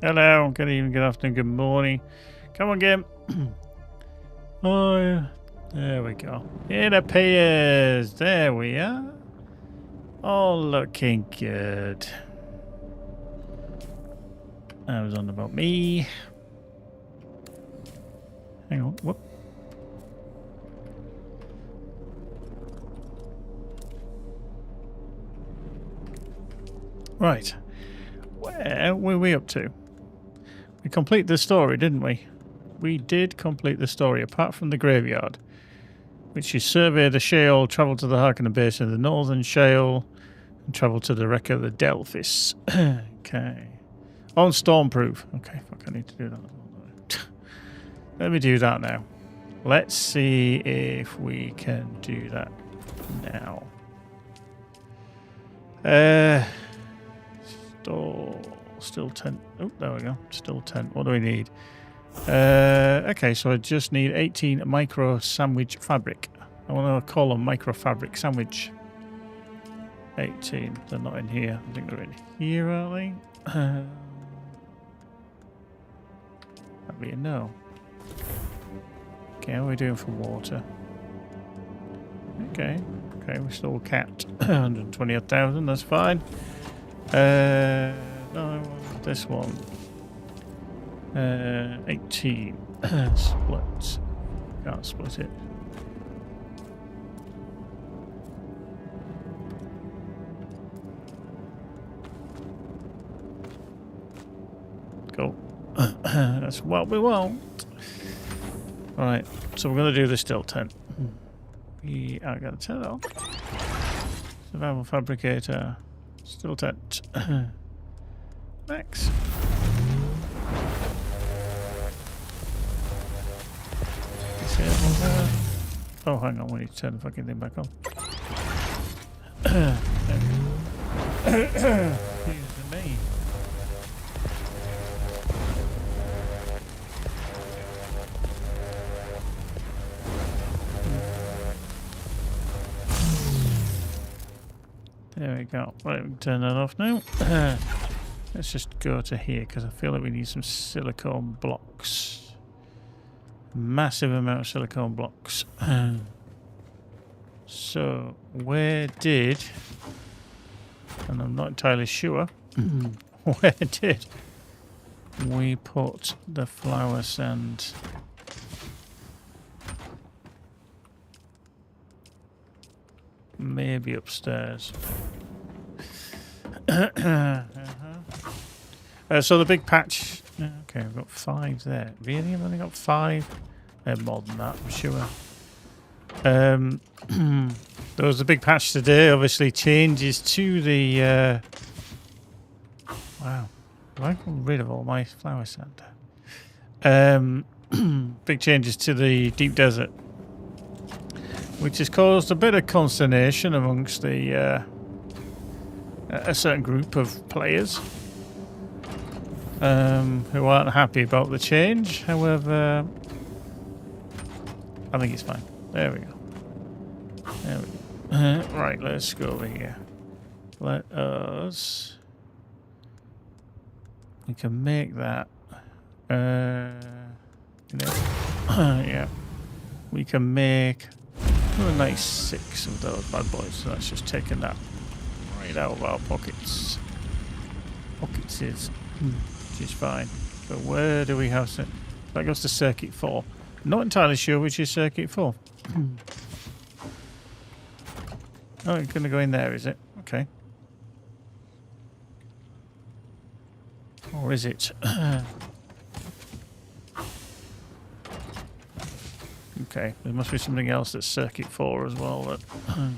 Hello, good evening, good afternoon, good morning. Come on, game. Oh, yeah. There we go. It appears. There we are. All looking good. I was on about me. Hang on. Whoop. Right. Where were we up to? We completed the story, didn't we? We did complete the story, apart from the graveyard, which is survey the shale, travel to the Harkonnen Basin of the Northern Shale, and travel to the wreck of the Delphis. Okay. On Stormproof. Okay, fuck, I need to do that. Let me do that now. Let's see if we can do that now. Still 10. Oh, there we go. Still 10. What do we need? Okay, so I just need 18 micro sandwich fabric. I want to call them micro fabric sandwich. 18. They're not in here. I think they're in here, are they? That'd be a no. Okay, how are we doing for water? Okay, we're still capped. 120,000, that's fine. No, I want this one. 18. Split. Can't split it. Cool. That's what we want. Right, so we're going to do the still tent. We are going to turn it on. Survival fabricator. Still tent. Max. Oh, hang on, we need to turn the fucking thing back on. Excuse me. There we go. Right, we can turn that off now. Let's just go to here because I feel like we need some silicone blocks. Massive amount of silicone blocks. So, where did... And I'm not entirely sure. Where did we put the flower sand? Maybe upstairs. So the big patch. Okay, I've got 5 there. Really? I've only got 5? More than that, I'm sure. There was a big patch today. Obviously, changes to the. Wow. I got rid of all my flower sand. Big changes to the deep desert, which has caused a bit of consternation amongst the a certain group of players who aren't happy about the change. However, I think it's fine. There we go. There we go. Right, let's go over here. Let us... We can make that... yeah. We can make... a nice 6 of those bad boys. So that's just taking that right out of our pockets. Pockets is... which is fine. But where do we have... That goes to circuit 4. Not entirely sure which is circuit 4. Oh, it's going to go in there, is it? Okay. Or is it? Okay, there must be something else that's circuit 4 as well,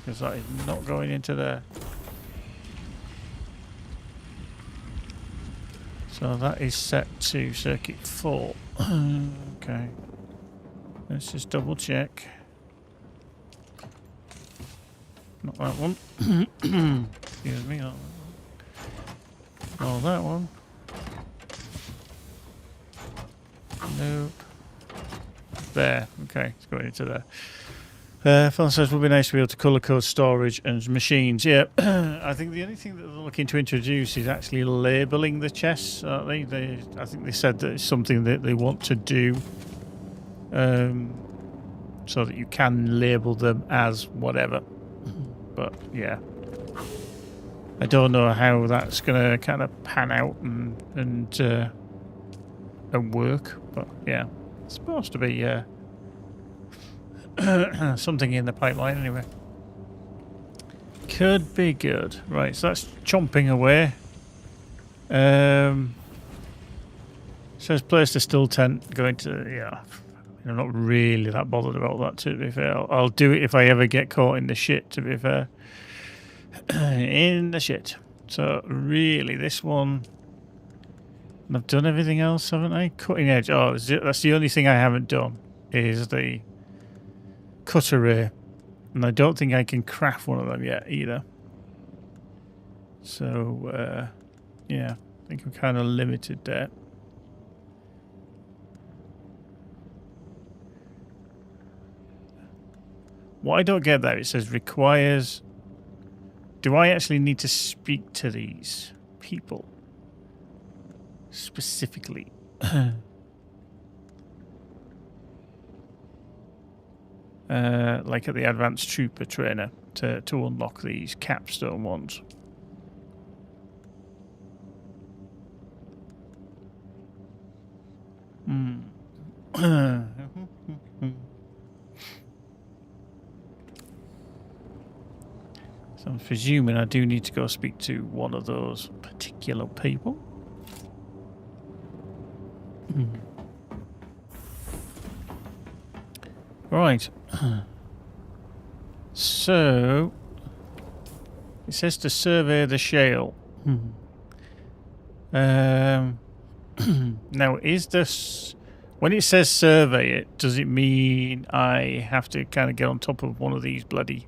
because that is not going into there. So that is set to circuit 4. Okay. Let's just double check. Not that one. Excuse me. Not that one. Oh, that one. Nope. There. Okay, it's going into there. Phil says it would be nice to be able to colour code storage and machines. Yeah, I think the only thing that they're looking to introduce is actually labelling the chests, aren't they? I think they said that it's something that they want to do, so that you can label them as whatever. But yeah, I don't know how that's going to kind of pan out and work. But yeah, it's supposed to be something in the pipeline anyway. Could be good. Right, so that's chomping away. Says place to still tent. Going to, yeah. I'm not really that bothered about that, to be fair. I'll do it if I ever get caught in the shit, to be fair. In the shit. So really, this one, I've done everything else, haven't I? Cutting edge. Oh, that's the only thing I haven't done, is the cut array, and I don't think I can craft one of them yet either. So yeah, I think I'm kind of limited there. What I don't get there, it says requires. Do I actually need to speak to these people specifically? Like at the advanced trooper trainer to unlock these capstone ones. So I'm presuming I do need to go speak to one of those particular people. Right. So it says to survey the shale. Now, is this, when it says survey it, does it mean I have to kind of get on top of one of these bloody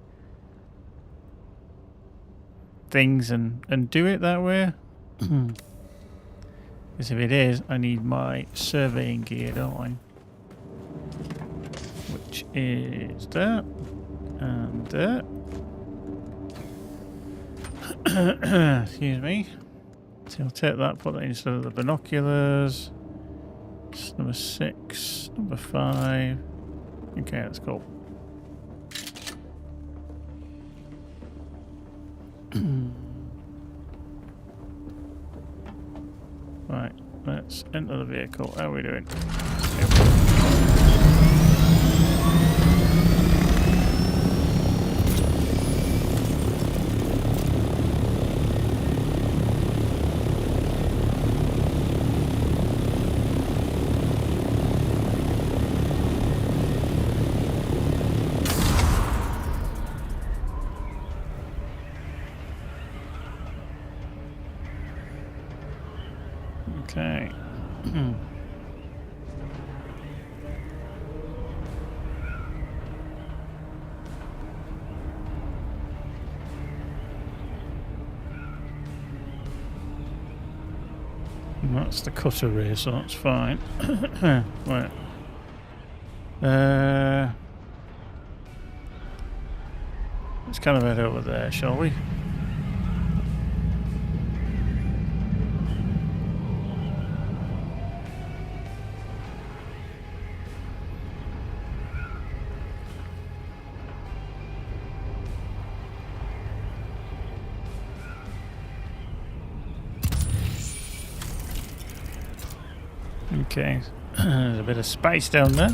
things and do it that way? Because if it is, I need my surveying gear, don't I? Which is that and that. Excuse me. So I'll take that, put that instead of the binoculars. It's number 6, number 5. Okay, that's cool. Right, let's enter the vehicle. How are we doing? Okay. That's the cutter race, so that's fine. Right. Let's kind of head over there, shall we? Okay, there's a bit of space down there.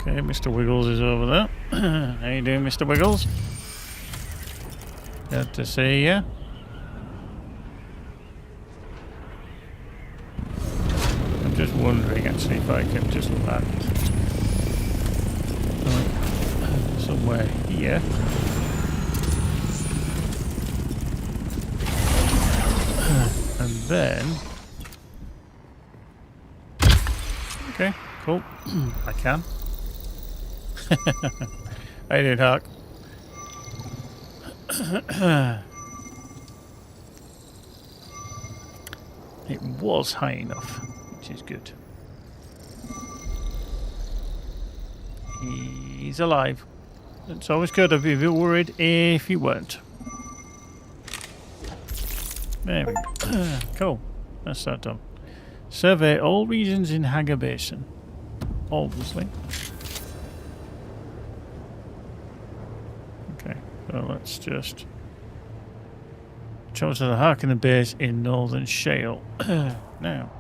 Okay, Mr. Wiggles is over there. How you doing, Mr. Wiggles? Good to see you. I'm just wondering, actually, if I can just land. somewhere here. And then... Okay, cool. I can. I did, Hawk. It was high enough, which is good. He's alive. It's always good to be a bit worried if he weren't. There we go. Cool. That's that done. Survey all regions in Hagar Basin. Obviously. Okay, so let's just travel to the Harkonnen base in Northern Shale. Now,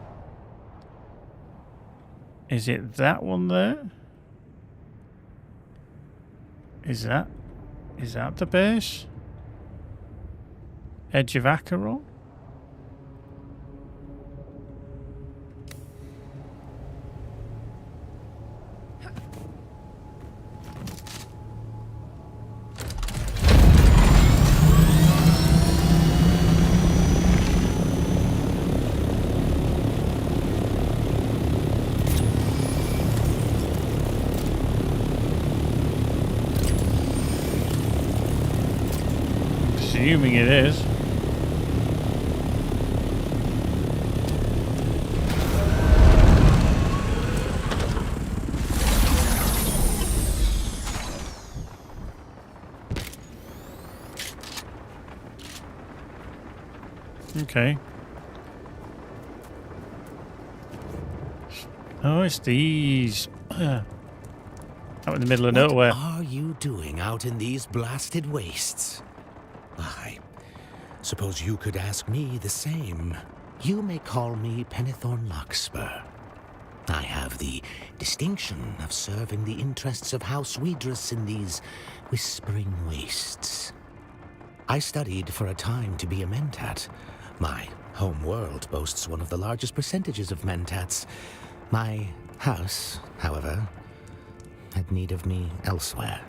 is it that one there? Is that the base? Edge of Acheron? Assuming it is. Okay. Oh, it's these. Out in the middle of nowhere. What are you doing out in these blasted wastes? I suppose you could ask me the same. You may call me Penethorn Larkspur. I have the distinction of serving the interests of House Widris in these whispering wastes. I studied for a time to be a mentat. My home world boasts one of the largest percentages of mentats. My house, however, had need of me elsewhere.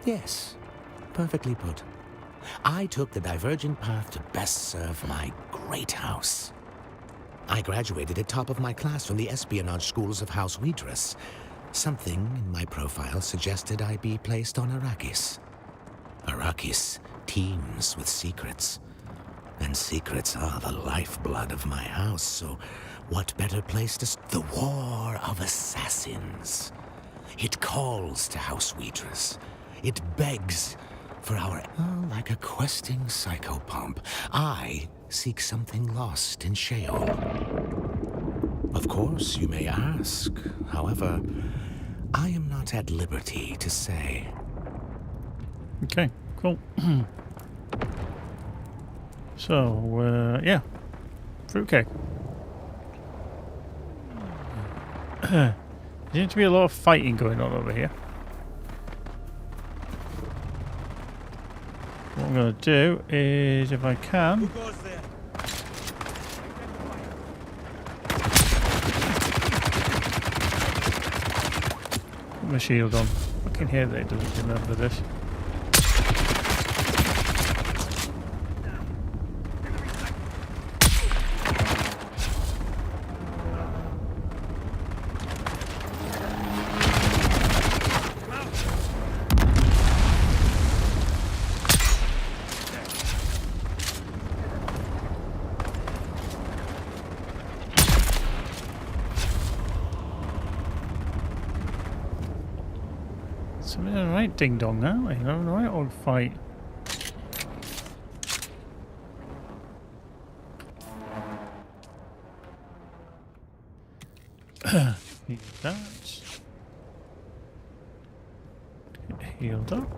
Yes, perfectly put. I took the divergent path to best serve my great house. I graduated at top of my class from the espionage schools of House Widris. Something in my profile suggested I be placed on Arrakis. Arrakis teems with secrets. And secrets are the lifeblood of my house, so what better place to... The War of Assassins. It calls to House Widris. It begs for our... Oh, like a questing psychopomp, I seek something lost in Sheol. Of course, you may ask. However, I am not at liberty to say. Okay, cool. So, yeah. Fruitcake. There seems to be a lot of fighting going on over here. What I'm going to do is, if I can... Who goes there? Put my shield on. I can hear that it doesn't remember this. So we're in the right ding dong, aren't we? We're in the right old fight. Need that. Get healed up.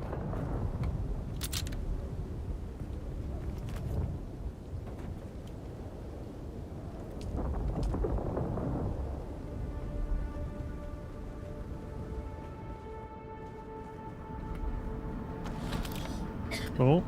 Cool.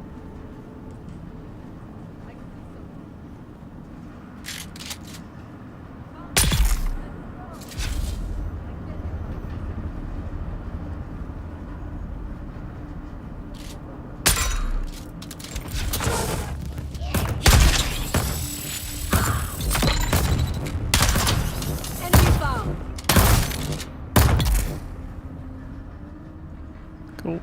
Cool.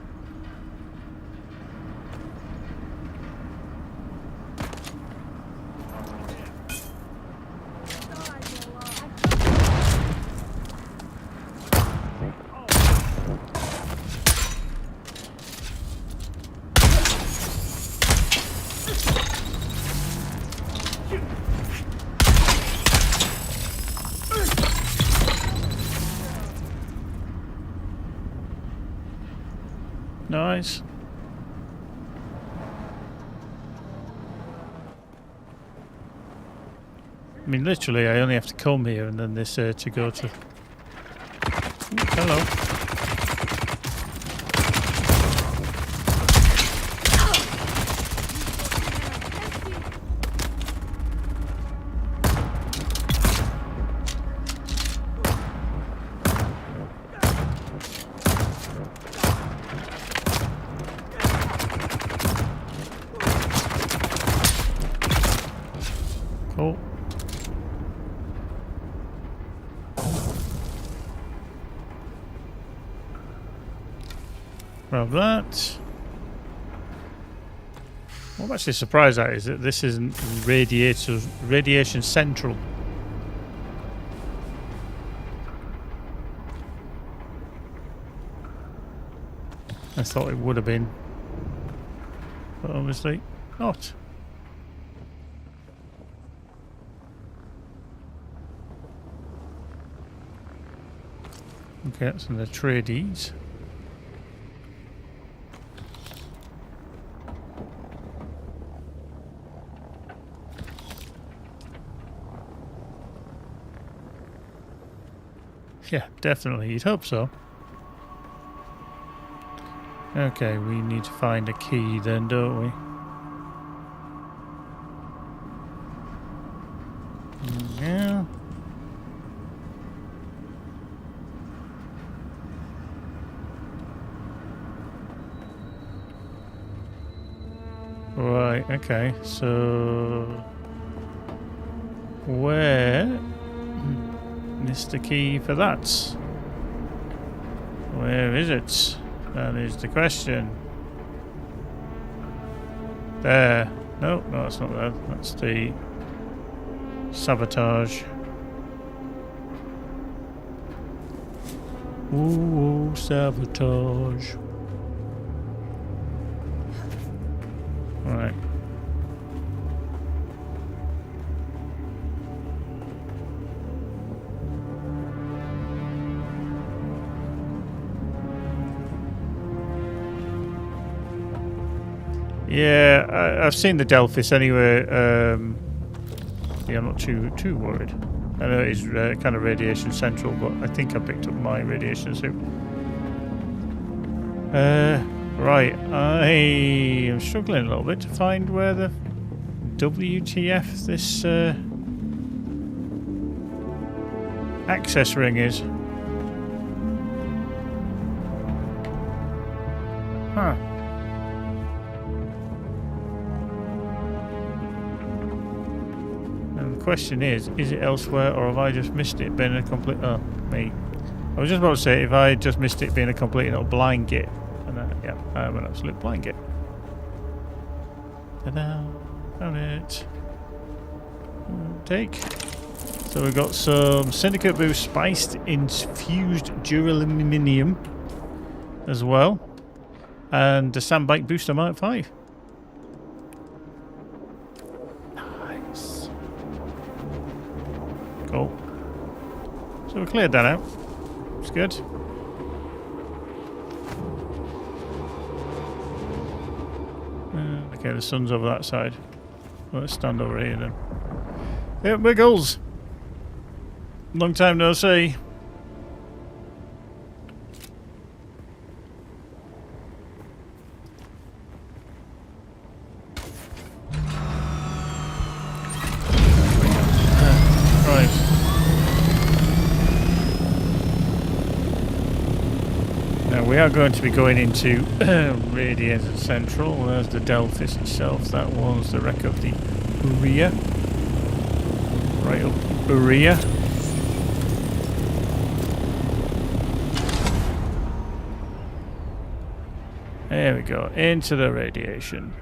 Nice. I mean, literally, I only have to come here and then this to go to... Ooh, hello. Cool. Grab that. What I'm actually surprised at is that this isn't radiation central. I thought it would have been, but obviously not. Okay, that's in the tradies. Yeah, definitely. You'd hope so. Okay, we need to find a key then, don't we? Yeah. Right, okay, so... Where is the key for that? Where is it? That is the question. There. No, that's not there. That's the sabotage. Ooh, sabotage. Right. Yeah, I've seen the Delphis anyway. Yeah, I'm not too worried. I know it's kind of radiation central, but I think I picked up my radiation suit. Right, I am struggling a little bit to find where the WTF this access ring is. Huh. And the question is it elsewhere or have I just missed it being a complete... Oh, me. I was just about to say, if I just missed it being a complete and utter blind git. Yeah, I have an absolute blind git. Ta-da! Found it. Take. So we've got some Syndicate Boost spiced infused duraluminum as well. And a Sandbite Booster Mark 5. Nice. Cool. So we cleared that out. It's good. Okay, the sun's over that side. Well, let's stand over here then. Yep, Wiggles. Long time no see. Right. Now we are going to be going into Radiator Central. There's the Delphis itself. That was the wreck of the Urea. Right up Urea. There we go. Into the radiation.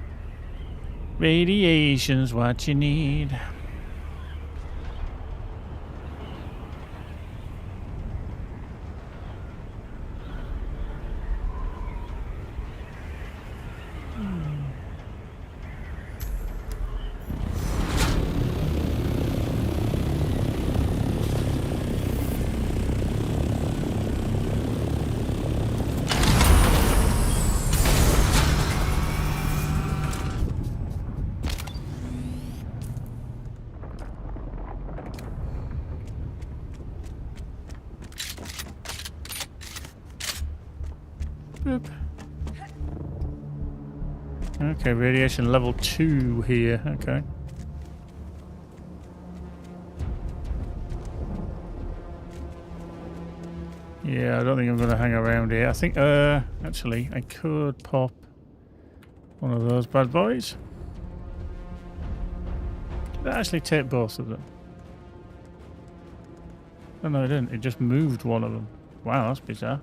Radiation's what you need. Boop. Okay, radiation level 2 here. Okay. Yeah, I don't think I'm going to hang around here. I think, actually, I could pop one of those bad boys. Did I actually take both of them? Oh, no, I didn't. It just moved one of them. Wow, that's bizarre.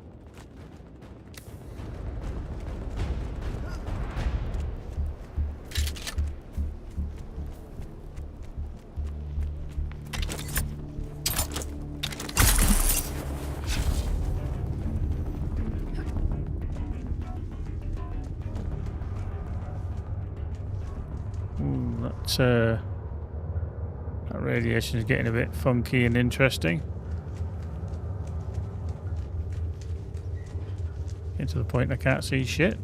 Ooh, that radiation is getting a bit funky and interesting. Getting to the point I can't see shit.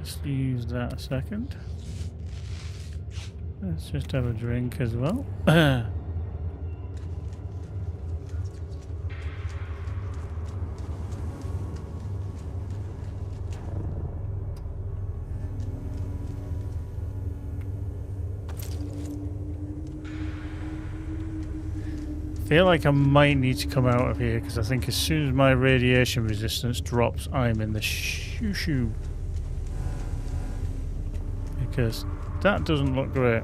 Just use that a second. Let's just have a drink as well. Feel like I might need to come out of here because I think as soon as my radiation resistance drops, I'm in the shoo-shoo. Because that doesn't look great.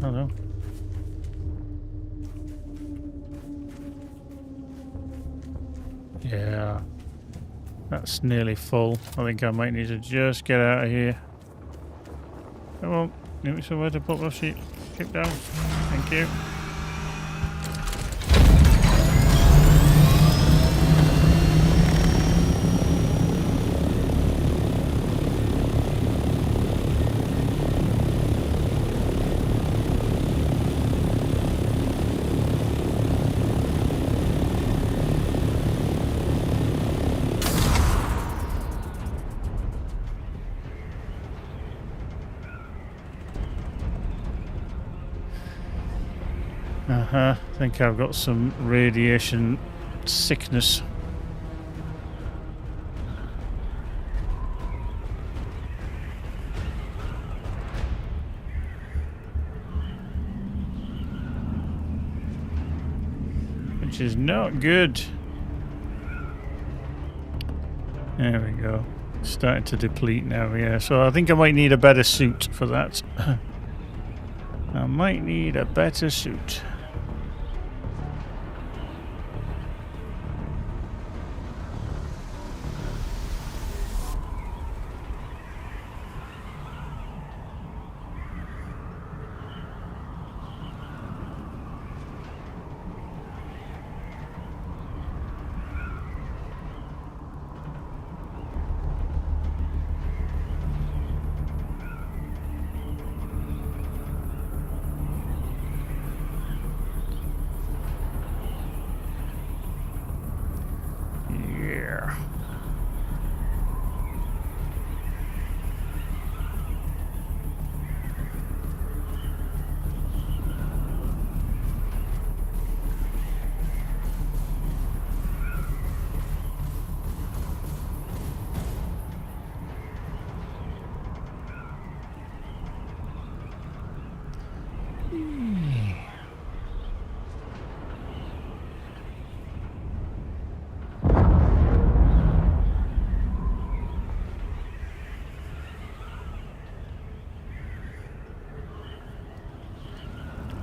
Oh no. Yeah, that's nearly full. I think I might need to just get out of here. Come on, give me somewhere to put my ship down. Thank you. I think I've got some radiation sickness. Which is not good. There we go. Starting to deplete now, yeah. So I think I might need a better suit for that. I might need a better suit.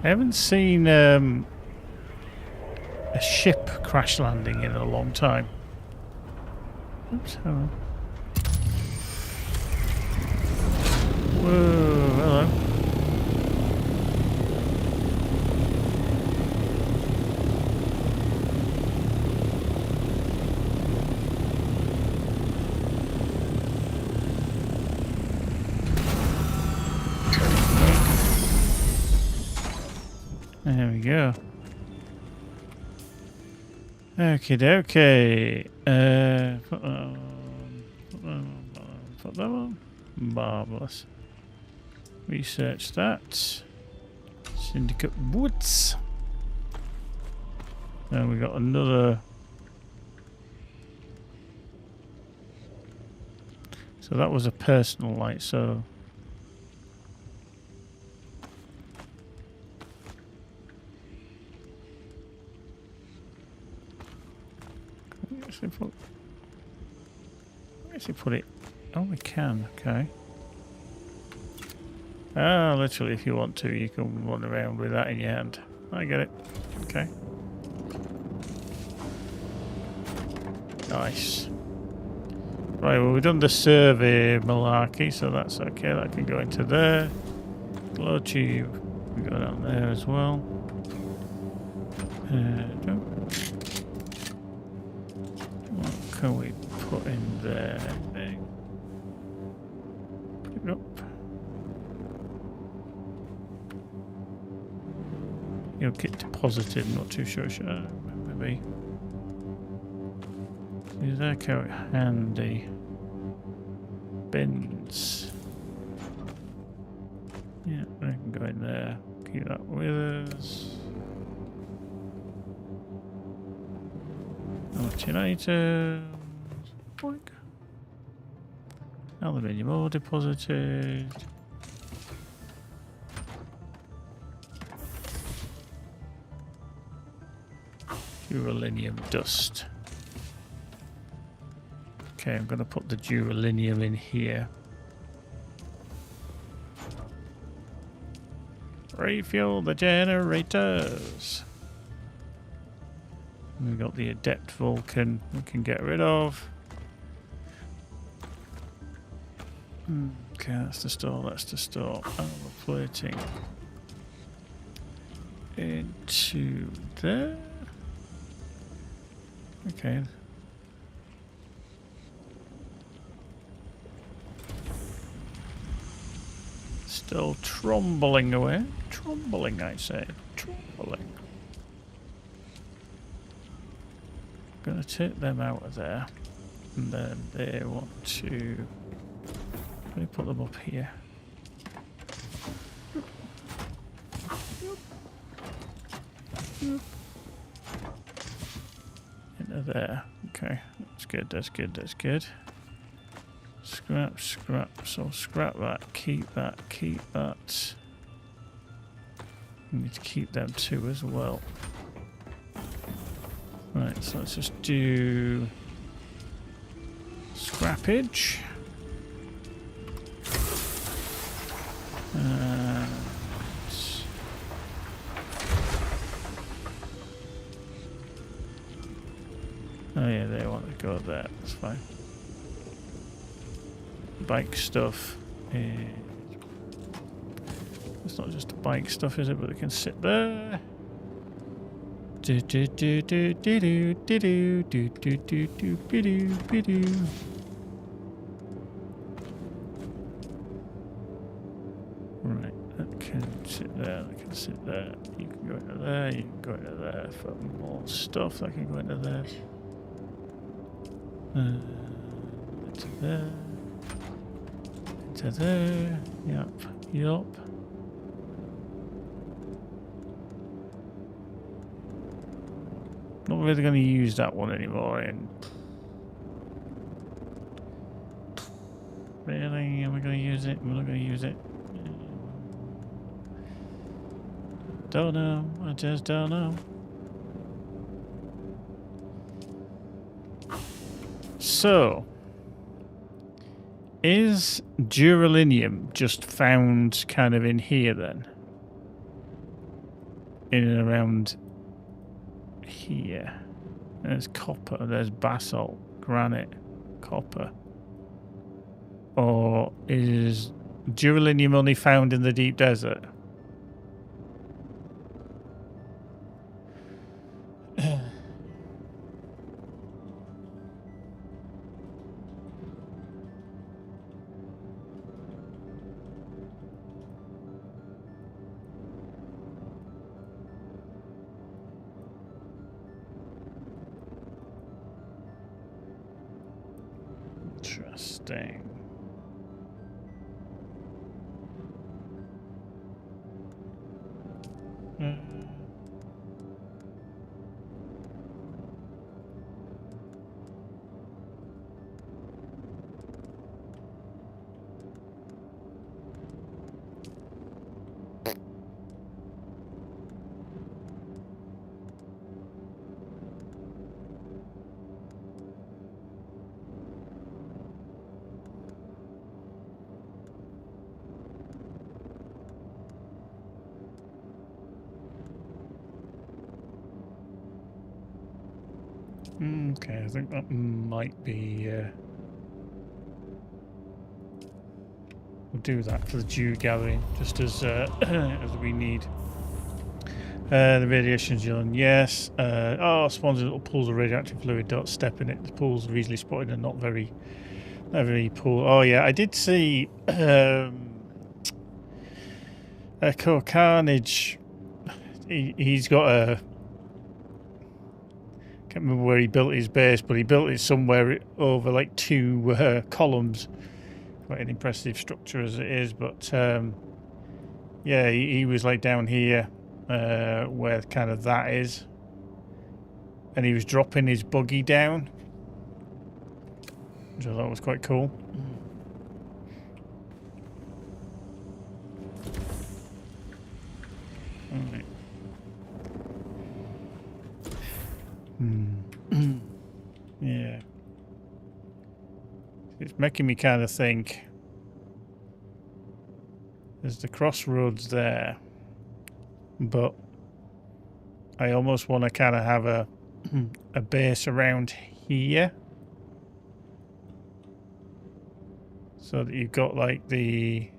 I haven't seen a ship crash landing in a long time. Oops, hold on. Whoa, hello. There we go. Okie dokie. Put that on. Marvellous. Research that. Syndicate Woods. And we got another. So that was a personal light, so. Actually put it. Oh, we can. Okay. Ah, literally, if you want to, you can run around with that in your hand. I get it. Okay. Nice. Right, well, we've done the survey malarkey, so that's okay. That can go into there. Glow tube. We go down there as well. What can we put in there? Pick it up. You'll get deposited, not too sure. Maybe. Is that quite handy? Bins. Yeah, I can go in there. Keep that with us. Ancient items. Boink. Aluminium ore deposited. Duralinium dust. Okay, I'm going to put the duralinium in here. Refuel the generators. We've got the adept Vulcan we can get rid of. Okay, that's the store, that's the store. Armor plating. Into there. Okay. Still trombling away. Trombling, I say. Trombling. Gonna take them out of there. And then they want to... Let me put them up here. Into there. Okay, that's good, that's good, that's good. Scrap, scrap. So scrap that, keep that, keep that. We need to keep them too as well. Right, so let's just do scrappage. Oh yeah, they want to go there, that's fine. Bike stuff. It's not just the bike stuff, is it? But it can sit there. Do do do do do do do do do do do do do do do. Right, that can sit there. That can sit there. You can go into there. You can go into there for more stuff. That can go into there. Into there. Into there. Yep. Yup. Not really going to use that one anymore. And really, am I going to use it? I'm not going to use it. Don't know. I just don't know. So, is duralinium just found kind of in here then? in and around here. There's copper, there's basalt, granite, copper. Or is duralinium only found in the deep desert? Interesting. Okay, I think that might be... we'll do that for the dew gathering, just as as we need. The radiation zone, yes. Spawns little pools of radioactive fluid. Don't step in it. The pools are easily spotted and not very pool. Oh yeah, I did see Echo Carnage. He's got a... Can't remember where he built his base, but he built it somewhere over like 2 columns. Quite an impressive structure as it is, but yeah, he was like down here where kind of that is, and he was dropping his buggy down, which I thought was quite cool. Right. Yeah. It's making me kind of think there's the crossroads there, but I almost want to kind of have a base around here, so that you've got like the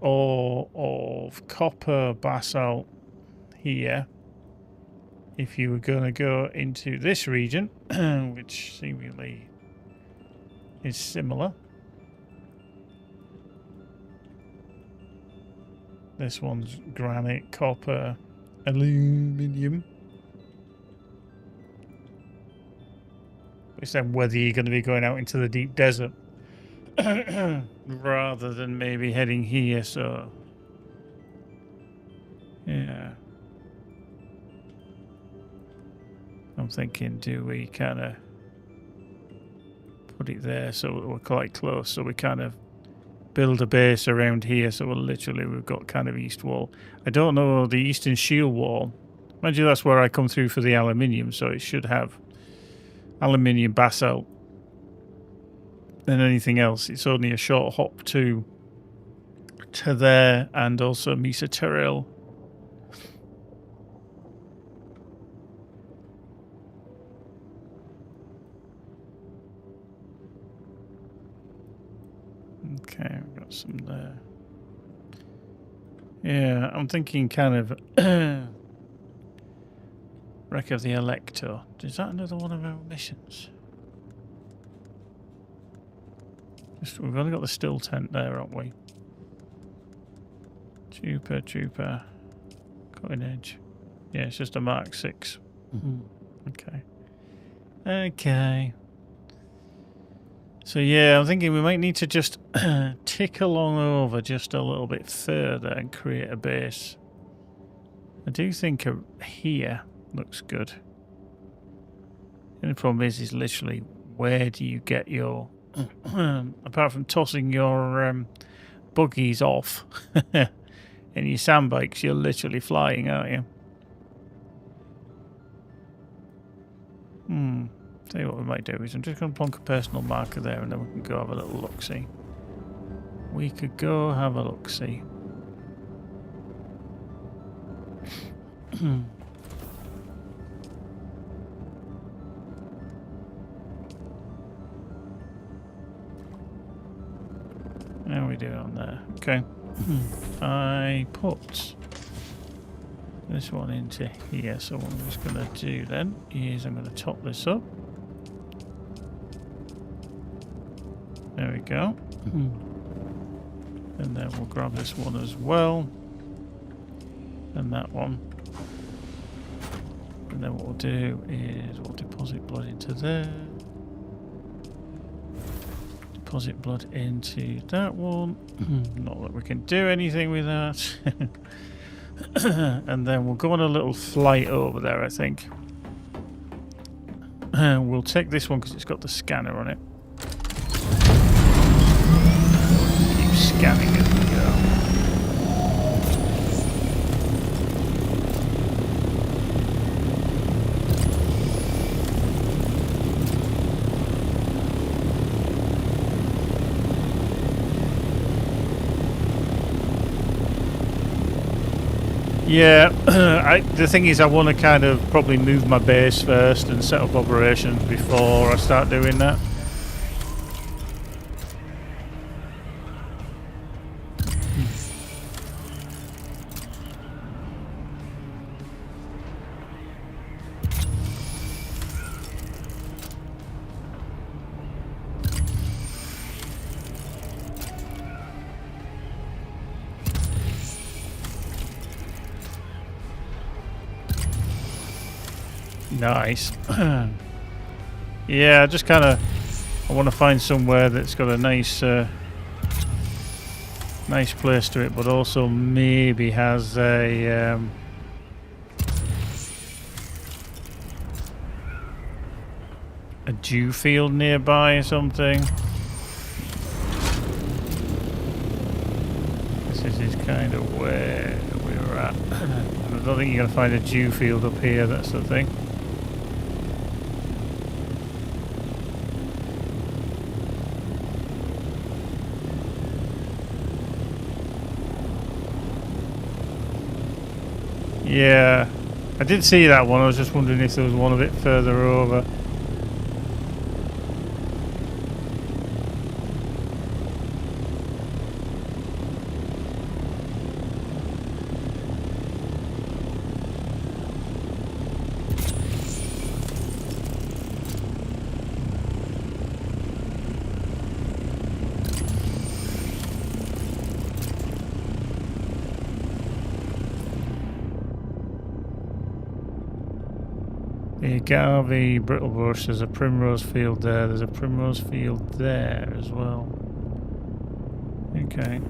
ore of copper basalt here. If you were going to go into this region, which seemingly is similar. This one's granite, copper, aluminium. It's then whether you're going to be going out into the deep desert rather than maybe heading here, so yeah. I'm thinking, do we kind of put it there so we're quite close, so we kind of build a base around here, so we've got kind of east wall. I don't know the eastern shield wall. Mind you, that's where I come through for the aluminium, so it should have aluminium, basalt, and anything else. It's only a short hop to there, and also mesoterreal. Okay, we've got some there. Yeah, I'm thinking kind of Wreck of the Elector. Is that another one of our missions? We've only got the still tent there, haven't we? Trooper. Cutting edge. Yeah, it's just a Mark 6. Okay. So yeah, I'm thinking we might need to just tick along over just a little bit further and create a base. I do think here looks good. The only problem is literally where do you get your apart from tossing your buggies off and your sandbikes, you're literally flying, aren't you? Tell you what we might do is I'm just going to plonk a personal marker there, and then we can go have a little look-see. We could go have a look-see. How are we doing on there? Okay. I put this one into here, so what I'm just going to do then is I'm going to top this up. There we go. And then we'll grab this one as well. And that one. And then what we'll do is we'll deposit blood into there. Deposit blood into that one. Not that we can do anything with that. And then we'll go on a little flight over there, I think. We'll take this one because it's got the scanner on it. Keep scanning as we go. Yeah, the thing is I want to kind of probably move my base first and set up operations before I start doing that. Nice. Yeah, just kind of I want to find somewhere that's got a nice nice place to it, but also maybe has a dew field nearby or something. This is kind of where we're at. I don't think you're going to find a dew field up here, that's the thing. Yeah, I did see that one. I was just wondering if there was one a bit further over. The Garvey, Brittlebush, there's a primrose field there, there's a primrose field there as well. Okay.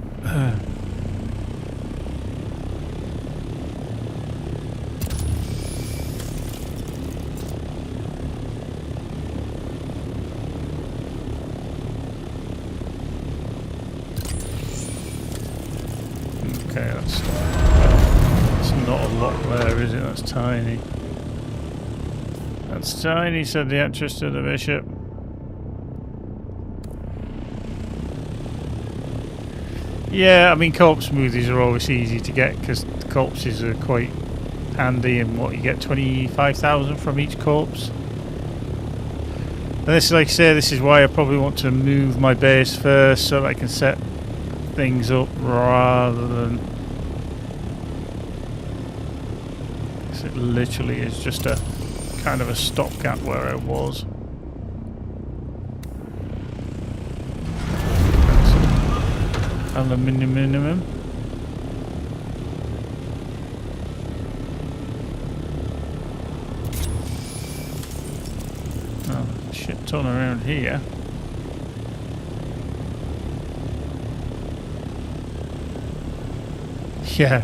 Okay, that's not a lot there, is it? That's tiny. That's tiny, said the actress to the bishop. Yeah, I mean, corpse smoothies are always easy to get because the corpses are quite handy, and what you get 25,000 from each corpse. And this, like I say, this is why I probably want to move my base first so that I can set things up rather than. Because it literally is just a kind of a stopgap where I was. Aluminium. Oh, shit ton around here. Yeah.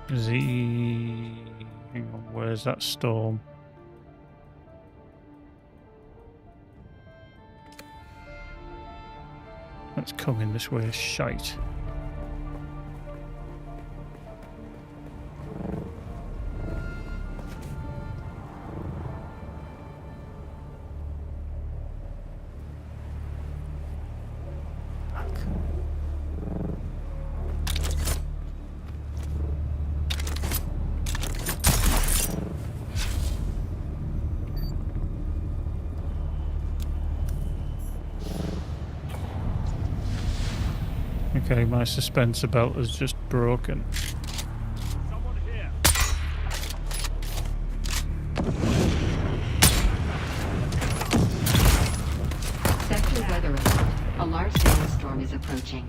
Hang on, where's that storm? That's coming this way, shite. Okay, my suspense belt is just broken. Someone here. Sector weather alert. A large sandstorm is approaching.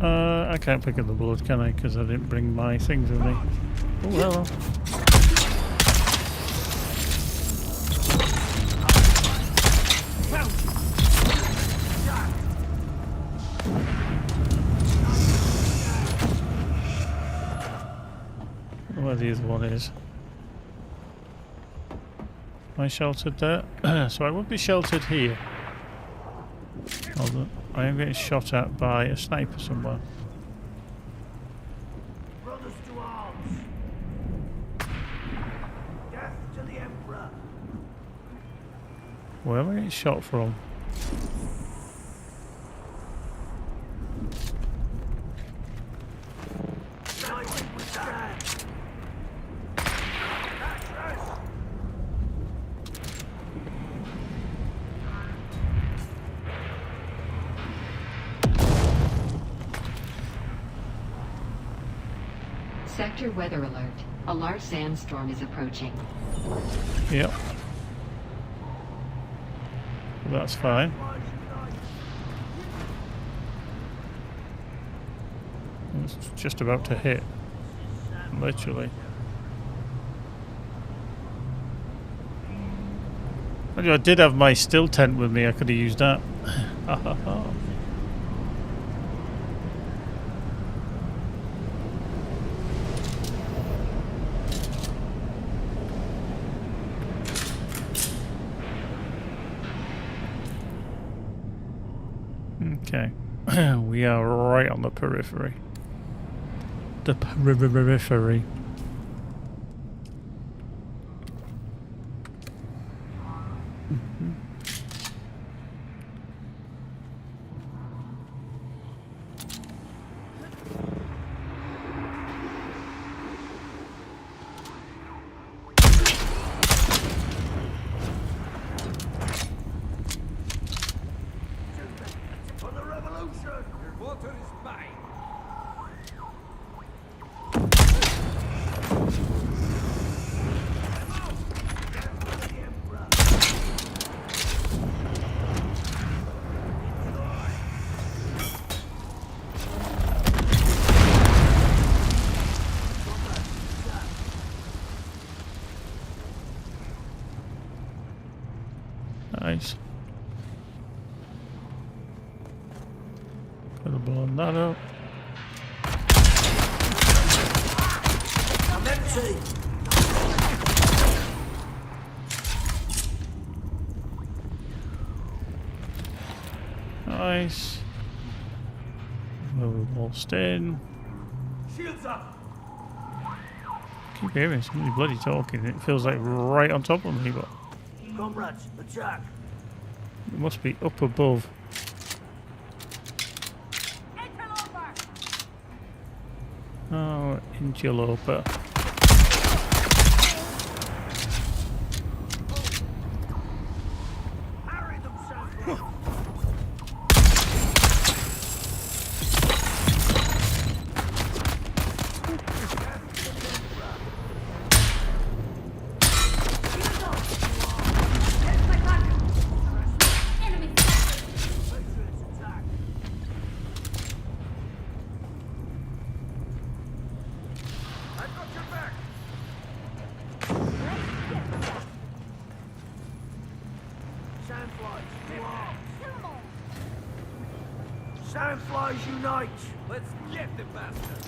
I can't pick up the blood, can I? Because I didn't bring my things with me. Oh, hello. Where the other one is. Am I sheltered there? So I would be sheltered here. Although I am getting shot at by a sniper somewhere. Brothers to arms. Death to the Emperor. Where am I getting shot from? Sector weather alert. A large sandstorm is approaching. Yep. That's fine. It's just about to hit. Literally. I did have my still tent with me, I could have used that. Okay. We are right on the periphery. The periphery. For the revolution. Your water is mine. Nice. Could have blown that up. I'm empty. Nice. Well, we've waltzed in. Shields up. Keep hearing somebody bloody talking. It feels like right on top of me, but Comrades, attack. it must be up above. Oh, interloper. Harry them, Southwell. Patriots, attack. I've got your Sandflies unite! Let's get the bastard!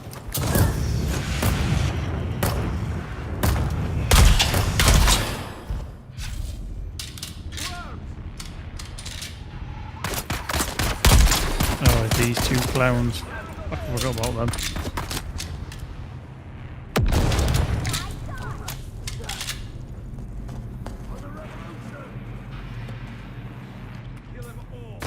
Oh, these two clowns. I forgot about them. Kill them all!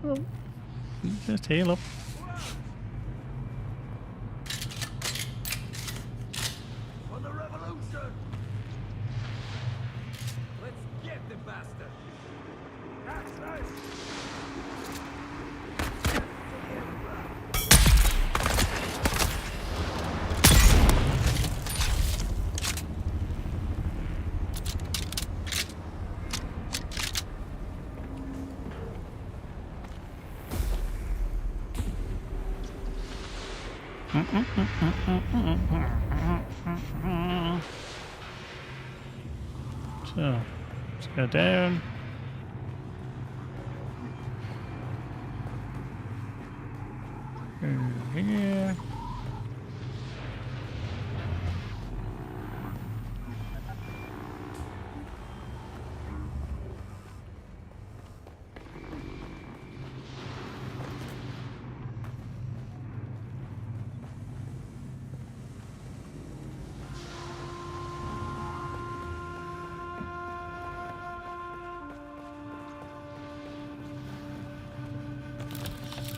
Oh, just heal up. For the revolution! Let's get the bastard! That's this! So, let's go down. Over here.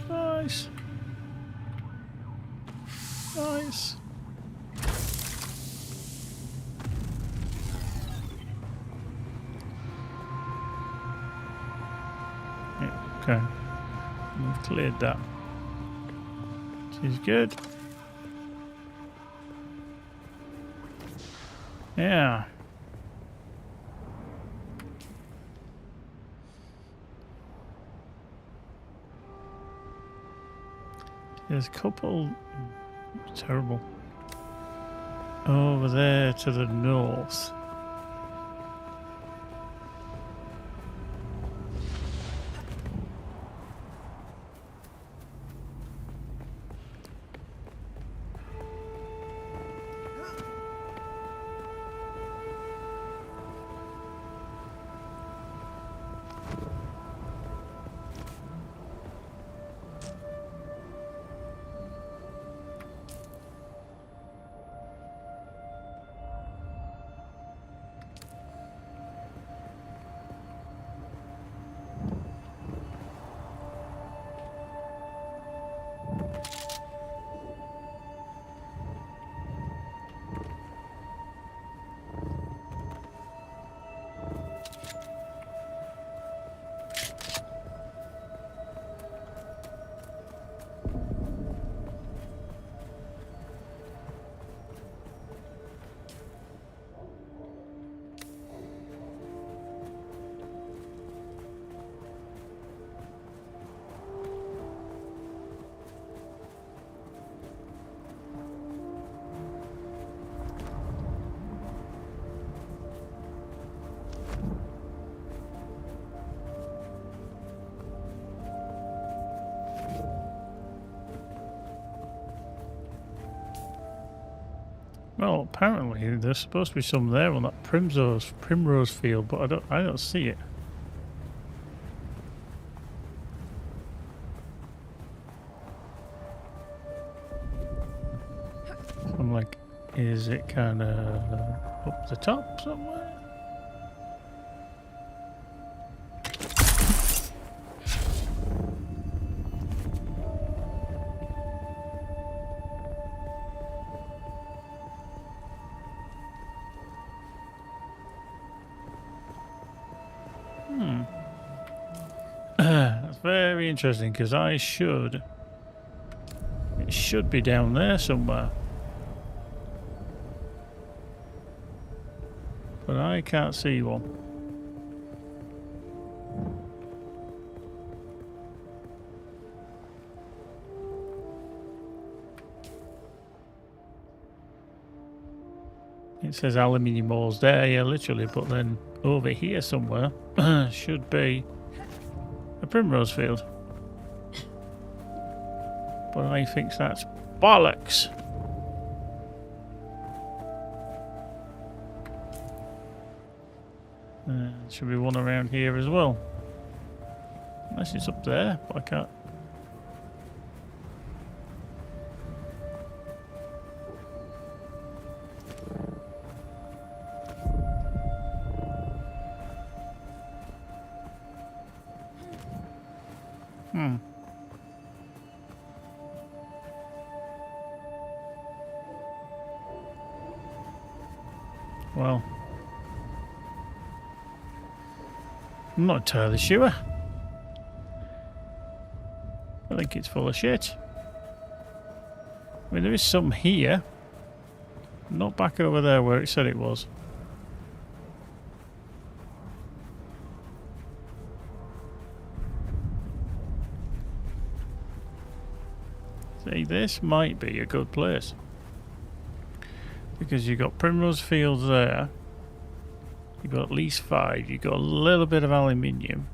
Nice. Nice. Yeah, okay. We've cleared that. Which is good. Yeah. There's a couple terrible over there to the north. Well, apparently there's supposed to be some there on that primrose field, but I don't see it. I'm like, is it kind of up the top somewhere? That's very interesting because it should be down there somewhere. but I can't see one. It says aluminium ores there, yeah, literally, but then over here somewhere should be a primrose field. But I think that's bollocks. Should be one around here as well. Unless it's up there, but I can't. Well, I'm not entirely sure. I think it's full of shit. I mean, there is some here. Not back over there where it said it was. See, this might be a good place. Because you've got primrose fields there. You've got at least 5. You've got a little bit of aluminium.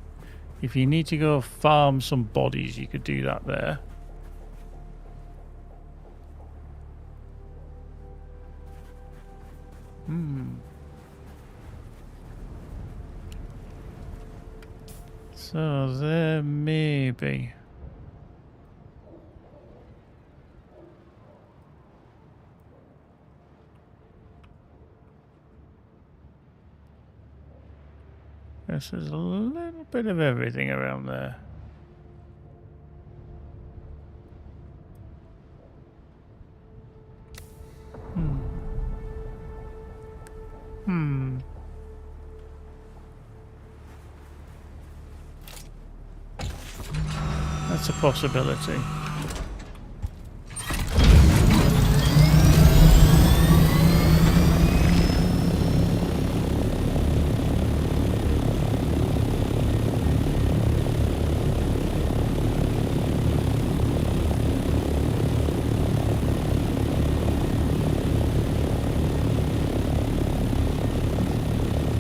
If you need to go farm some bodies, you could do that there. So there may be. Yes, there's a little bit of everything around there. That's a possibility.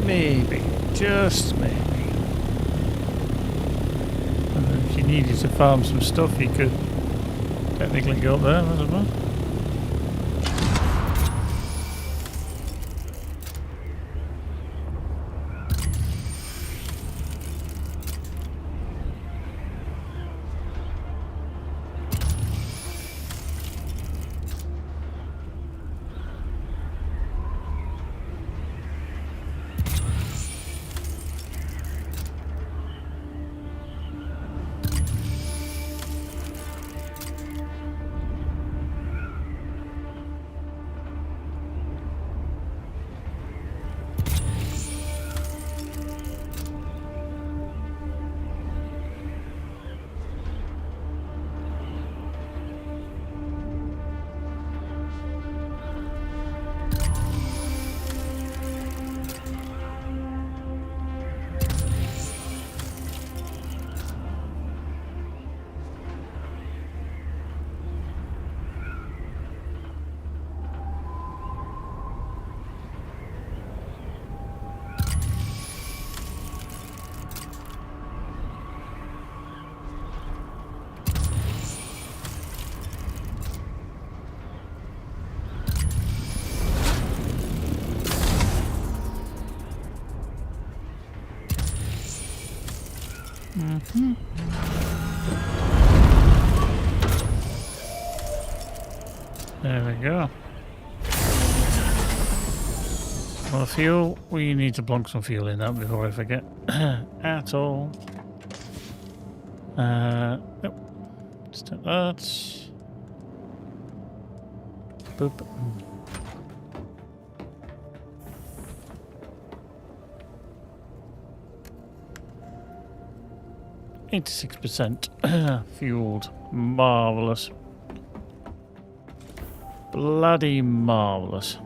Maybe, just maybe. And then if you needed to farm some stuff, you could technically go up there, I suppose. There we go. Well, fuel, we need to plonk some fuel in that before I forget. At all. Nope. Let's take that. Boop. 86% fueled. Marvellous. Bloody marvellous.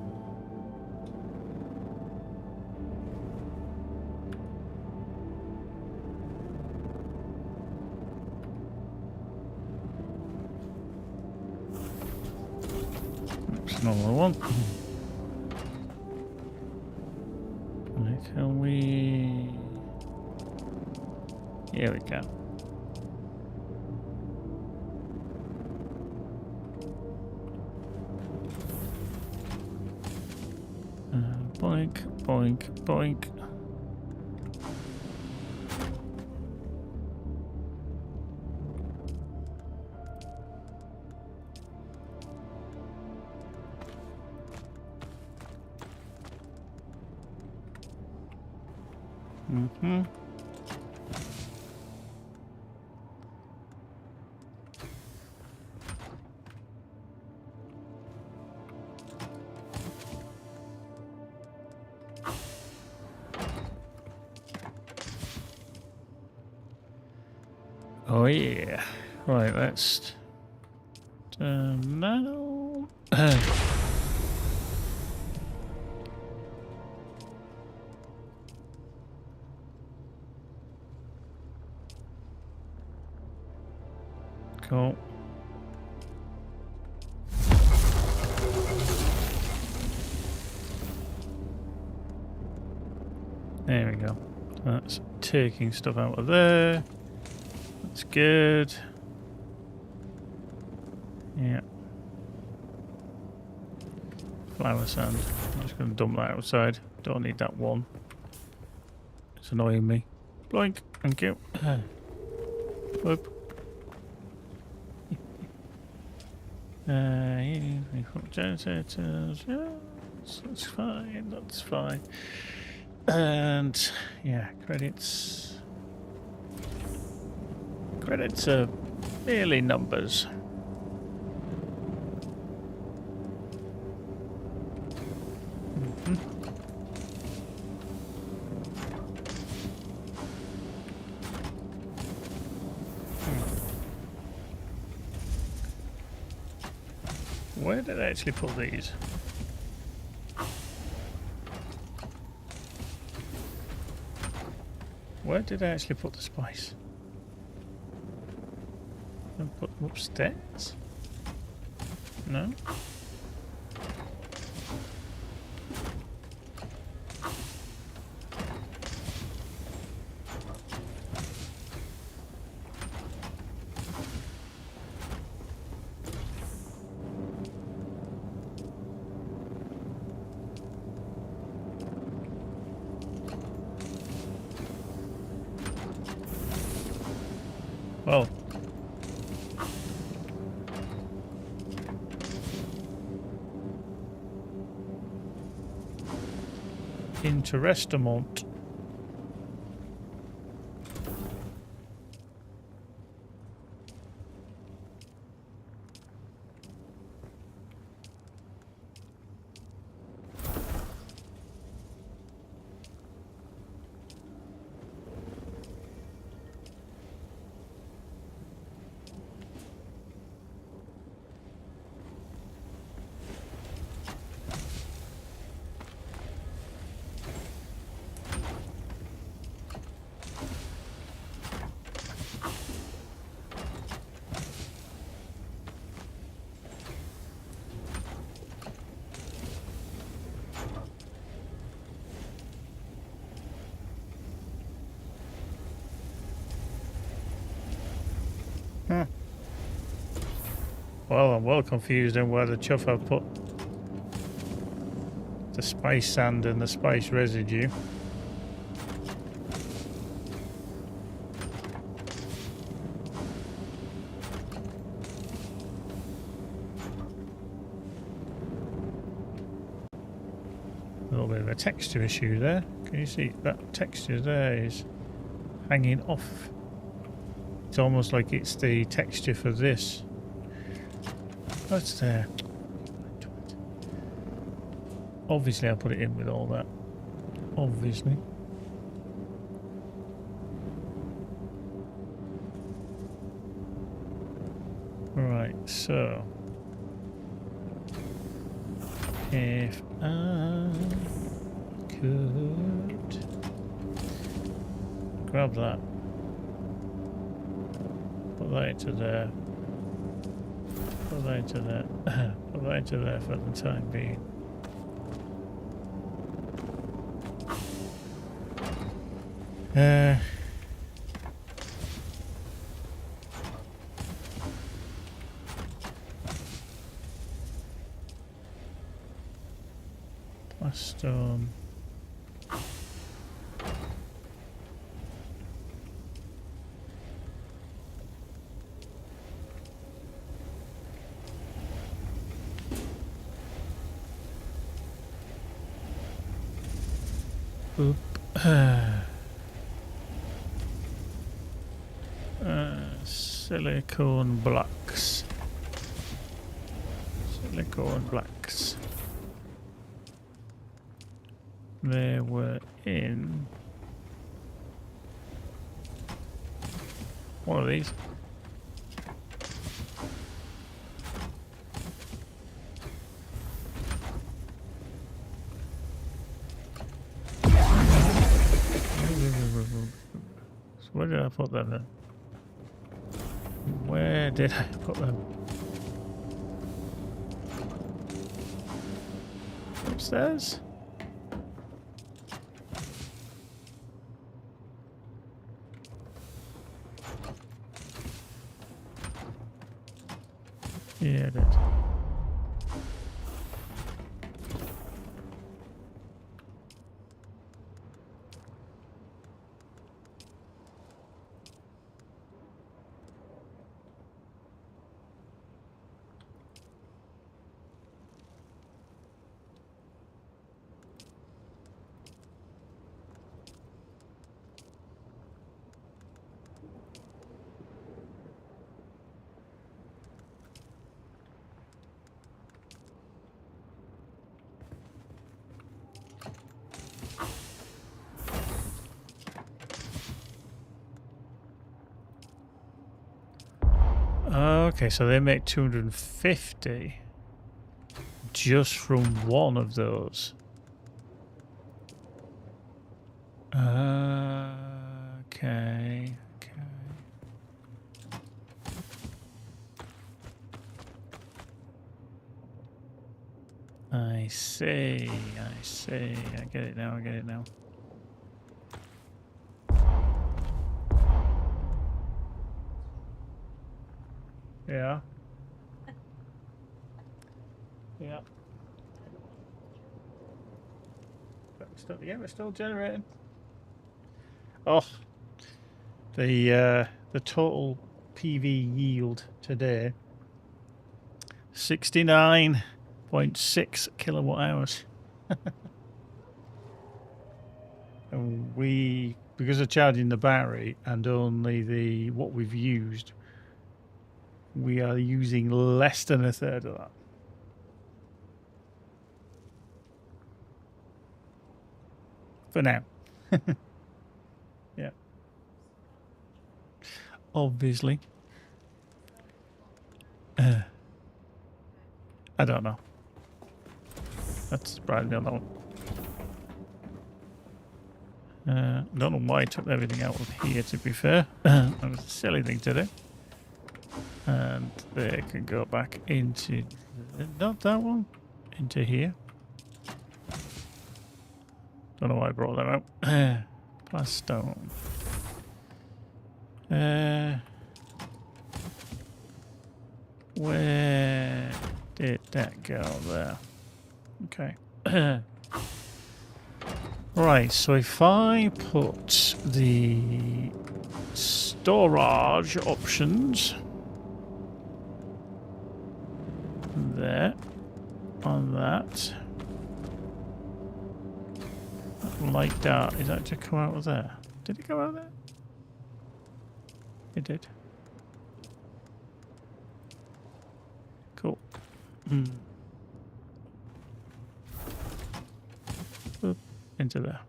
Another one. Where can we... Here we go. Boink, boink, boink. Mm-hmm. Oh yeah. Right, let's turn now. Cool. There we go. That's taking stuff out of there. That's good. Yeah. Flower sand. I'm just going to dump that outside. Don't need that one. It's annoying me. Bloink. Thank you. Whoop. Generators. Yes, that's fine. That's fine. And yeah, credits. Credits are merely numbers. Where did I actually put these? Where did I actually put the spice? Did I put them upstairs? No? Well, interesting. Well, I'm well confused on where the chuff I've put the spice sand and the spice residue. A little bit of a texture issue there. Can you see that texture there is hanging off? It's almost like it's the texture for this. That's there. Obviously I put it in with all that. Obviously. Right, so if I could grab that, put that into there. Put that into there. Put that into there for the time being. Stone. Oop. Silicone blocks. Silicone blocks. They were in one of these. So where did I put them then? Where did I put them? Upstairs? Yeah, it is. Okay, so they make 250 just from one of those. Okay. I see. I get it now. Yeah. Yeah. We're still generating. Oh, the total PV yield today, 69.6 kilowatt hours. And we, because of charging the battery and only what we've used, we are using less than a third of that. For now. Yeah. Obviously. I don't know. That's probably the other one. I don't know why I took everything out of here, to be fair. That was a silly thing to do. And they can go back into... Not that one. Into here. Don't know why I brought them out. Plus stone. Where did that go? There. Okay. Right, so if I put the storage options there on that. Light dart, is that to come out of there? Did it go out there? It did. Cool. Boop, into there.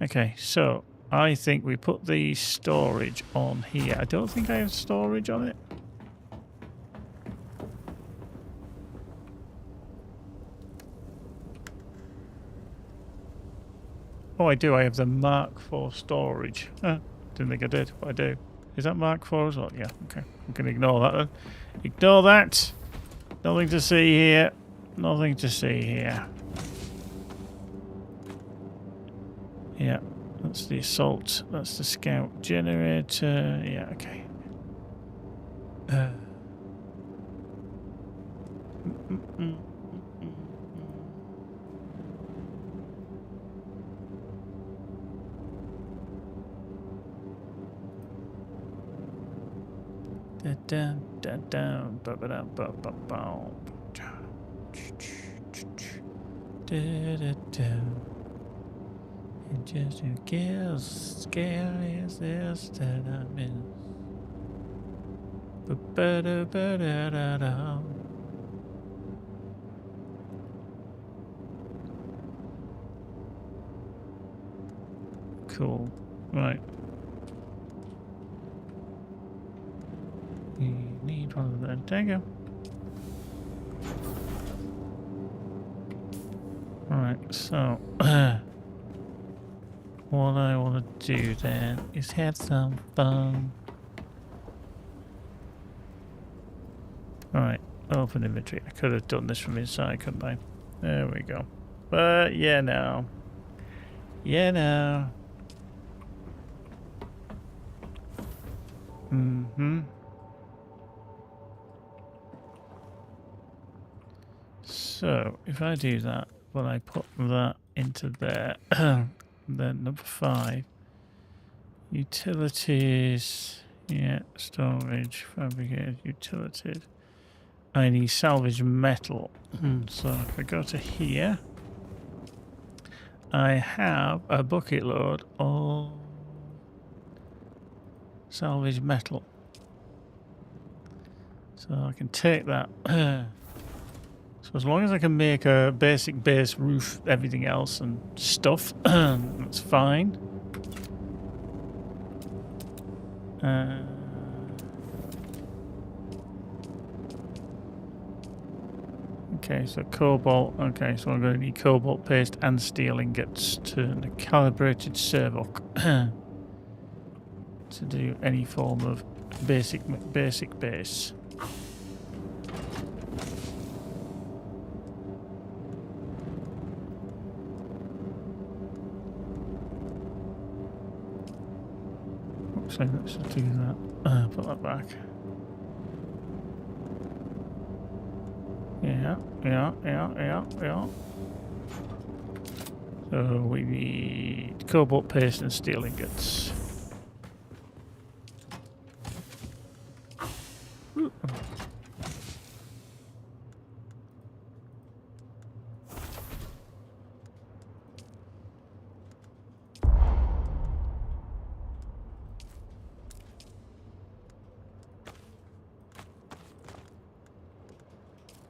Okay, so I think we put the storage on here. I don't think I have storage on it. Oh, I do. I have the Mark IV storage. Didn't think I did, but I do. Is that Mark 4 as well? Yeah, okay. I'm going to ignore that then. Ignore that. Nothing to see here. Nothing to see here. Yeah, that's the assault. That's the scout generator. Yeah, okay. And just who cares? Scary is this that I miss. Ba-ba-da-ba-da-da-da. Cool. Right. You need one of them. There you go. Alright, so what I want to do then is have some fun. Alright, open inventory. I could have done this from inside, couldn't I? There we go. But yeah, no. Yeah, no. Mm-hmm. So, if I do that, when I put that into there, then number 5, utilities, yeah, storage, fabricated utilities. I need salvage metal. So if I go to here, I have a bucket load of salvage metal. So I can take that. So as long as I can make a basic base roof, everything else and stuff, that's fine. Okay, so cobalt. Okay, so I'm going to need cobalt paste and steel ingots to turn a calibrated servo to do any form of basic base. So let's just do that. Put that back. Yeah. So we need cobalt paste and steel ingots.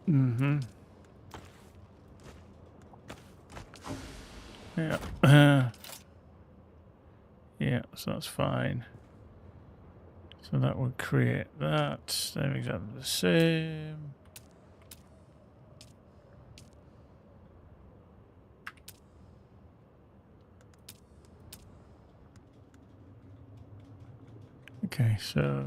Mm-hmm. Yeah. Yeah, so that's fine. So that would create that. They're exactly the same. Okay, so...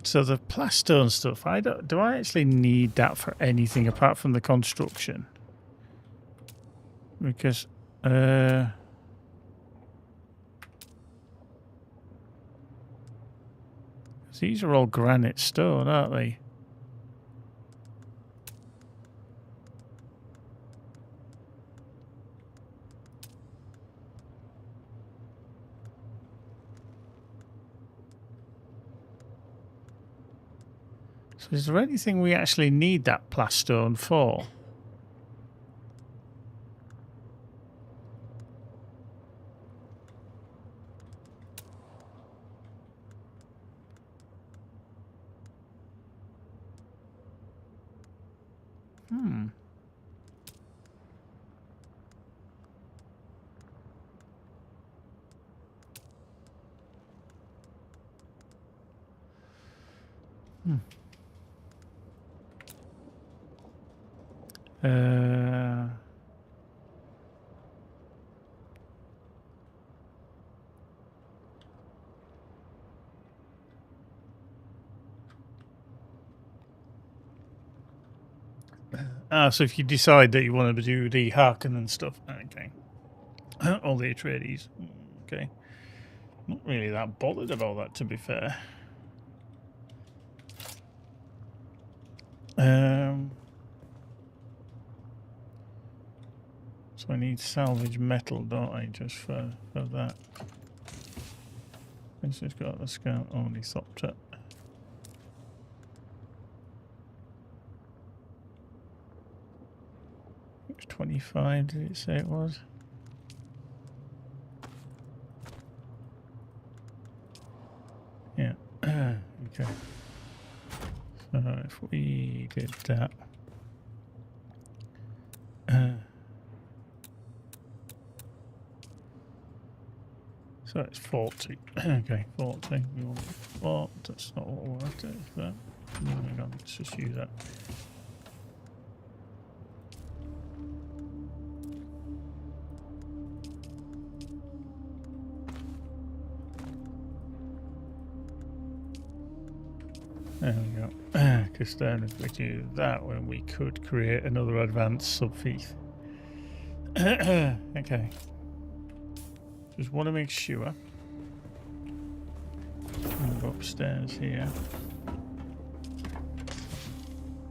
So the plastone stuff, do I actually need that for anything apart from the construction? Because these are all granite stone, aren't they? So is there anything we actually need that plastone for? Uh, so if you decide that you want to do the Harkin and stuff, okay. All the Atreides, okay. Not really that bothered about that, to be fair. So I need salvage metal, don't I, just for that. It's just got the Scout Ornithopter. It's 25, did it say it was? Yeah. Okay. So if we did that. So it's 40. Okay, 40. We want 4. That's not what we're after. Is that? No, hang on, let's just use that. There we go. Because then if we do that, when we could create another advanced subfief. Okay. Just want to make sure. I'll go upstairs here.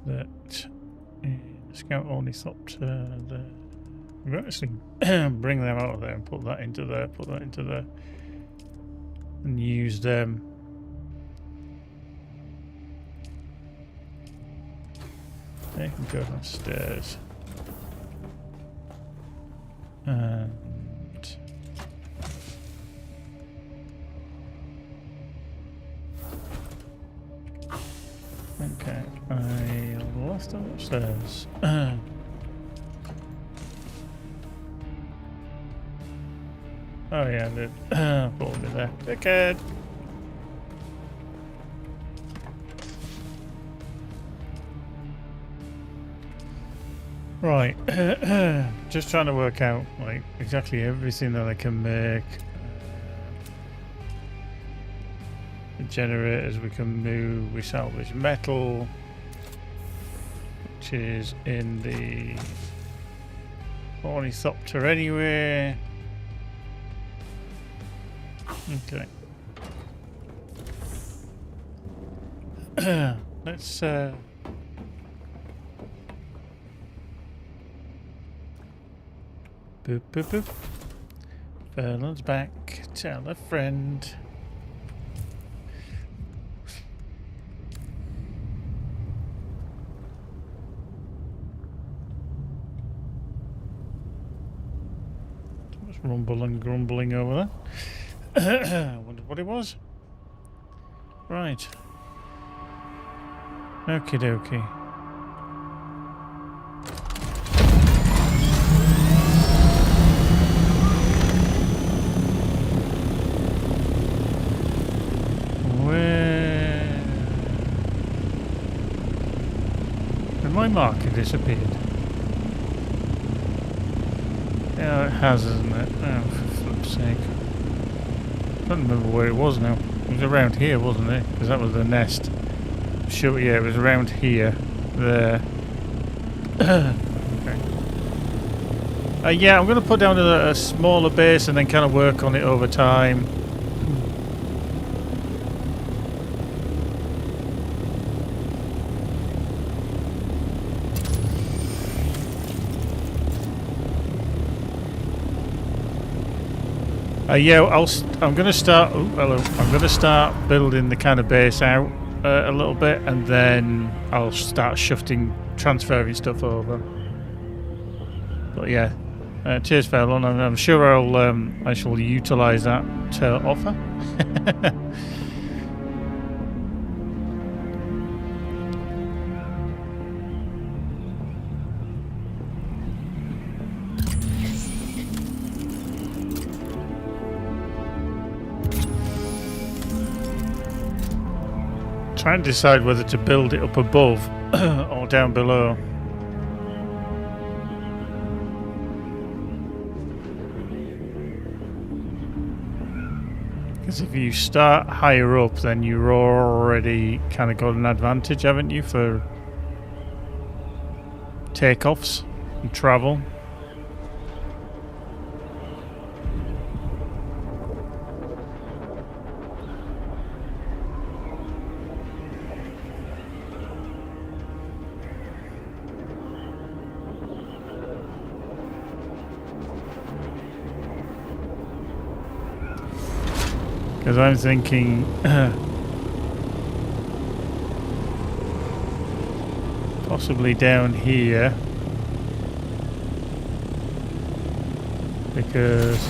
That Scout Ornithopter, we're actually bring them out of there and put that into there, and use them. They can go downstairs. And okay, I lost them upstairs. Oh yeah, they're probably there. Dickhead! Right, just trying to work out like exactly everything that I can make. The generators we can move, we salvage metal, which is in the Ornithopter anyway. Okay. Let's boop boop boop. Furlon's back. Tell a friend. Too much rumble and grumbling over there. I wonder what it was. Right. Okie dokie. My marker disappeared. Yeah, it has, isn't it? Oh, for flip's sake. I don't remember where it was now. It was around here, wasn't it? Because that was the nest. Sure, yeah, it was around here. There. Okay. Yeah, I'm going to put down a smaller base and then kind of work on it over time. Yeah, I'm going to start. Oh, hello. I'm going to start building the kind of base out a little bit, and then I'll start transferring stuff over. But yeah, cheers, Fallon. I'm sure I shall utilise that offer. Try and decide whether to build it up above or down below. Because if you start higher up, then you're already kind of got an advantage, haven't you, for takeoffs and travel. Because I'm thinking possibly down here, because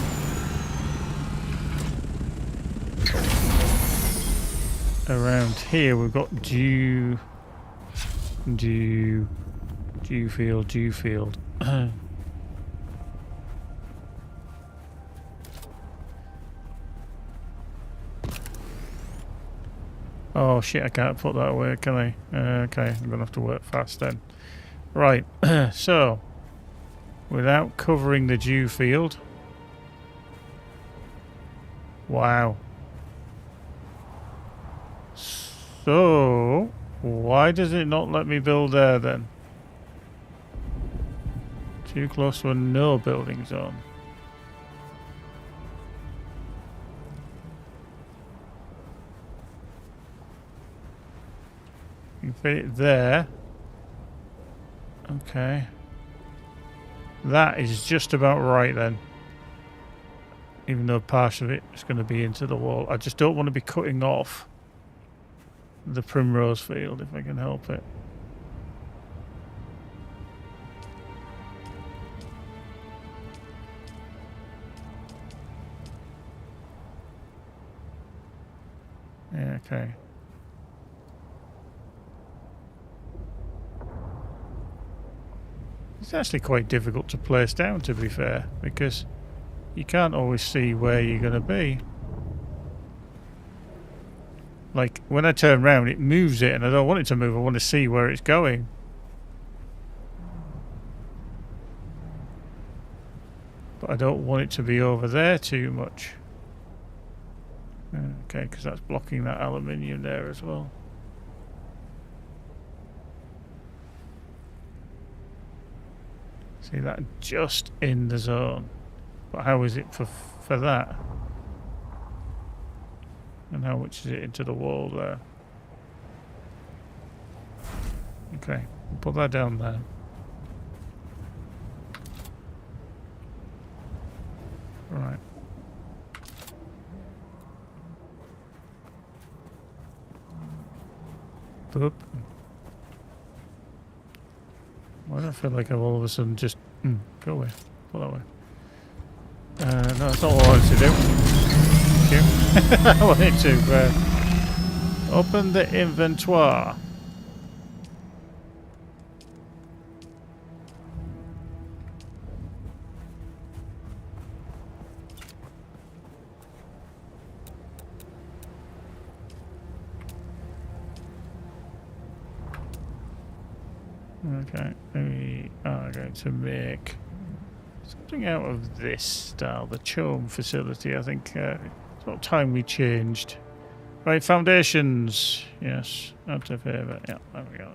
around here we've got dew field. Oh shit, I can't put that away, can I? Okay, I'm gonna have to work fast then. Right, so without covering the dew field. Wow. So why does it not let me build there then? Too close to a no building zone. You fit it there. Okay. That is just about right then. Even though part of it is going to be into the wall. I just don't want to be cutting off the primrose field if I can help it. Yeah, okay. It's actually quite difficult to place down, to be fair, because you can't always see where you're going to be. Like, when I turn around, it moves it, and I don't want it to move. I want to see where it's going. But I don't want it to be over there too much. Okay, because that's blocking that aluminium there as well. See that just in the zone. But how is it for that? And how much is it into the wall there? Okay, we'll put that down there. Right. Boop. Why do I feel like I've all of a sudden just... go away. Go that way. No, that's not what I wanted to do. Thank you. I wanted to open the inventory. Okay, we are going to make something out of this style, the Chome facility. I think it's about time we changed. Right, foundations. Yes, out of favour. Yeah, there we go.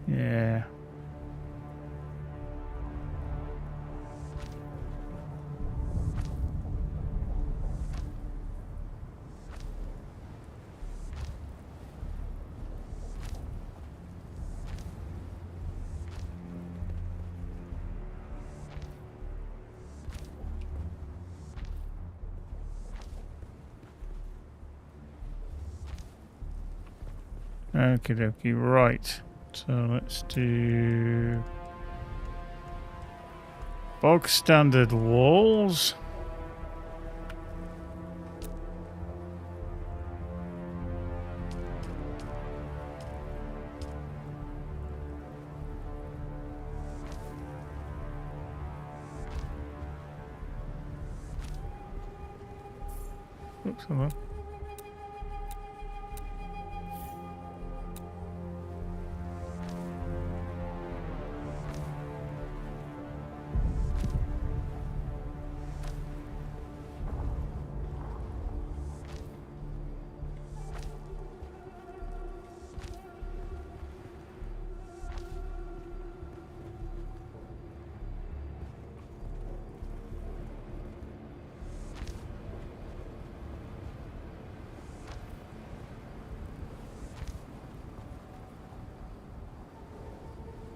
Yeah. Okie dokie, right. So let's do Bog standard walls. Oops, hold on.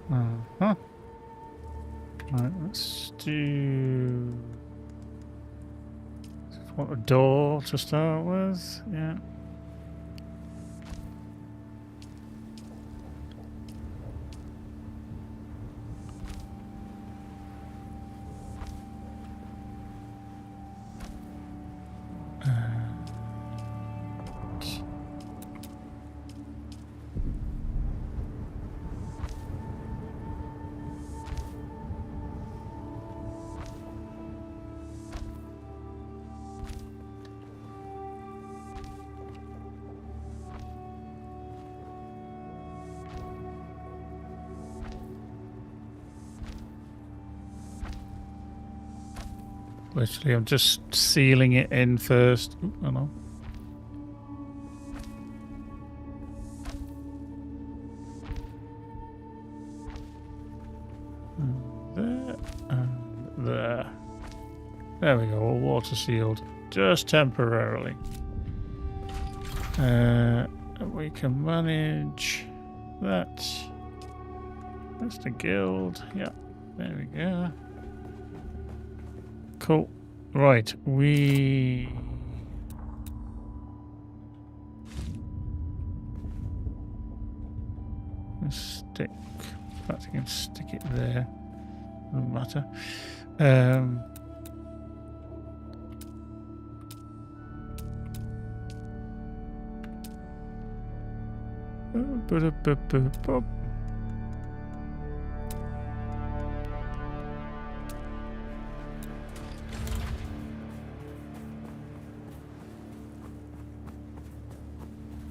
Uh-huh. Right, let's do... Want a door to start with? Yeah. Literally, I'm just sealing it in first. Ooh, I know. There and there. There we go, all water sealed. Just temporarily. We can manage that. That's the guild. Yeah, there we go. Cool. Right, we... stick... In fact, I can stick it there. Doesn't matter.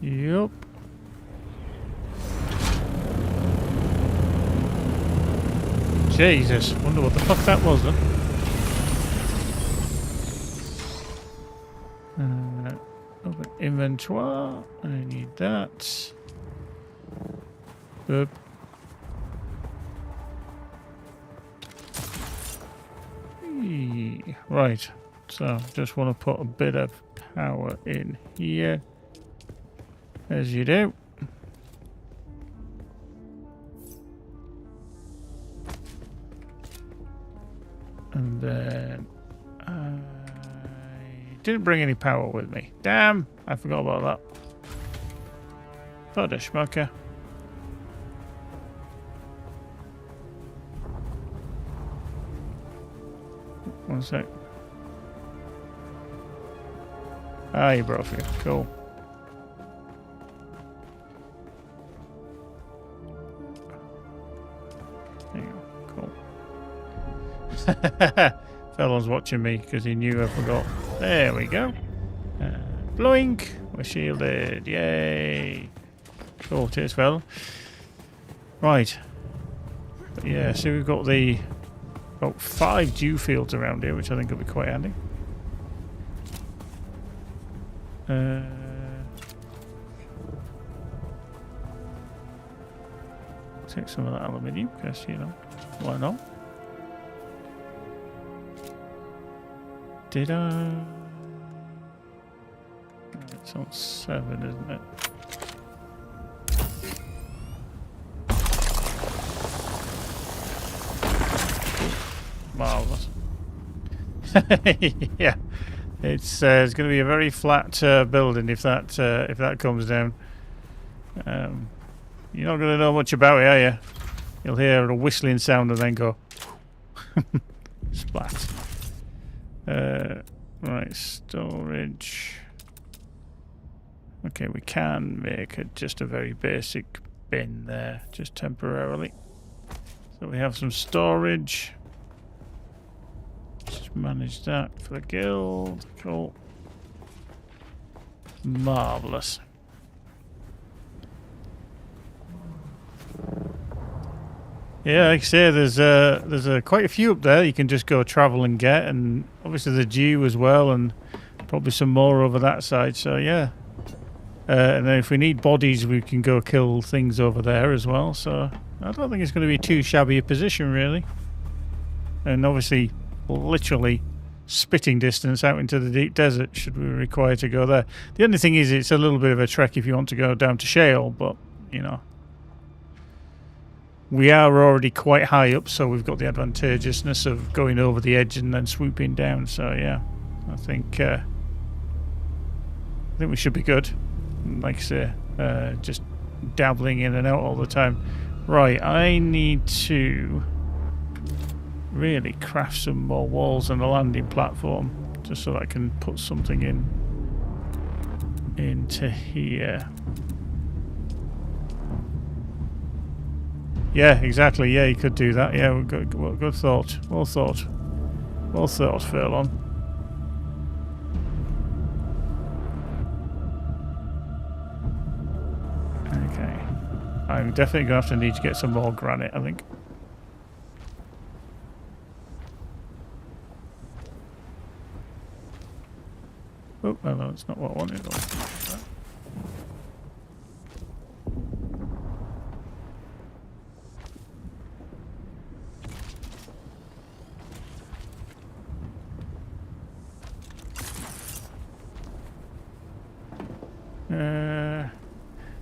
Yup. Jesus, wonder what the fuck that was then. Open inventory. I need that. Boop. Right, so just want to put a bit of power in here. As you do. And then I didn't bring any power with me. Damn, I forgot about that. What a schmucker. One sec. Ah, you broke it. Cool. Fellow's watching me because he knew I forgot. There we go. Blowink. We're shielded. Yay. Cool. Cheers, fellow. Right. But yeah, so we've got the about 5 dew fields around here, which I think will be quite handy. Take some of that aluminium because, you know, why not? Did I? It's on 7, isn't it? Marvelous. Yeah, it's going to be a very flat building if that comes down. You're not going to know much about it, are you? You'll hear a whistling sound and then go. Splat. Right, storage. Okay, we can make just a very basic bin there, just temporarily. So we have some storage. Just manage that for the guild. Cool. Marvelous. Yeah, like I say, there's quite a few up there you can just go travel and get, and obviously the Dew as well, and probably some more over that side. So yeah, and then if we need bodies, we can go kill things over there as well. So I don't think it's going to be too shabby a position really. And obviously, literally spitting distance out into the deep desert should we require to go there. The only thing is, it's a little bit of a trek if you want to go down to Shale, but you know. We are already quite high up, so we've got the advantageousness of going over the edge and then swooping down. So yeah, I think we should be good. Like I say, just dabbling in and out all the time. Right, I need to really craft some more walls and a landing platform, just so that I can put something into here. Yeah, exactly. Yeah, you could do that. Yeah, good thought. Well thought. Well thought, Furlong. Okay. I'm definitely going to need to get some more granite, I think. Oh, no, that's not what I wanted.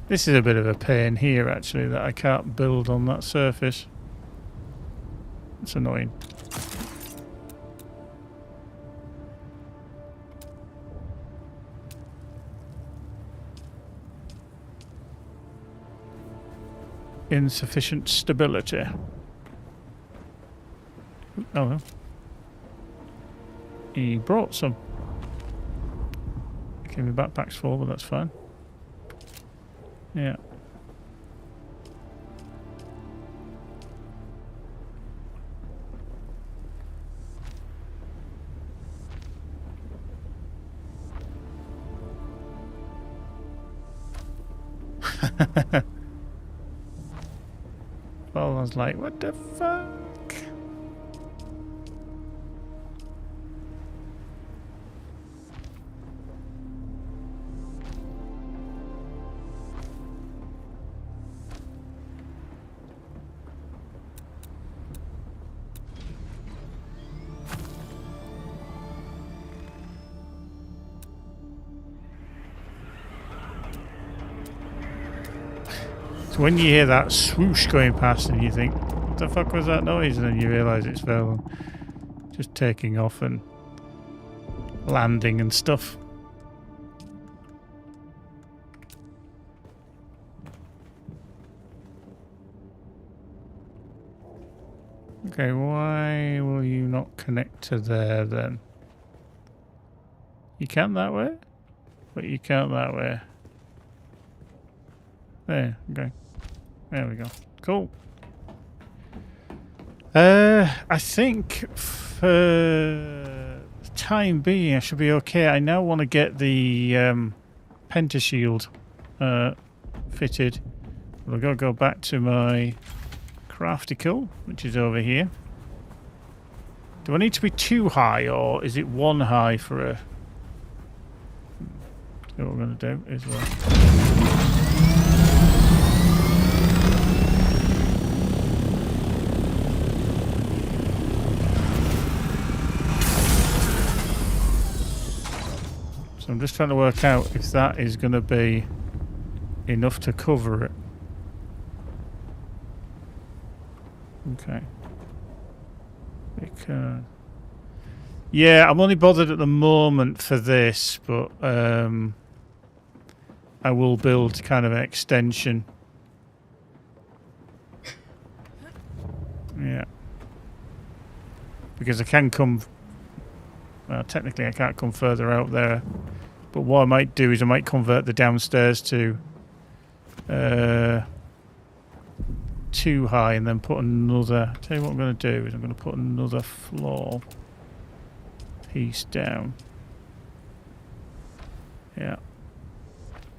This is a bit of a pain here, actually, that I can't build on that surface. It's annoying. Insufficient stability. Oh well. He brought some. Okay, my backpack's full, but that's fine. Yeah. Well, I was like, what the fuck? So when you hear that swoosh going past and you think, what the fuck was that noise? And then you realise it's Velen just taking off and landing and stuff. Okay, why will you not connect to there then? You can that way? But you can't that way. There, okay. There we go. Cool. I think for the time being I should be okay. I now want to get the pentashield fitted. I've got to go back to my crafticle, which is over here. Do I need to be too high, or is it one high for a... So what we're going to do is so I'm just trying to work out if that is going to be enough to cover it. Okay. Because... yeah, I'm only bothered at the moment for this, but I will build kind of an extension. Yeah. because I can come. Well, technically, I can't come further out there. But what I might do is I might convert the downstairs to 2 high, and then put another. Tell you what I'm going to do is I'm going to put another floor piece down. Yeah,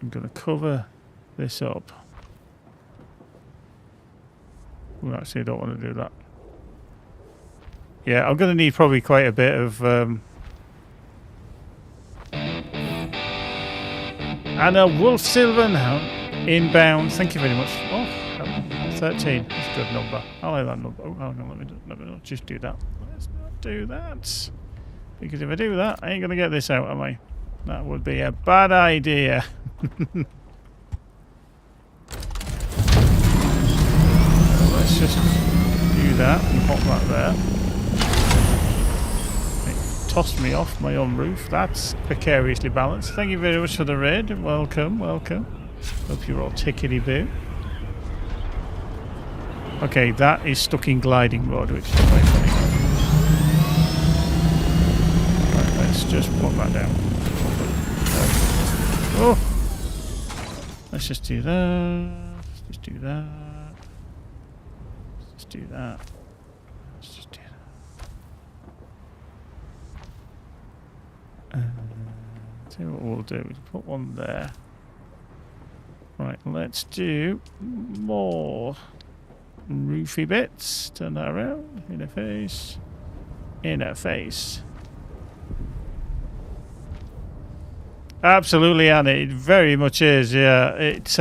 I'm going to cover this up. Well, actually, I don't want to do that. Yeah, I'm going to need probably quite a bit of. Anna Wolf Silverhound inbound. Thank you very much. Oh, 13. That's a good number. I like that number. Oh, hang on, let me not just do that. Let's not do that. Because if I do that, I ain't going to get this out, am I? That would be a bad idea. Let's just do that and pop that there. It tossed me off my own roof. That's precariously balanced. Thank you very much for the raid. Welcome, welcome. Hope you're all tickety-boo. Okay, that is stuck in gliding mode, which is quite funny. Right, let's just put that down. Oh! Let's just do that. Let's just do that. Let's just do that. Let's just do that. See what we'll do. We'll put one there. Right, let's do more roofy bits. Turn that around. Inner face. Inner face. Absolutely, Annie. It very much is. Yeah, it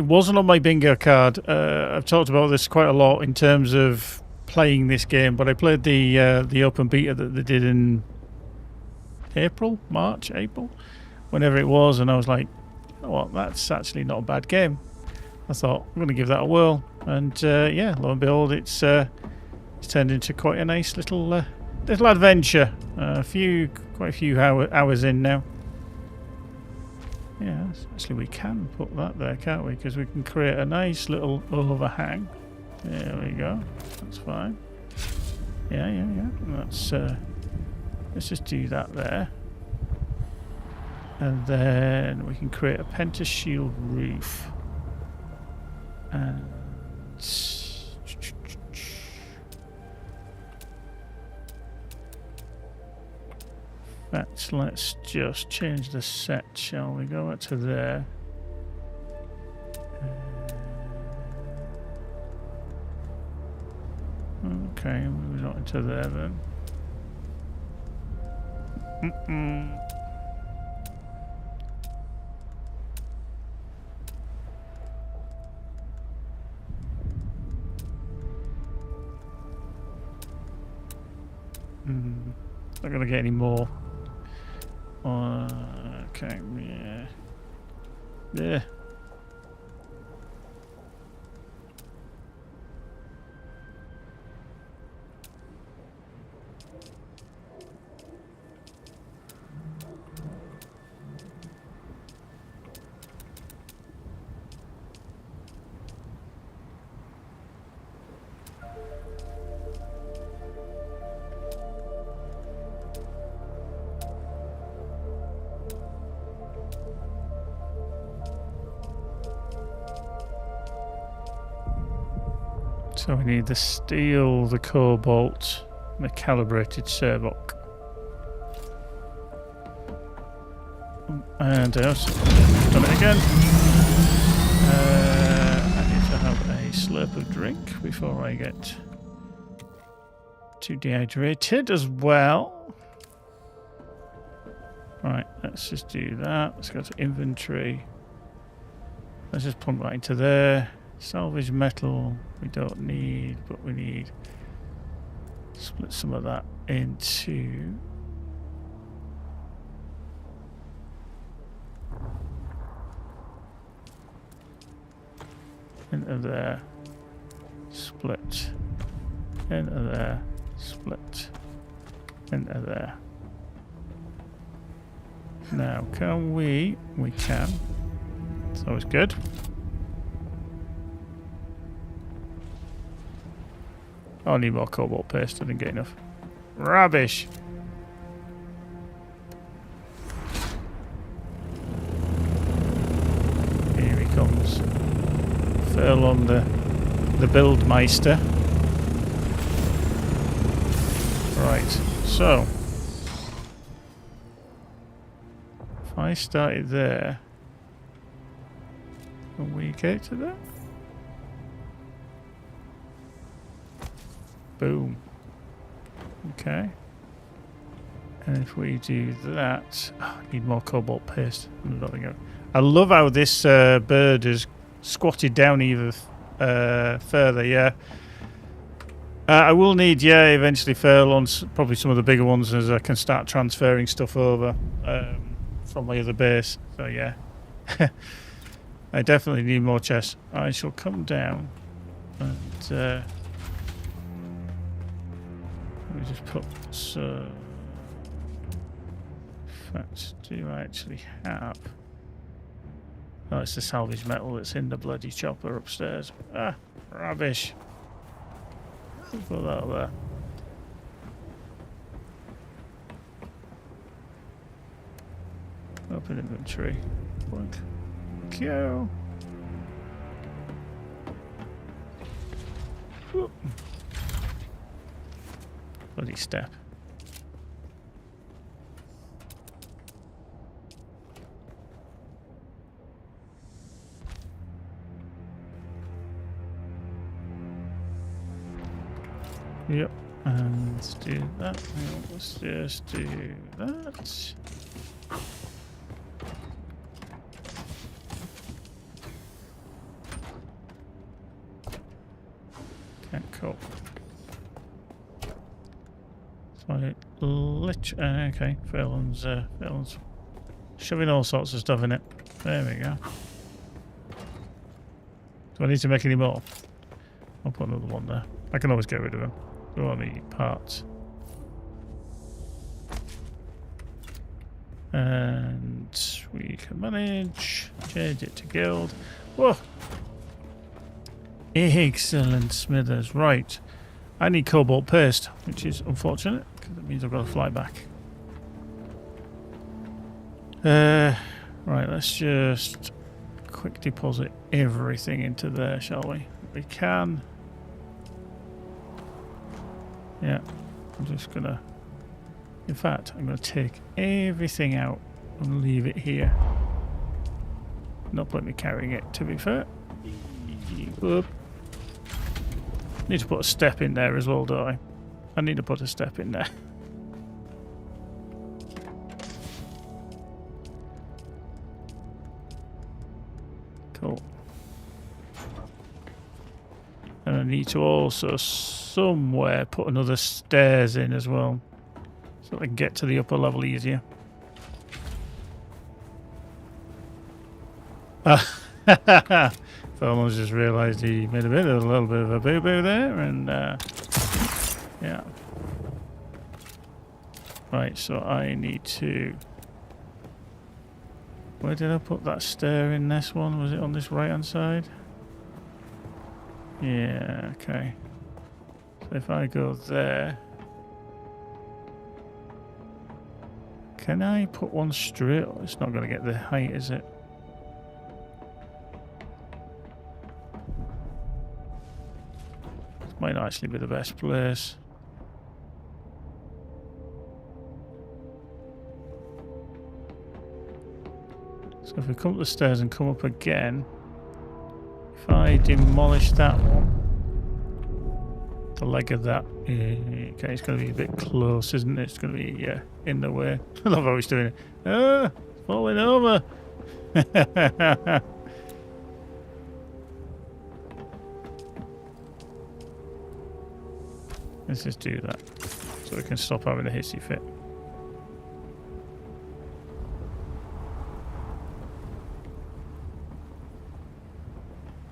wasn't on my bingo card. I've talked about this quite a lot in terms of playing this game, but I played the open beta that they did in March, April, whenever it was, and I was like, you know what, that's actually not a bad game. I thought I'm going to give that a whirl, and yeah, lo and behold, it's turned into quite a nice little adventure. Quite a few hours in now. Yeah, actually we can put that there, can't we? Because we can create a nice little overhang. There we go. That's fine. Yeah. That's let's just do that there. And then we can create a pentashield roof. And let's just change the set, shall we? Go back to there. Okay, move on into there then. Not gonna get any more. Okay, yeah. So we need the steel, the cobalt, and the calibrated Servoc. And I also done it again. I need to have a slurp of drink before I get too dehydrated as well. Right, let's just do that. Let's go to inventory. Let's just plug that into there. Salvage metal we don't need, but we need split some of that into there, split into there, split into there. Now can we can, it's always good. I need more cobalt paste. I didn't get enough. Rubbish. Here he comes. Furlong the Buildmeister. Right, so if I started there, can we get to that? Boom. Okay. And if we do that, I need more cobalt paste. I love how this bird is squatted down even further. Yeah. I will need, eventually furlongs, probably some of the bigger ones, as I can start transferring stuff over from my other base. So yeah, I definitely need more chests. I shall come down and let me just put. So, in fact, do I actually have? Oh, it's the salvage metal that's in the bloody chopper upstairs. Ah, rubbish. Put that up there. Open inventory. Blank. Go. Whoop. Bloody step. Yep, and let's do that. Let's just do that. Okay, cool. So okay, Phelan's shoving all sorts of stuff in it. There we go. Do I need to make any more? I'll put another one there. I can always get rid of them. Go on the parts. And we can manage. Change it to guild. Whoa! Excellent, Smithers. Right. I need cobalt paste, which is unfortunate, because it means I've got to fly back. Right, let's just quick deposit everything into there, shall we? We can. Yeah, I'm just gonna. In fact, I'm gonna take everything out and leave it here. Not let me carrying it, to be fair. Whoop. Need to put a step in there as well, don't I? I need to put a step in there. Cool. And I need to also somewhere put another stairs in as well, so I can get to the upper level easier. Fellman's just realised he made a little bit of a boo-boo there, and yeah. Right, so I need to. Where did I put that stair in this one? Was it on this right-hand side? Yeah, okay. So if I go there, can I put one straight? It's not going to get the height, is it? This might not actually be the best place. So if we come up the stairs and come up again, if I demolish that one, the leg of that, okay, it's going to be a bit close, isn't it? It's going to be in the way. I love how he's doing it. Ah, falling over. Let's just do that so we can stop having a hissy fit.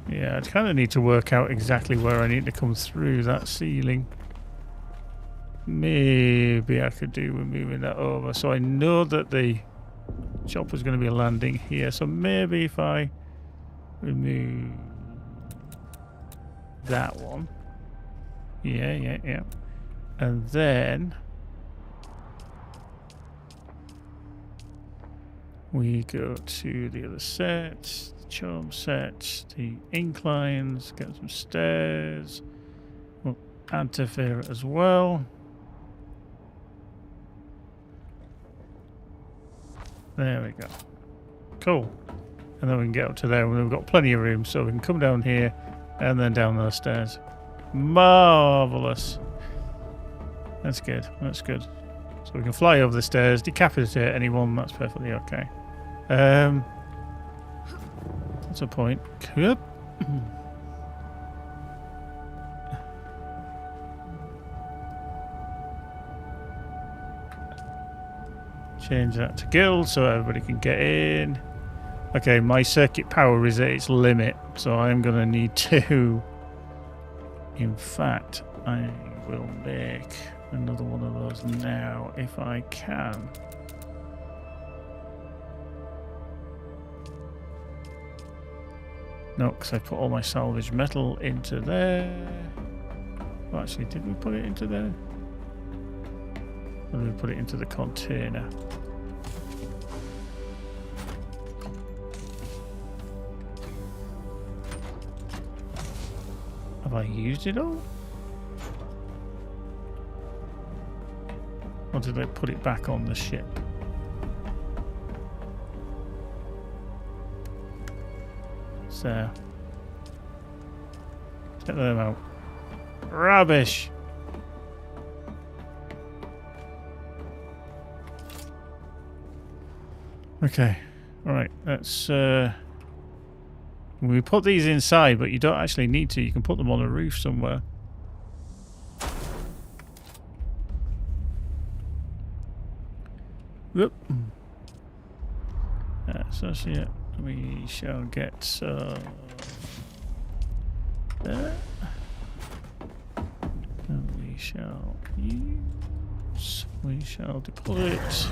Yeah, I kind of need to work out exactly where I need to come through that ceiling. Maybe I could do with moving that over. So I know that the chopper's going to be landing here. So maybe if I remove that one. Yeah. And then we go to the other set, the charm set, the inclines, get some stairs. We'll add to Vera as well. There we go. Cool. And then we can get up to there. We've got plenty of room, so we can come down here and then down those stairs. Marvellous. That's good. That's good. So we can fly over the stairs, decapitate anyone. That's perfectly okay. That's a point. Good. Change that to guild so everybody can get in. Okay, my circuit power is at its limit, so I'm going to need to... In fact, I will make another one of those now, if I can. No, because I put all my salvage metal into there. Well, actually, did we put it into there? Or did we put it into the container? Have I used it all? Or did I put it back on the ship? So, check them out. Rubbish! Okay, alright, let's we put these inside, but you don't actually need to. You can put them on a roof somewhere. Whoop. Associate, we shall get there. And we shall use, we shall deposit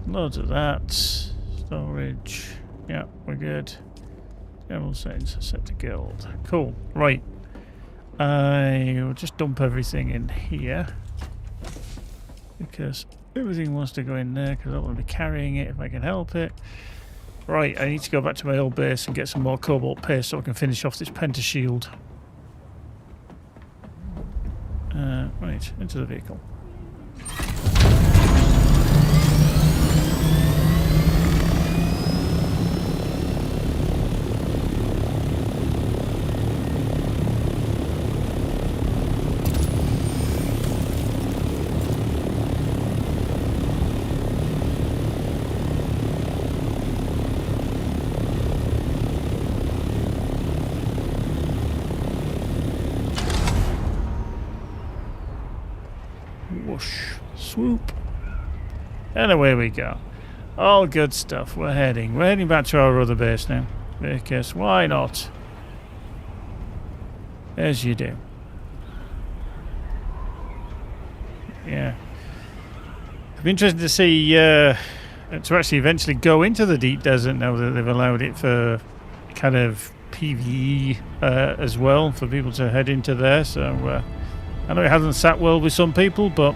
loads of that. Storage. Yeah, we're good. General settings set to guild. Cool. Right. I will just dump everything in here because everything wants to go in there because I don't want to be carrying it if I can help it. Right, I need to go back to my old base and get some more cobalt paste so I can finish off this pentashield. Right, into the vehicle. Whoosh, swoop, and away we go. All good stuff. We're heading back to our other base now, because why not? As you do. Yeah, it'd be interesting to see to actually eventually go into the deep desert now that they've allowed it for kind of PvE as well for people to head into there. So I know it hasn't sat well with some people, but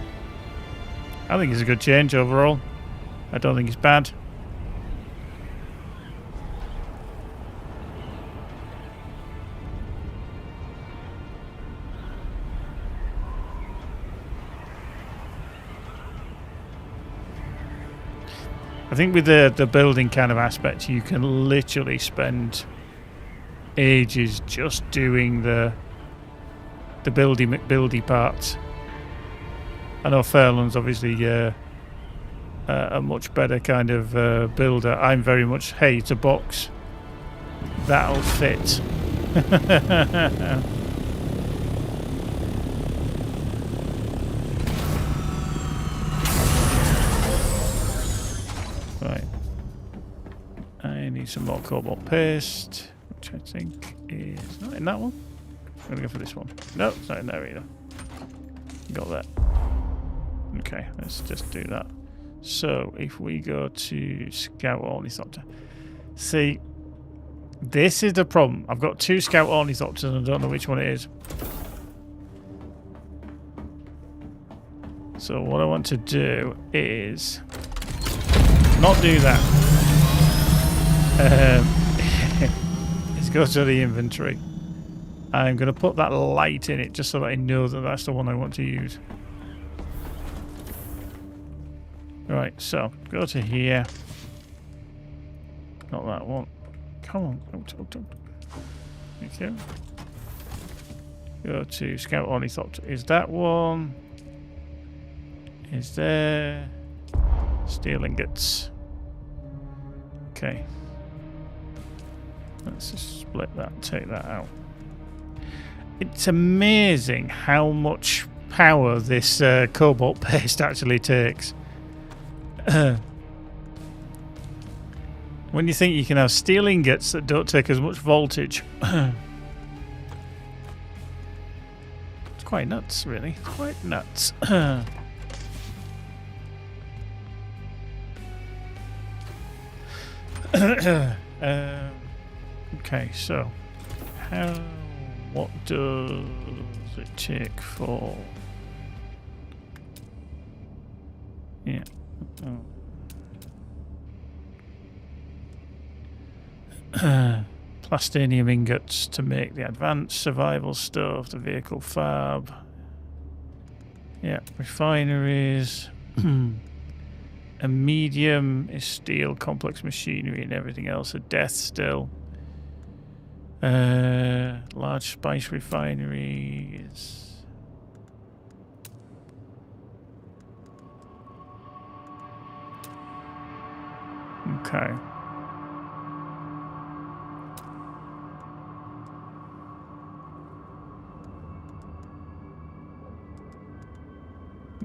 I think it's a good change overall. I don't think it's bad. I think with the building kind of aspect, you can literally spend ages just doing the buildy part. I know Fairland's obviously a much better kind of builder. I'm very much, hey, it's a box. That'll fit. Right. I need some more cobalt paste, which I think is not in that one. I'm going to go for this one. No, it's not in there either. Got that. Okay, let's just do that. So, if we go to Scout Ornithopter. See, this is the problem. I've got two Scout Ornithopters and I don't know which one it is. So what I want to do is not do that. Let's go to the inventory. I'm going to put that light in it just so that I know that that's the one I want to use. Right, so go to here. Not that one. Come on. Out. Thank you. Go to Scout Ornithopter. Is that one? Is there? Steel ingots. Okay. Let's just split that and take that out. It's amazing how much power this cobalt paste actually takes. When you think you can have steel ingots that don't take as much voltage. It's quite nuts, really. It's quite nuts. Okay, so what does it take for? Yeah. Plastinium ingots to make the advanced survival stuff, the vehicle fab. Yeah, refineries. A medium is steel, complex machinery, and everything else. A death still. Large spice refineries. Okay.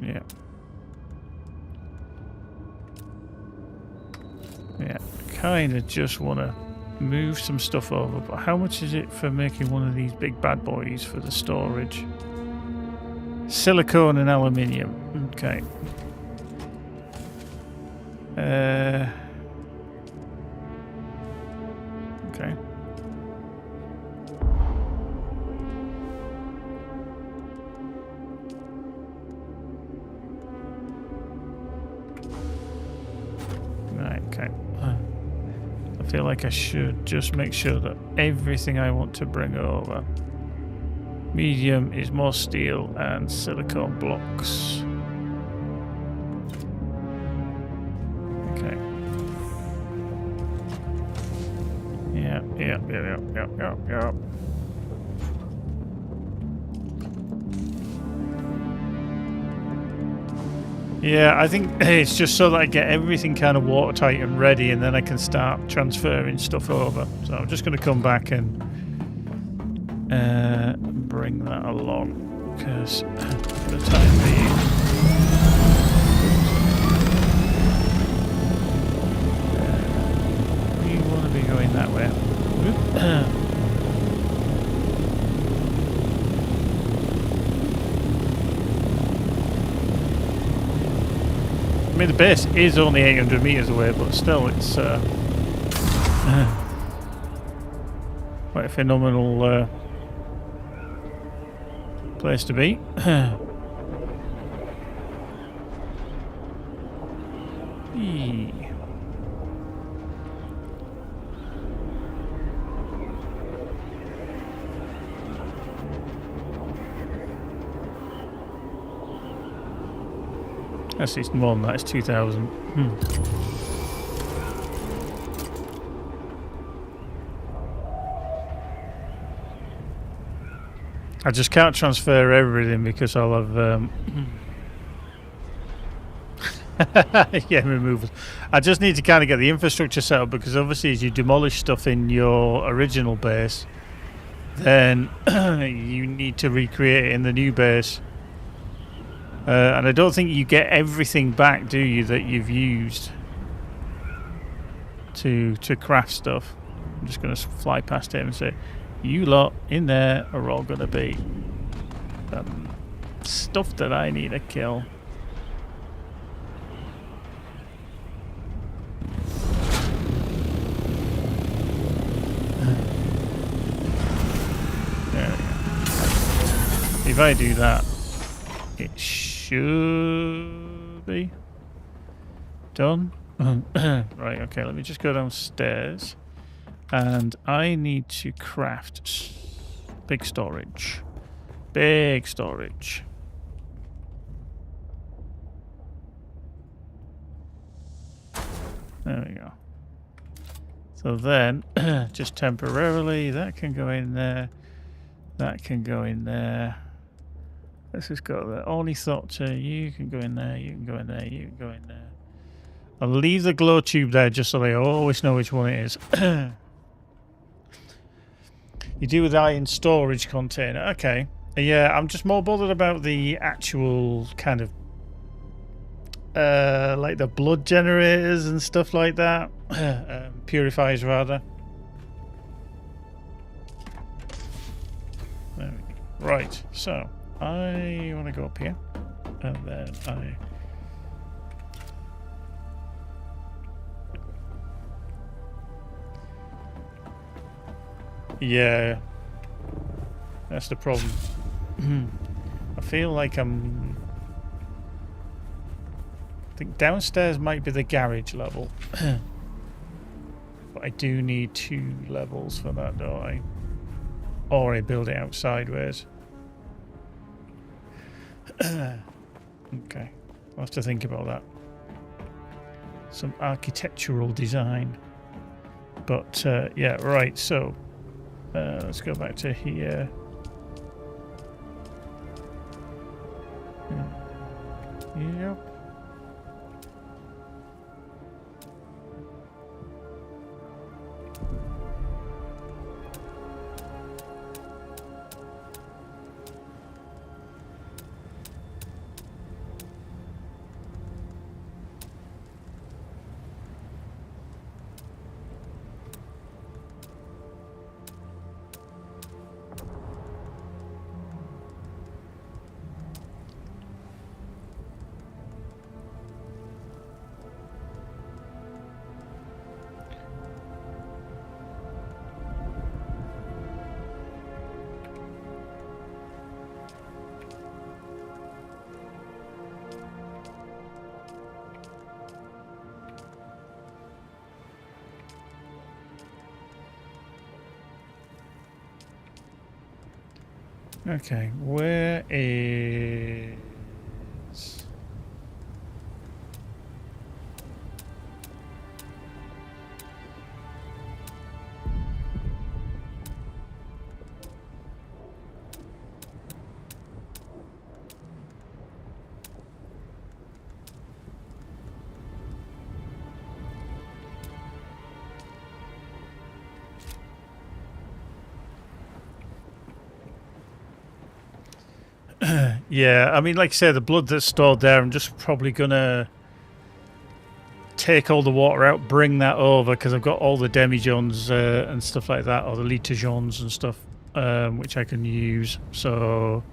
Yeah. Yeah, kind of just want to move some stuff over, but how much is it for making one of these big bad boys for the storage? Silicone and aluminium. Okay. Okay. Right, okay. I feel like I should just make sure that everything I want to bring over. Medium is more steel and silicone blocks. Okay. Yeah. Yeah, I think it's just so that I get everything kind of watertight and ready, and then I can start transferring stuff over. So I'm just going to come back and bring that along, because for the time being, we want to be going that way. I mean, the base is only 800 meters away, but still, it's quite a phenomenal place to be. Actually, it's more than that. It's 2,000. I just can't transfer everything because I'll have yeah, removals. I just need to kind of get the infrastructure set up, because obviously as you demolish stuff in your original base, then you need to recreate it in the new base. And I don't think you get everything back, do you, that you've used to craft stuff. I'm just going to fly past him and say, you lot in there are all going to be stuff that I need to kill. There we go. If I do that, it should be done. Right, okay, let me just go downstairs. And I need to craft big storage. Big storage. There we go. So then, just temporarily, that can go in there. That can go in there. Let's just go there. Only thought to you can go in there, you can go in there, you can go in there. I'll leave the glow tube there just so they always know which one it is. You do with that in storage container. Okay. Yeah, I'm just more bothered about the actual kind of like the blood generators and stuff like that. Purifiers rather. There we go. Right, so I want to go up here and then I yeah, that's the problem. I feel like I think downstairs might be the garage level. But I do need 2 levels for that, don't I? Or I build it out sideways. Okay, I'll have to think about that. Some architectural design. But yeah, right, so let's go back to here. Yep. Okay, where is... Yeah, I mean, like I say, the blood that's stored there, I'm just probably gonna take all the water out, bring that over, because I've got all the demijohns and stuff like that, or the litajohns and stuff, which I can use. So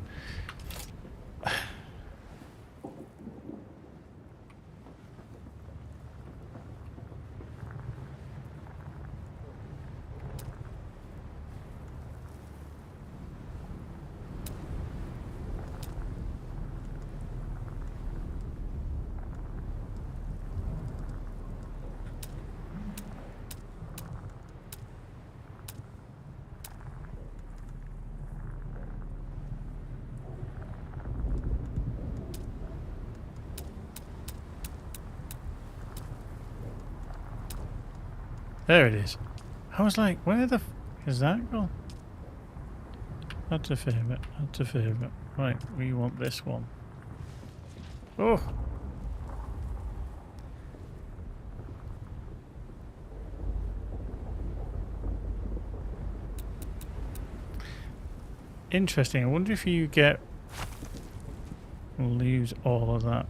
there it is. I was like, where the f is that gone? Had to favourite, had to favourite. Right, we want this one. Oh! Interesting. I wonder if you get... lose all of that.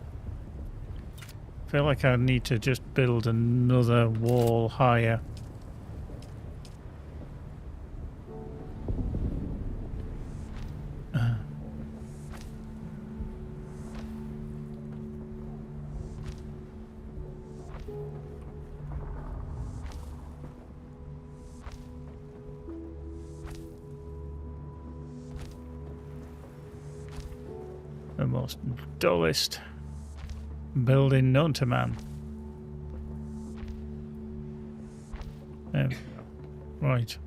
I feel like I need to just build another wall higher. The most dullest building known to man. There we go. Right.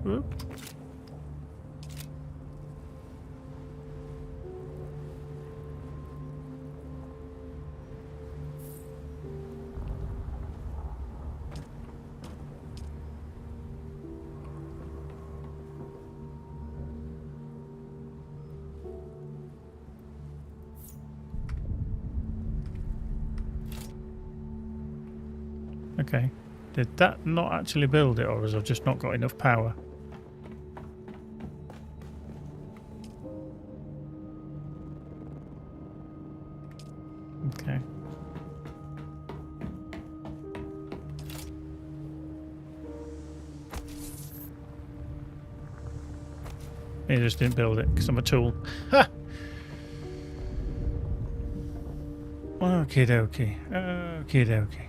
Whoop. Okay. Did that not actually build it, or has I just not got enough power? Okay. I just didn't build it because I'm a tool. Ha! Okie dokie. Okie dokie.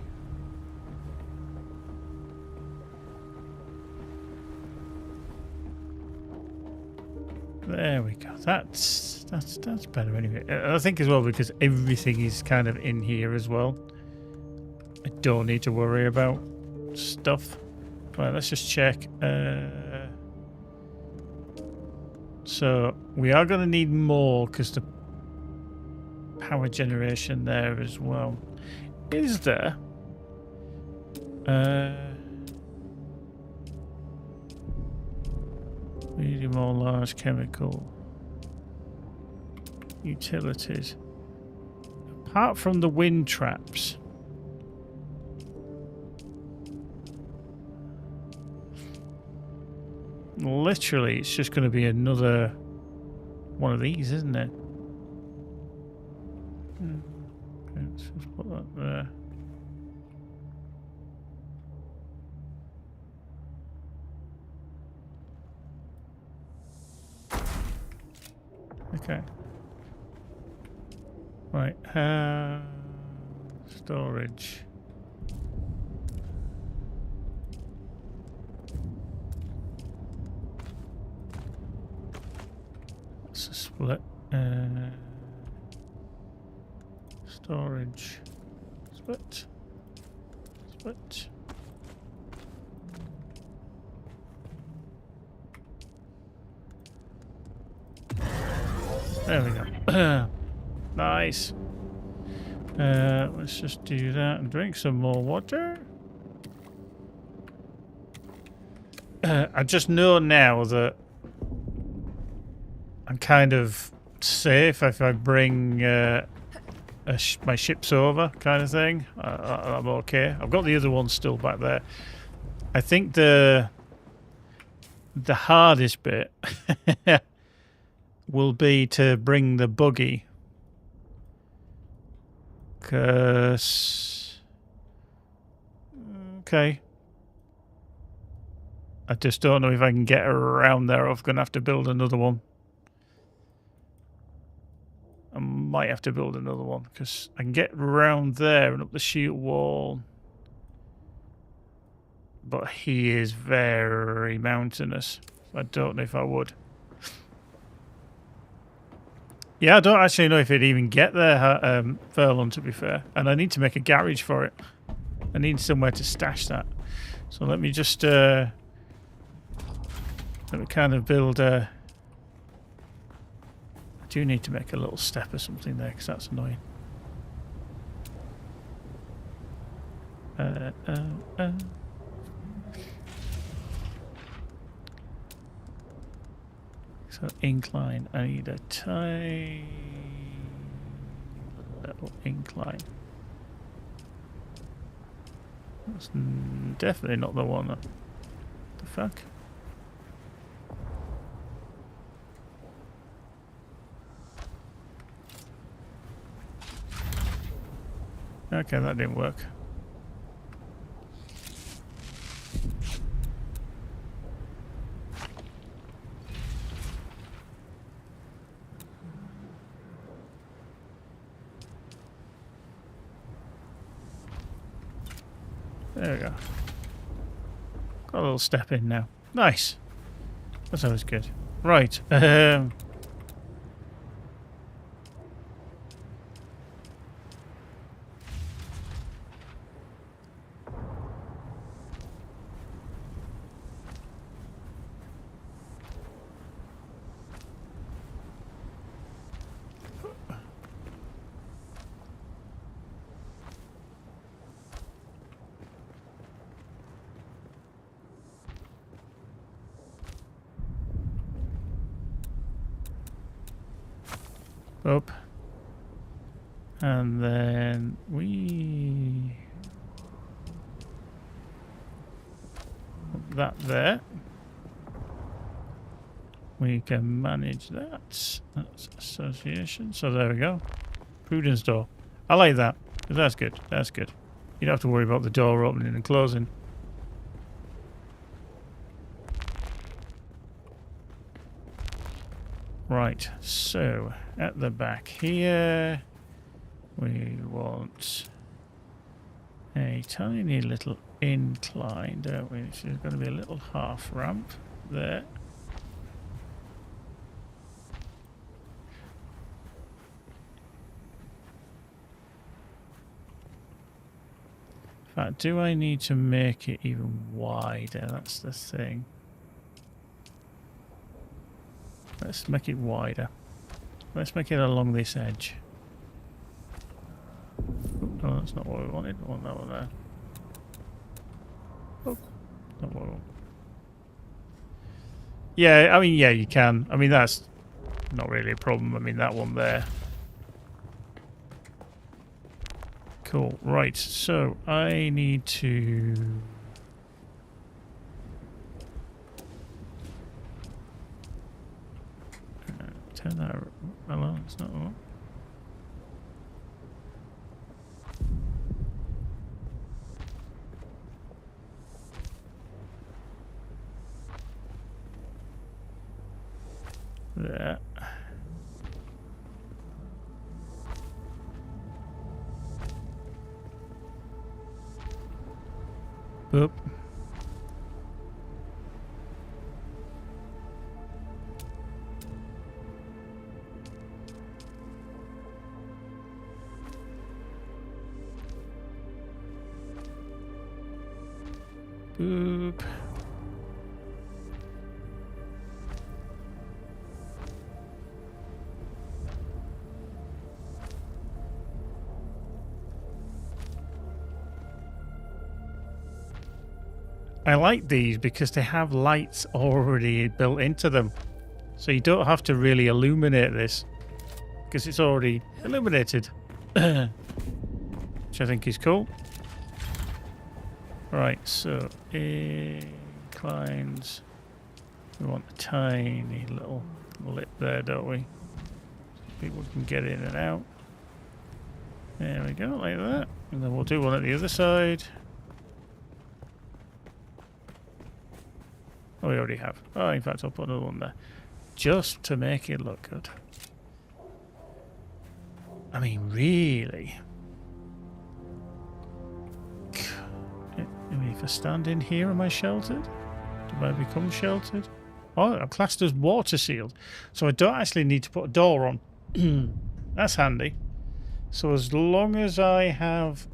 There we go. That's better anyway. I think as well because everything is kind of in here as well. I don't need to worry about stuff. Right, let's just check. So we are going to need more because the power generation there as well. Is there? Medium or large chemical utilities. Apart from the wind traps. Literally, it's just going to be another one of these, isn't it? Okay, let's just put that there. Okay. Right. Storage. That's a split. Storage. Split. Split. There we go. Nice. Let's just do that and drink some more water. I just know now that I'm kind of safe if I bring my ships over, kind of thing. I'm okay. I've got the other one still back there. I think the hardest bit will be to bring the buggy. Because... Okay. I just don't know if I can get around there or if I'm going to have to build another one. I might have to build another one because I can get around there and up the sheet wall. But he is very mountainous. I don't know if I would. Yeah, I don't actually know if it'd even get there, Furlong, to be fair. And I need to make a garage for it. I need somewhere to stash that. So let me just... let me kind of build a... I do need to make a little step or something there, because that's annoying. So incline, I need a tiny little incline. That's definitely not the one. What the fuck? Okay, that didn't work. There we go. Got a little step in now. Nice. That's always good. Right. Up. And then we put that there. We can manage that. That's association. So there we go. Prudence door. I like that. That's good. That's good. You don't have to worry about the door opening and closing. Right, so at the back here, we want a tiny little incline, don't we? Which is going to be a little half ramp there. In fact, do I need to make it even wider? That's the thing. Let's make it wider. Let's make it along this edge. Oh, no, that's not what we wanted. We want that one there. Oh, not what we want. Yeah, I mean, yeah, you can. I mean, that's not really a problem. I mean, that one there. Cool. Right, so I need to... turn that... Hello, it's not on. There. Boop. Boop. I like these because they have lights already built into them. So you don't have to really illuminate this because it's already illuminated. Which I think is cool. Right, so inclines. We want a tiny little lip there, don't we? So people can get in and out. There we go, like that. And then we'll do one at the other side. Oh, we already have. Oh, in fact, I'll put another one there. Just to make it look good. I mean, really. I mean, if I stand in here, am I sheltered? Do I become sheltered? Oh, I'm classed as water sealed. So I don't actually need to put a door on. That's handy. So as long as I have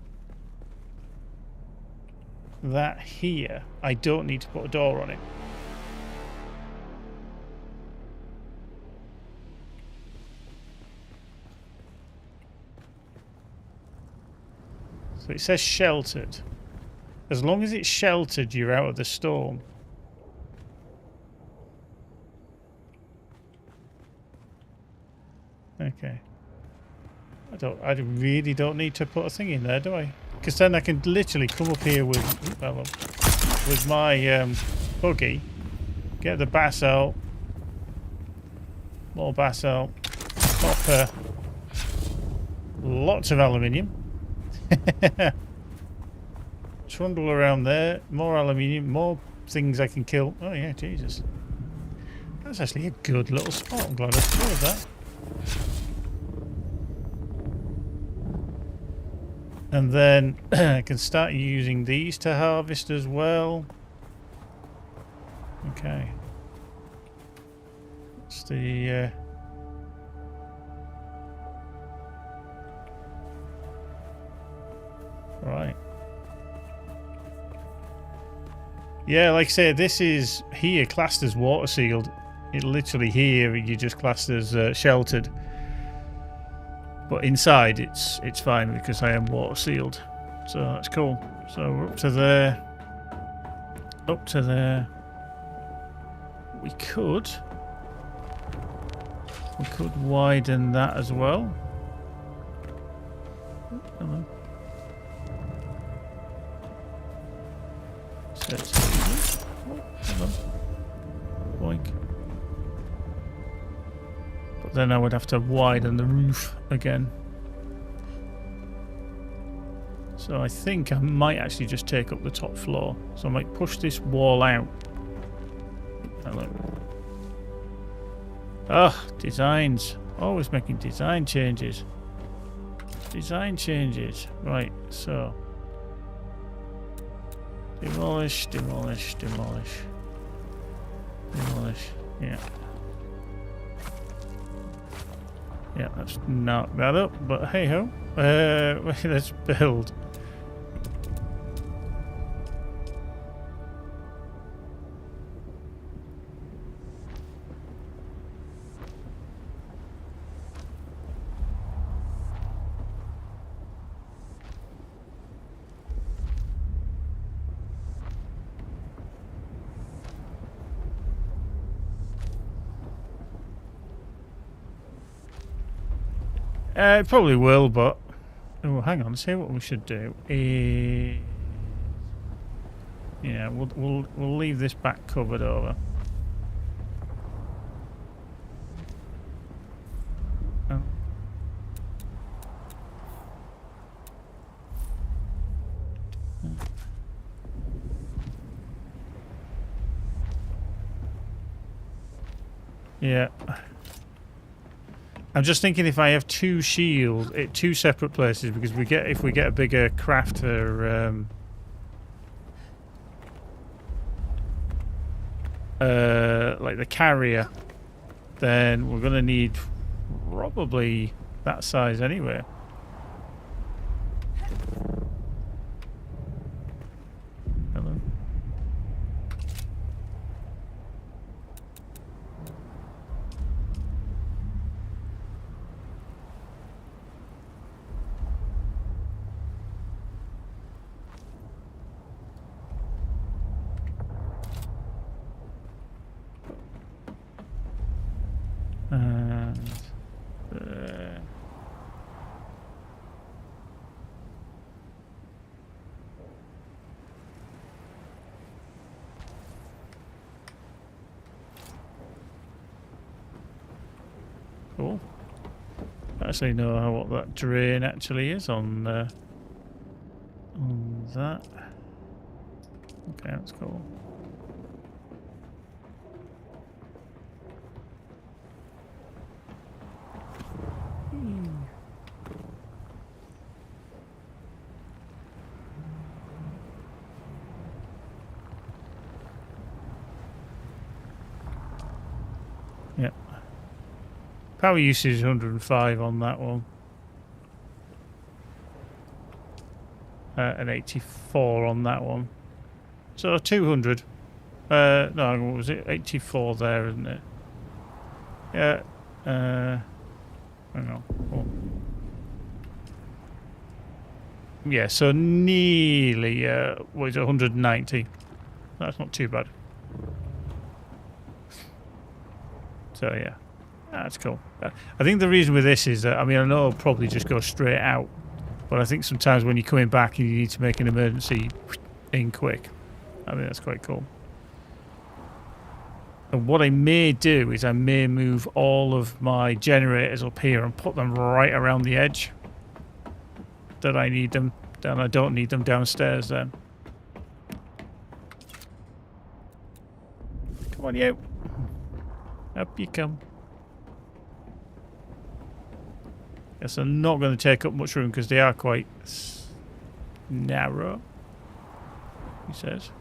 that here, I don't need to put a door on it. So it says sheltered. As long as it's sheltered, you're out of the storm. Okay. I really don't need to put a thing in there, do I? Because then I can literally come up here with my buggy, get the bass out, more bass out, copper, lots of aluminium. Trundle around there, more aluminium, more things I can kill. Oh yeah, Jesus. That's actually a good little spot. I'm glad I thought of that. And then I can start using these to harvest as well. Okay. What's the... Right. Yeah, like I said, this is here classed as water sealed. It literally here you just classed as sheltered. But inside it's fine because I am water sealed. So that's cool. So we're up to there. Up to there. We could widen that as well. Oh, hello. Oh, hello. Boink. But then I would have to widen the roof again. So I think I might actually just take up the top floor. So I might push this wall out. Hello. Ah, designs. Always making design changes. Design changes. Right, so. Demolish, demolish, demolish. Demolish. Yeah. Yeah, let's knock that up, but hey ho. Let's build. It probably will, but oh, hang on. See what we should do. Yeah, we'll leave this back covered over. Oh. Yeah. I'm just thinking if I have two shields at two separate places, because if we get a bigger craft for like the carrier, then we're gonna need probably that size anyway. Hello. And cool. I actually know what that drain actually is on that. Okay, that's cool. Yep. Power usage is 105 on that one. And 84 on that one. So 200. No, what was it? 84 there, isn't it? Yeah. Hang on. Oh. Yeah, so nearly, what is it, 190. That's not too bad. So yeah, that's cool. I think the reason with this is that, I mean, I know it'll probably just go straight out, but I think sometimes when you're coming back and you need to make an emergency in quick, I mean, that's quite cool. And what I may do is I may move all of my generators up here and put them right around the edge that I need them, and I don't need them downstairs then. Come on, you. Up you come. Yes, I'm not going to take up much room because they are quite narrow, he says.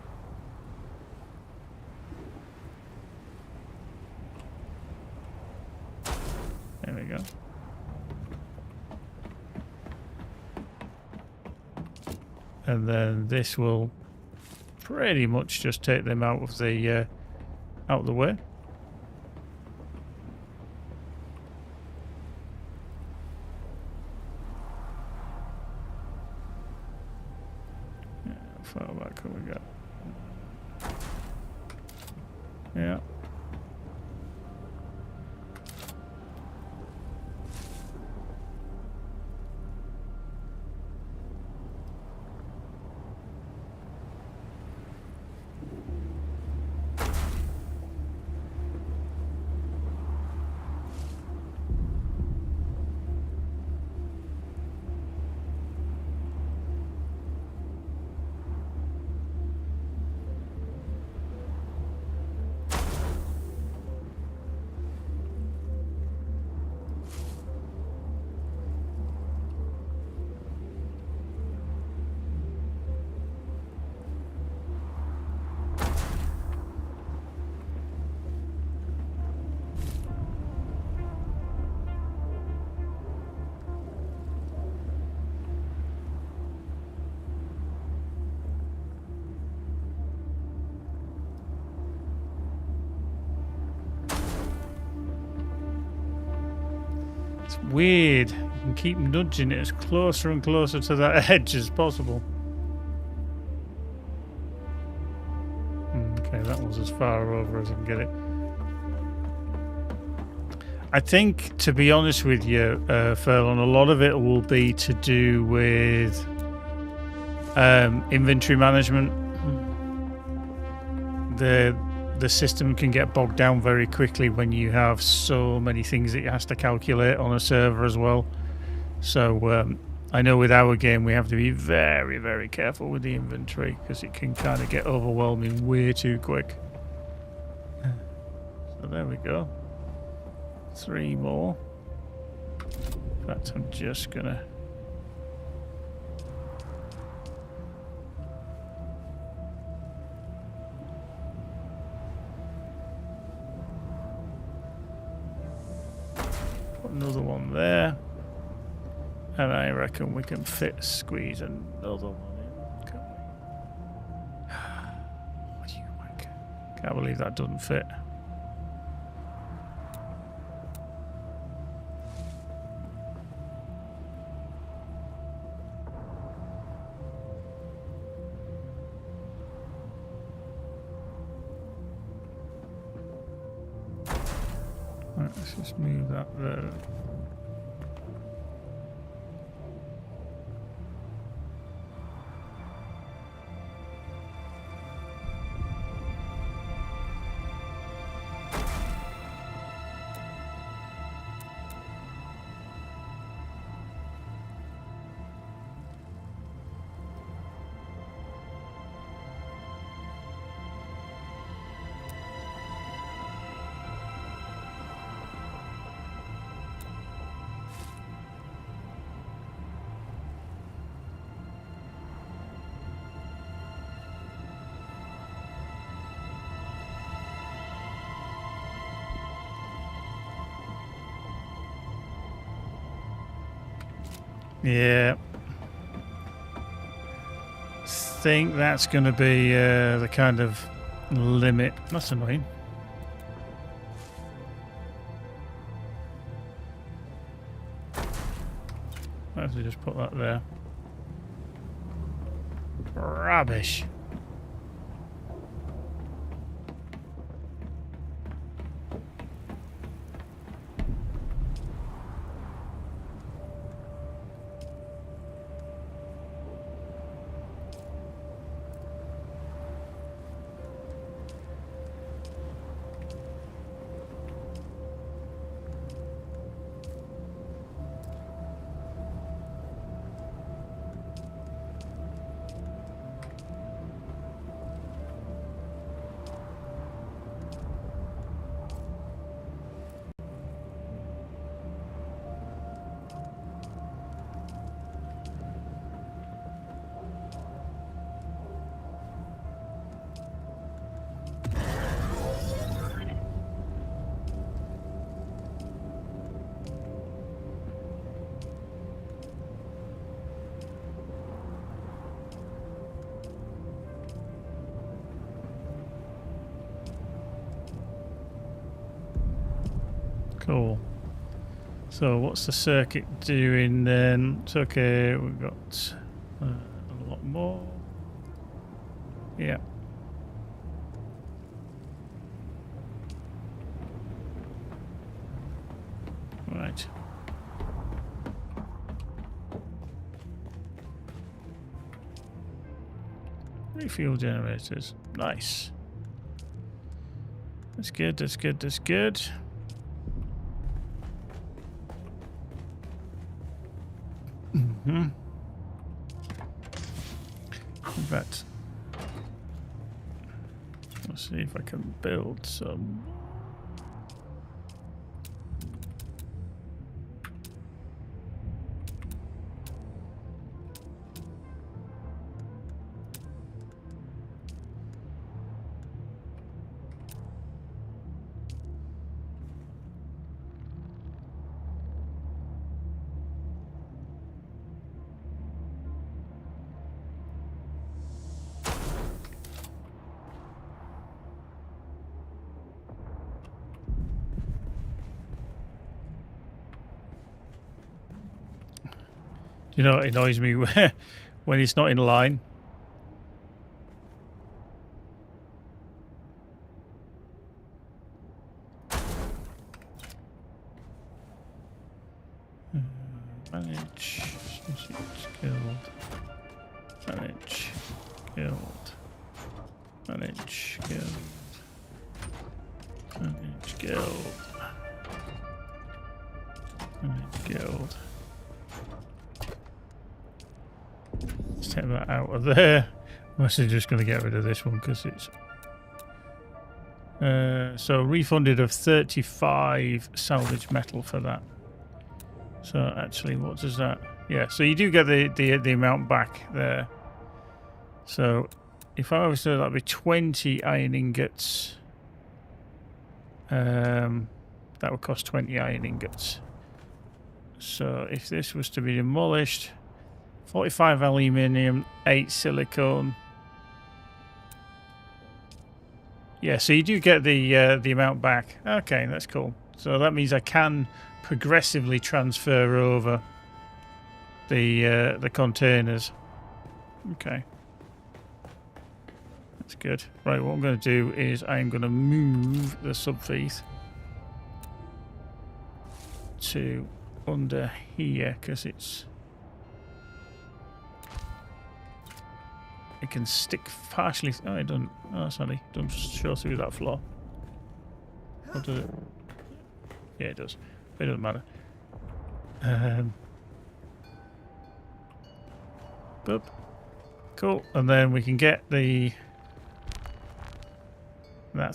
There we go. And then this will pretty much just take them out of the way. Yeah, how far back can we go? Yeah. It's weird. You can keep nudging it as closer and closer to that edge as possible. Okay, that was as far over as I can get it. I think, to be honest with you, Furlong, a lot of it will be to do with inventory management. The system can get bogged down very quickly when you have so many things that it has to calculate on a server as well. So I know with our game we have to be very, very careful with the inventory because it can kind of get overwhelming way too quick. So there we go. 3 more. In fact, I'm just gonna... put another one there. And I reckon we can squeeze another one in. Can't we? What do you think? Can't believe that doesn't fit. Right, let's just move that there. Yeah. Think that's going to be the kind of limit. That's annoying. Might have to just put that there. Rubbish. Cool. So what's the circuit doing then? It's okay, we've got a lot more. Yeah. Right. Refuel generators. Nice. That's good, that's good, that's good. Mm-hmm. In fact, let's see if I can build some. You know, it annoys me when it's not in line. Manage, skilled, manage, skilled, manage, skilled, manage, skilled, manage, skilled. Let's take that out of there. I'm actually just going to get rid of this one because it's so refunded of 35 salvage metal for that. So actually, what does that? Yeah, so you do get the amount back there. So if I was to, that'd be 20 iron ingots. That would cost 20 iron ingots. So if this was to be demolished, 45 aluminium, 8 silicone. Yeah, so you do get the amount back. Okay, that's cool. So that means I can progressively transfer over the containers. Okay, that's good. Right, what I'm going to do is I'm going to move the subfeed to under here because it can stick partially. Oh, it doesn't. Oh, sorry, it doesn't show through that floor. What does it? Yeah, it does. It doesn't matter. Boop. Cool. And then we can get that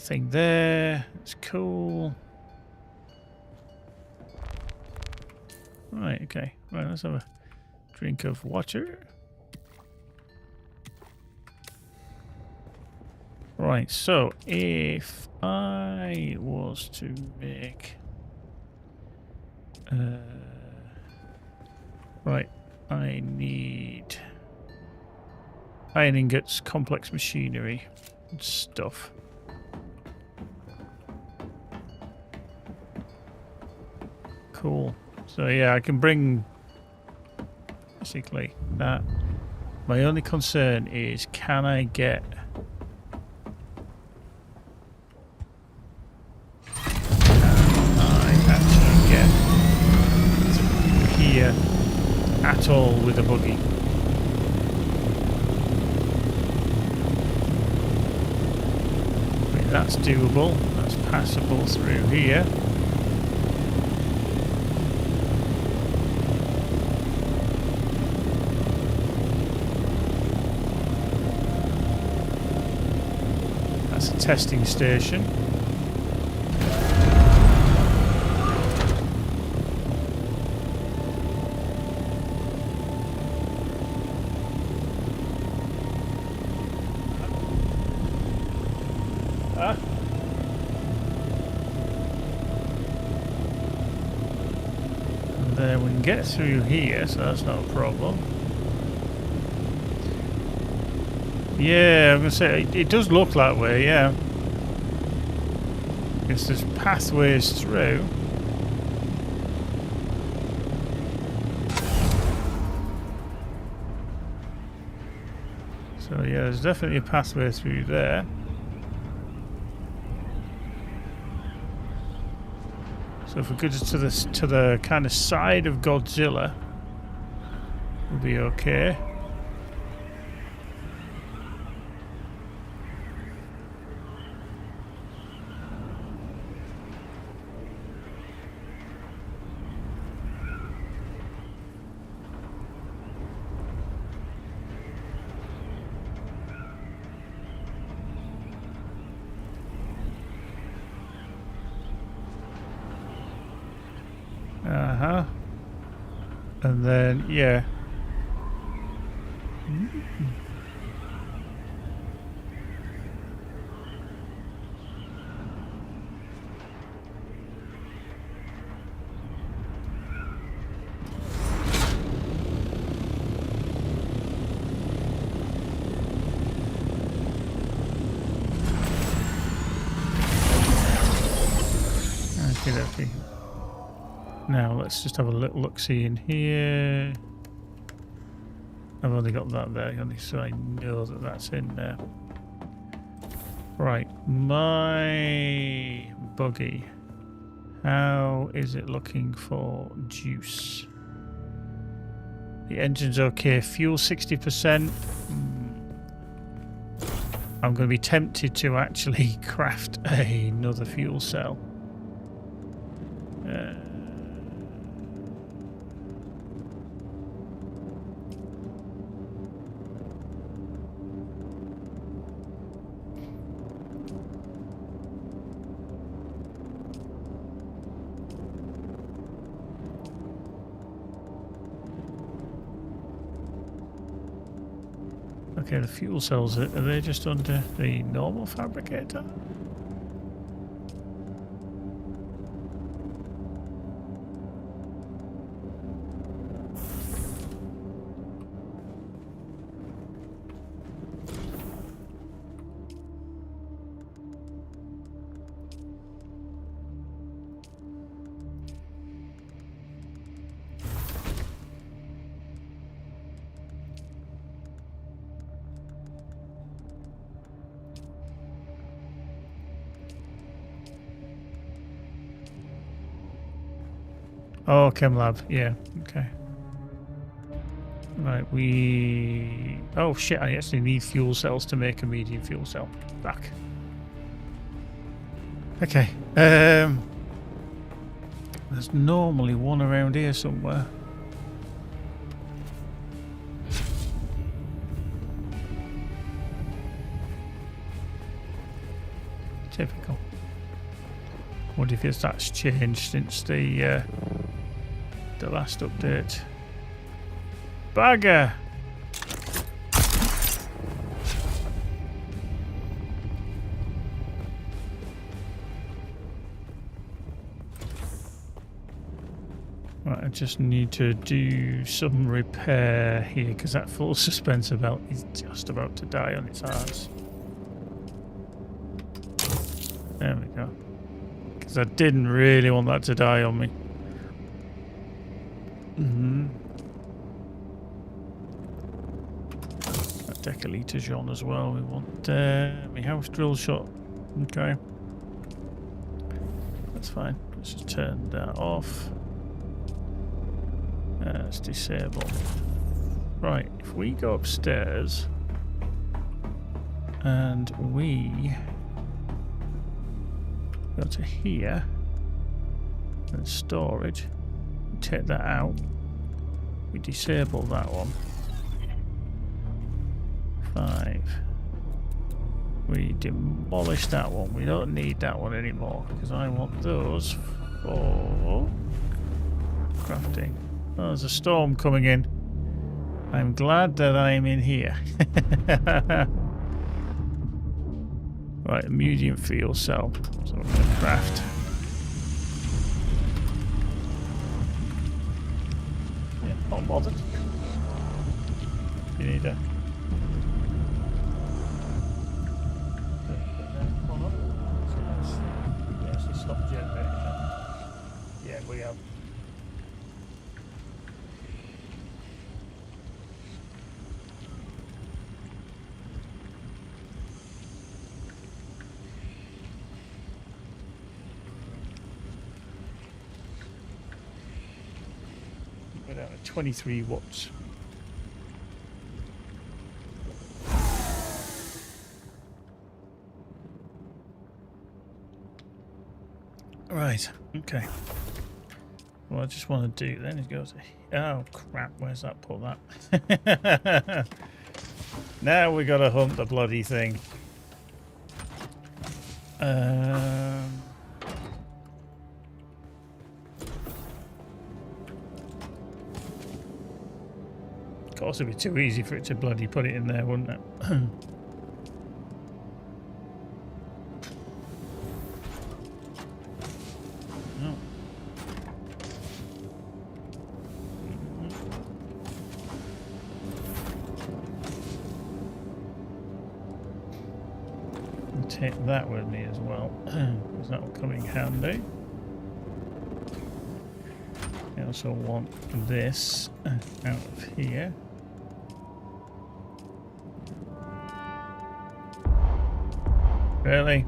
thing there. It's cool. Right. Okay. Right. Let's have a drink of water. Right. So if I was to make right, I need iron ingots, complex machinery and stuff. Cool. So yeah, I can bring basically that. My only concern is, can I get here at all with a buggy? I mean, that's doable. That's passable through here. That's a testing station. We can get through here, so that's not a problem. Yeah, I'm gonna say it does look that way. Yeah, because there's pathways through. So yeah, there's definitely a pathway through there. So if we go to the kind of side of Godzilla, we'll be okay. Uh-huh. And then, yeah. Okay, okay. Now let's just have a little look-see in here. I've only got that there, only so I know that that's in there. Right, my buggy. How is it looking for juice? The engine's okay. Fuel 60%. I'm going to be tempted to actually craft another fuel cell. Okay, the fuel cells, are they just under the normal fabricator? Oh, Chem Lab, yeah, okay. Right, oh shit, I actually need fuel cells to make a medium fuel cell. Back. Okay, there's normally one around here somewhere. Typical. What if that's changed since the last update? Bagger! Right, I just need to do some repair here because that full suspensor belt is just about to die on its arse. There we go. Because I didn't really want that to die on me. That decaliter's on as well. We want my house drill shot. Okay. That's fine. Let's just turn that off. It's disabled. Right, if we go upstairs and we go to here and storage, take that out, we disable that one. 5. We demolish that one. We don't need that one anymore because I want those for crafting. Oh, there's a storm coming in. I'm glad that I'm in here. Right, a medium fuel cell. So we're going to craft. Yeah, not bothered. You need a... Yes, stop generating. Yeah, we have. down to 23 watts. Right, okay. What I just want to do then is go to... Oh, crap, where's that? Put that. Now we got to hunt the bloody thing. Of course, it'd be too easy for it to bloody put it in there, wouldn't it? No. I'll take that with me as well, because that will come in handy. I also want this out of here. Really?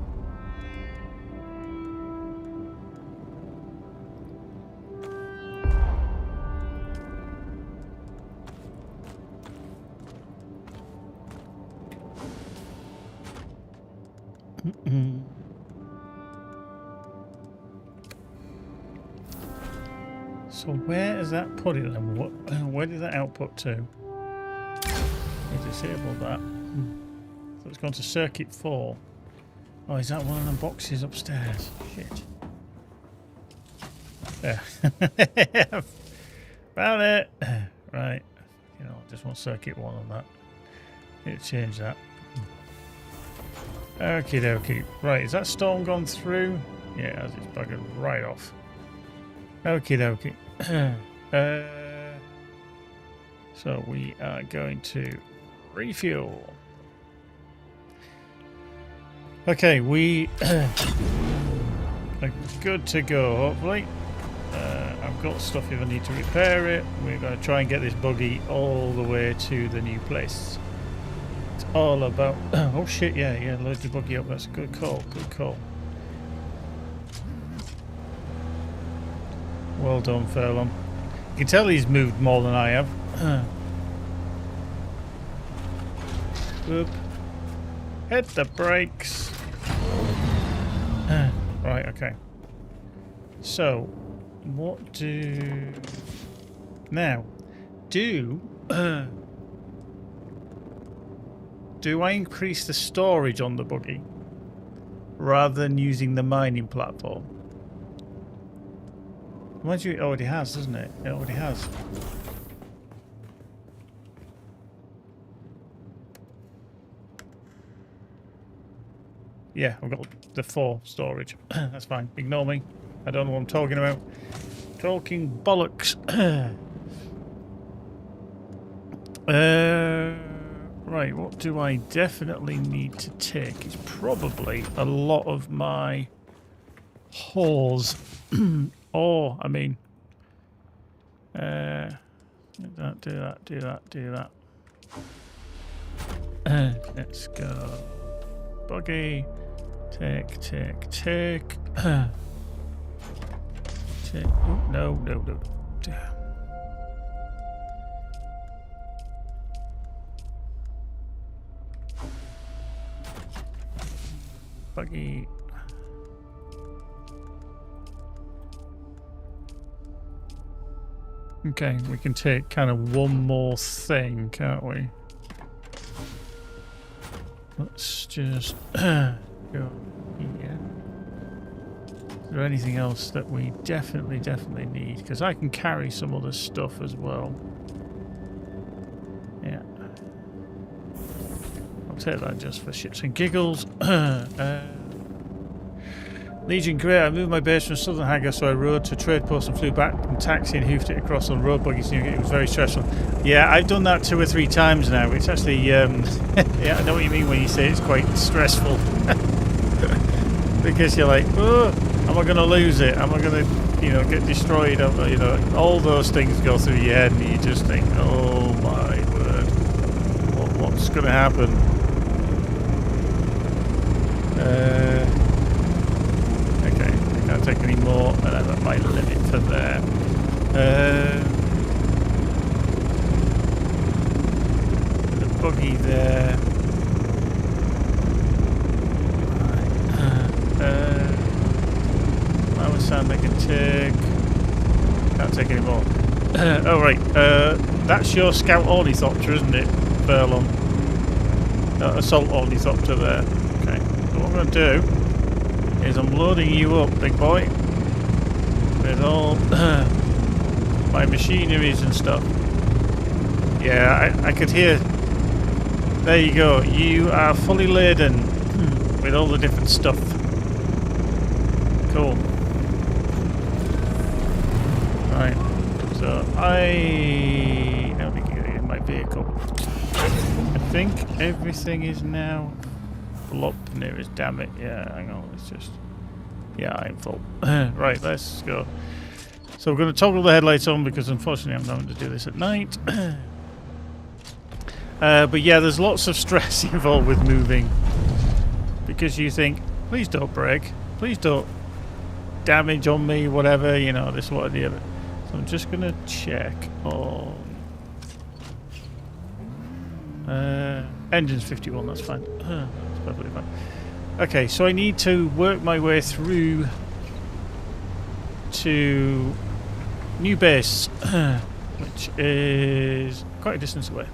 So where is that put it then? What, where did that output to? We disabled that. So it's gone to circuit 4. Oh, is that one of them boxes upstairs? Shit. There. Found it! Right. You know, I just want circuit 1 on that. Need to change that. Okie dokie. Right, is that storm gone through? Yeah, as it's buggered right off. Okie dokie. So we are going to refuel. Okay, we are good to go, hopefully. I've got stuff if I need to repair it. We're going to try and get this buggy all the way to the new place. It's all about... Oh shit, yeah, load the buggy up. That's a good call, good call. Well done, Furlong. You can tell he's moved more than I have. Whoop. Hit the brakes. Right, okay. So, what do... Now, do I increase the storage on the buggy rather than using the mining platform? Mind you, it already has, doesn't it? It already has. Yeah, I've got the 4 storage. That's fine. Ignore me. I don't know what I'm talking about. Talking bollocks. Right, what do I definitely need to take? It's probably a lot of my haws. Or, I mean, do that. Let's go. Buggy. Take. Take. Oh, no. Buggy. Okay, we can take kind of one more thing, can't we? Let's just go here. Is there anything else that we definitely need? Because I can carry some other stuff as well. Yeah. I'll take that just for shits and giggles. Legion Grey, I moved my base from Southern Hagar, so I rode to trade post and flew back and taxi and hoofed it across on road buggies. It was very stressful. Yeah, I've done that 2 or 3 times now. It's actually, yeah, I know what you mean when you say it's quite stressful. Because you're like, oh, am I going to lose it? Am I going to, you know, get destroyed? You know, all those things go through your head and you just think, oh my word, what's going to happen? Okay, I can't take any more, and I'm at my limit for there. buggy there. Power sand I can take. Can't take any more. Oh right, that's your scout ornithopter, isn't it, Furlong? Assault ornithopter there. Okay, so what I'm going to do is I'm loading you up, big boy, with all my machineries and stuff. Yeah, I could hear. There you go. You are fully laden with all the different stuff. Cool. Right. So let me get in my vehicle. I think everything is now full up near us. Damn it. Yeah, hang on. It's just. Yeah, I'm full. Right, let's go. So we're going to toggle the headlights on because unfortunately I'm having to do this at night. But yeah, there's lots of stress involved with moving because you think, please don't break, please don't damage on me, whatever, you know, this, what, and the other. So I'm just going to check on engine's 51, that's fine. That's perfectly fine. Okay, so I need to work my way through to new base, which is quite a distance away.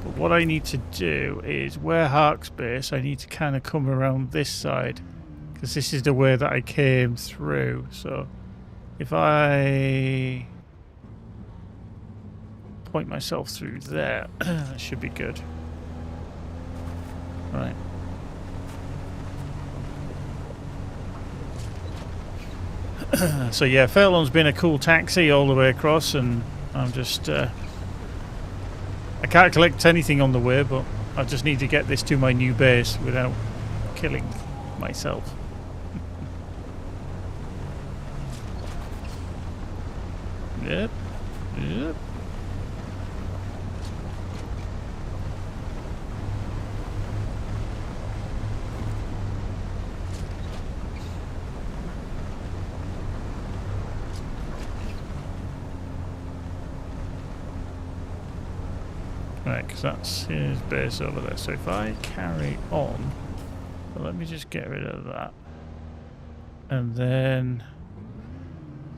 But what I need to do is where Hark's base, I need to kind of come around this side because this is the way that I came through. So if I point myself through there, that should be good. Right. So yeah, Furlong's been a cool taxi all the way across, and I'm just I can't collect anything on the way, but I just need to get this to my new base without killing myself. Yep. Yep. Right, because that's his base over there. So if I carry on, well, let me just get rid of that. And then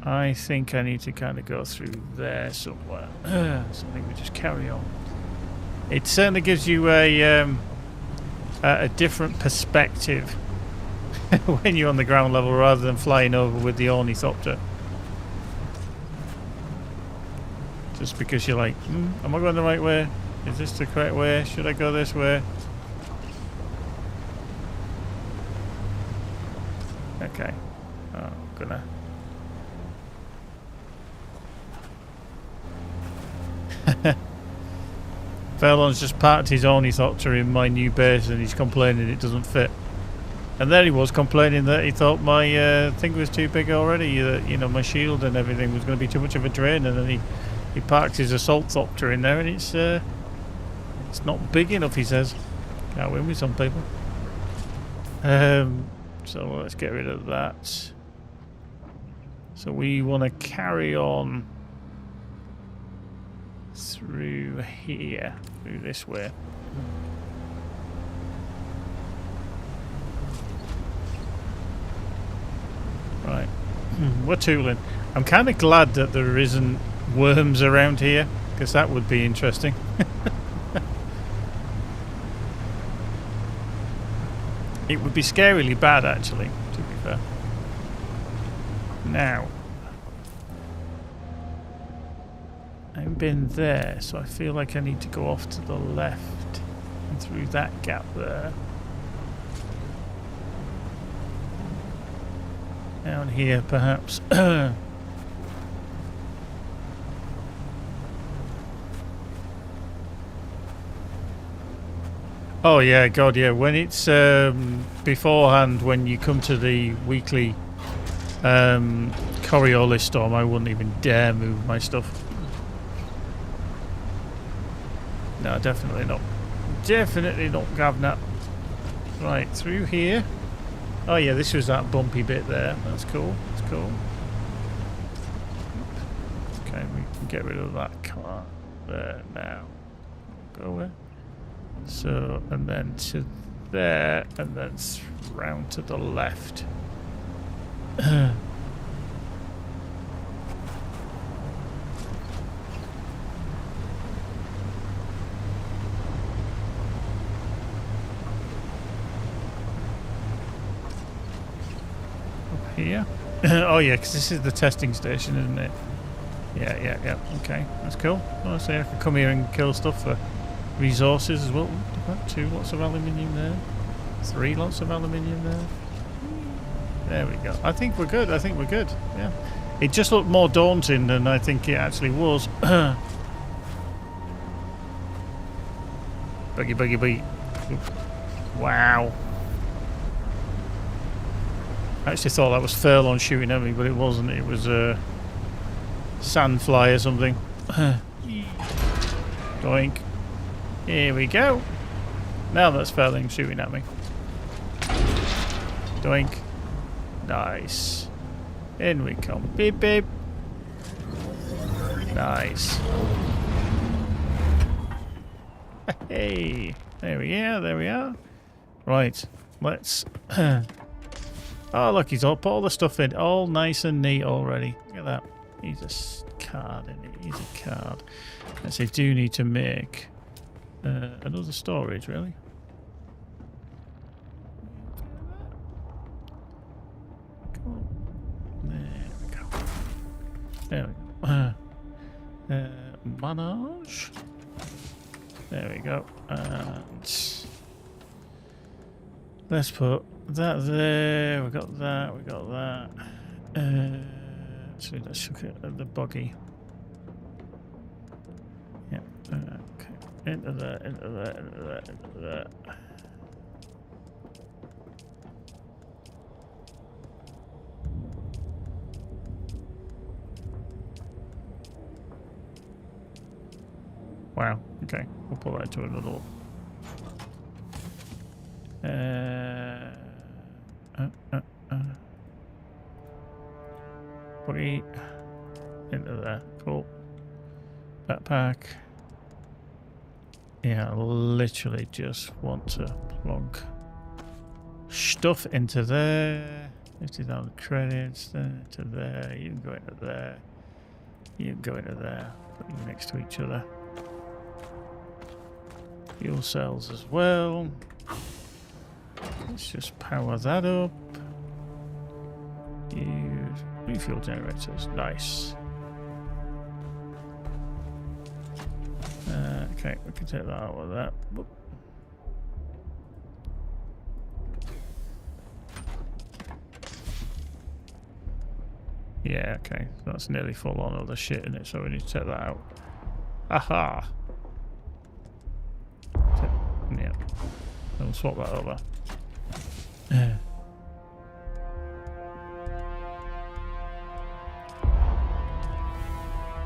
I think I need to kind of go through there somewhere. So I think we just carry on. It certainly gives you a different perspective when you're on the ground level rather than flying over with the ornithopter. Just because you're like, am I going the right way? Is this the correct way? Should I go this way? Okay. Oh, I'm gonna... Furlong's just parked his ornithopter in my new base and he's complaining it doesn't fit. And there he was complaining that he thought my thing was too big already, that, you know, my shield and everything was going to be too much of a drain, and then he parked his assault thopter in there and it's not big enough, he says. Can't win with some people. So let's get rid of that. So we want to carry on through here, through this way. Right, we're tooling. I'm kind of glad that there isn't worms around here, because that would be interesting. It would be scarily bad, actually, to be fair. Now, I haven't been there, so I feel like I need to go off to the left and through that gap there. Down here, perhaps. Oh yeah, God, yeah. When it's beforehand, when you come to the weekly Coriolis storm, I wouldn't even dare move my stuff. No, definitely not. Definitely not, Governor. Right, through here. Oh yeah, this was that bumpy bit there. That's cool. That's cool. Okay, we can get rid of that car there now. go away. So, and then to there, and then round to the left. Here. Oh yeah, because this is the testing station, isn't it? Yeah. Okay, that's cool. Well, so I can come here and kill stuff for resources as well. 2 lots of aluminium there. 3 lots of aluminium there. There we go. I think we're good. Yeah. It just looked more daunting than I think it actually was. Boogie. Wow. I actually thought that was Furlong shooting at me, but it wasn't. It was a sandfly or something. Doink. Here we go. Now that's Furlong shooting at me. Doink. Nice. In we come. Beep, beep. Nice. Hey. There we are. Right. Let's... Oh, look, he's all put all the stuff in. All nice and neat already. Look at that. He's a card in it. He's a card. Let's say, do need to make another storage, really. Cool. There we go. Manage. There we go. And let's put that there. We got that. So let's look at the buggy. Yeah. Okay. Into there. Wow. Okay. We'll put that into another one. Buggy into there. Cool. Backpack. Yeah, I literally just want to plonk stuff into there. 50,000 credits. There to there. You can go into there. You can go into there. Put them next to each other. Fuel cells as well. Let's just power that up. Use refuel generators. Nice. Okay, we can take that out of that. Whoop. Yeah, okay. That's nearly full on all the shit in it, so we need to take that out. Aha! Yeah. We'll swap that over.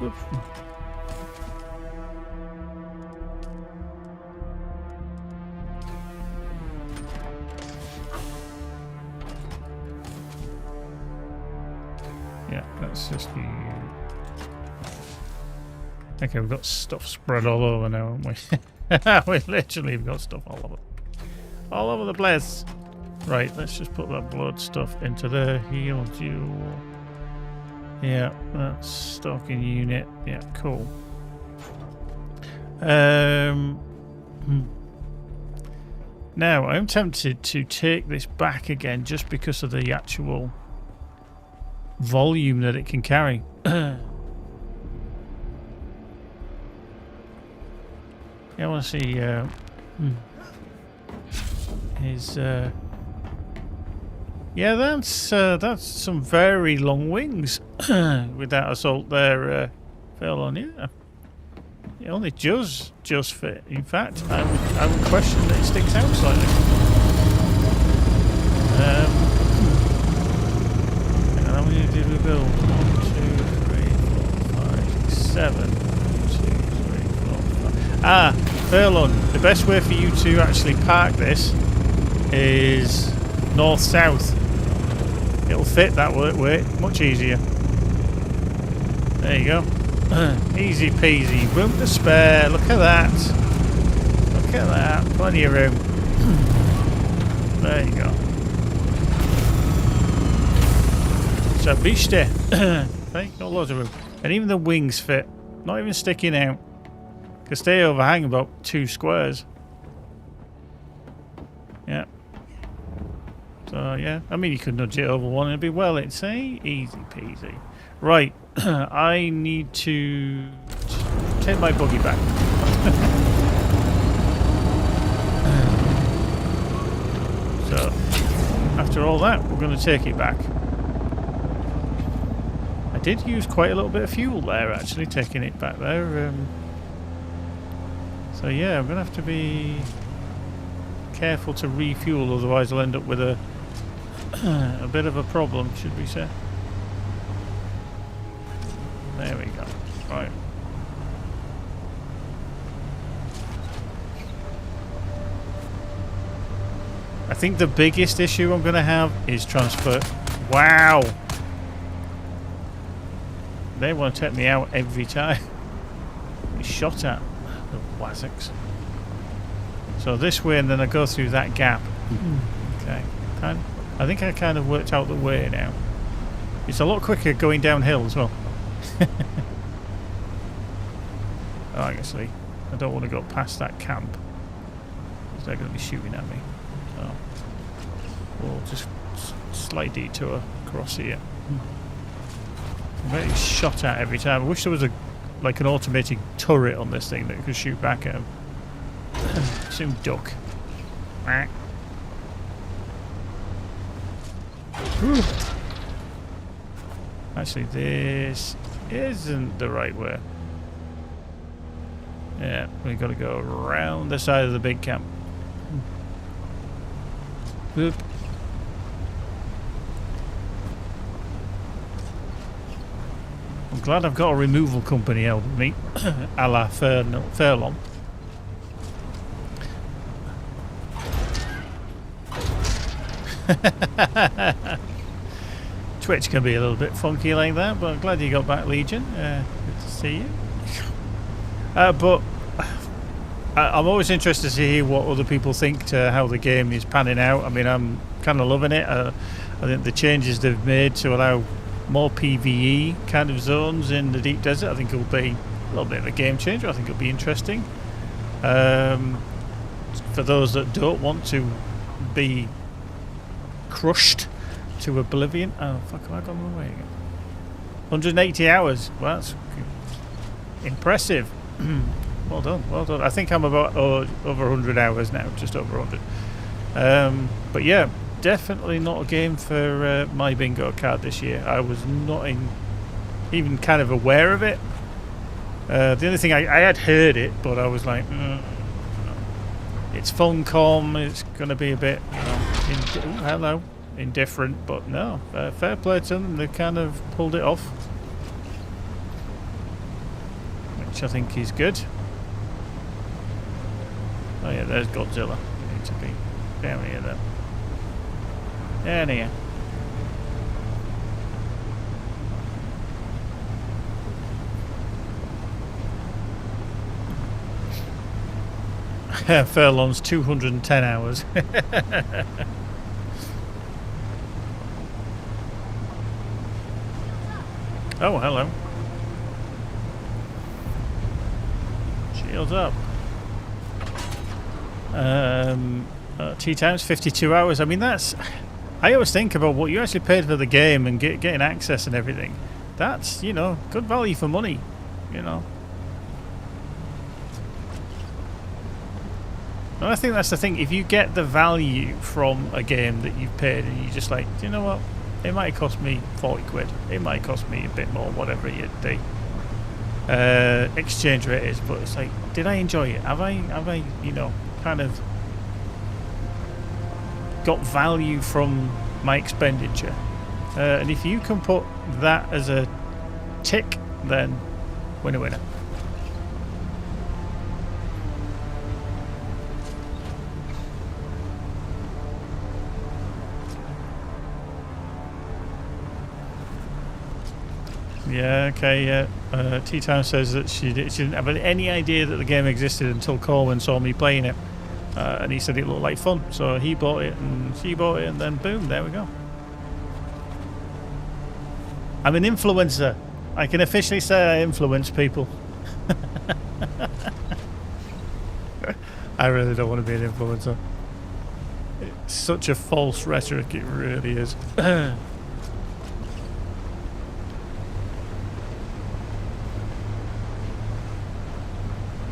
Oof. Yeah, that's just you. Okay, we've got stuff spread all over now, haven't we? We literally have got stuff all over. All over the place. Right, let's just put that blood stuff into there. Heal, duel. Yeah, that's stocking unit. Yeah, cool. Now, I'm tempted to take this back again just because of the actual volume that it can carry. Yeah, I want to see his. Yeah, that's some very long wings with that assault there, fell on. Yeah, it only just fit. In fact, I would question that it sticks out slightly. And how many did we build? 1, 2, 3, 4, 5, 6, 7. 1, 2, 3, 4, 5. Ah, Furlong, the best way for you to actually park this is north-south. It'll fit that way, much easier. There you go. Easy peasy, room to spare, look at that. at that. Plenty of room. There you go. So Vista. Right, got loads of room. And even the wings fit. Not even sticking out. Because they overhang about 2 squares. Yeah. So yeah. I mean you could nudge it over one and it'd be well, it's easy peasy. Right. I need to take my buggy back. So after all that, we're going to take it back. I did use quite a little bit of fuel there, actually, taking it back there. So yeah, I'm going to have to be careful to refuel, otherwise I'll end up with a bit of a problem, should we say. There we go. Right. I think the biggest issue I'm going to have is transfer. Wow! They want to take me out every time. He's shot at. The Wazzocks. So this way, and then I go through that gap. Okay. I think I kind of worked out the way now. It's a lot quicker going downhill as well. Obviously, I don't want to go past that camp because they're going to be shooting at me. So we'll just slight detour across here. I'm getting shot at every time. I wish there was like an automated turret on this thing that could shoot back at him. Soon duck. Actually, this isn't the right way. Yeah, we've got to go around the side of the big camp. Boop. I'm glad I've got a removal company helping me, a la Furlong. Twitch can be a little bit funky like that, but I'm glad you got back, Legion. Good to see you. But I'm always interested to hear what other people think to how the game is panning out. I mean, I'm kind of loving it. I think the changes they've made to allow more PvE kind of zones in the deep desert, I think it'll be a little bit of a game changer. I think it'll be interesting. For those that don't want to be crushed to oblivion. Oh, fuck, have I gone the wrong way again? 180 hours. Well, that's impressive. Well done, well done. I think I'm about over 100 hours now, just over 100. But yeah, definitely not a game for my bingo card this year. I was not even kind of aware of it. The only thing, I had heard it, but I was like, it's Funcom, it's going to be a bit, indifferent, but no, fair play to them, they kind of pulled it off. Which I think is good. Oh yeah, there's Godzilla. We need to be down here then. Down here. Furlong's 210 hours. Oh, hello. Shields up. Tea times 52 hours. I mean, that's... I always think about what you actually paid for the game and getting access and everything. That's, you know, good value for money, you know. And I think that's the thing. If you get the value from a game that you've paid and you just like, do you know what? It might cost me 40 quid. It might cost me a bit more, whatever the exchange rate is. But it's like, did I enjoy it? Have I, you know, kind of got value from my expenditure? And if you can put that as a tick, then winner, winner. Yeah, okay, yeah. T-Town says that she didn't have any idea that the game existed until Coleman saw me playing it. And he said it looked like fun. So he bought it and she bought it and then boom, there we go. I'm an influencer. I can officially say I influence people. I really don't want to be an influencer. It's such a false rhetoric, it really is.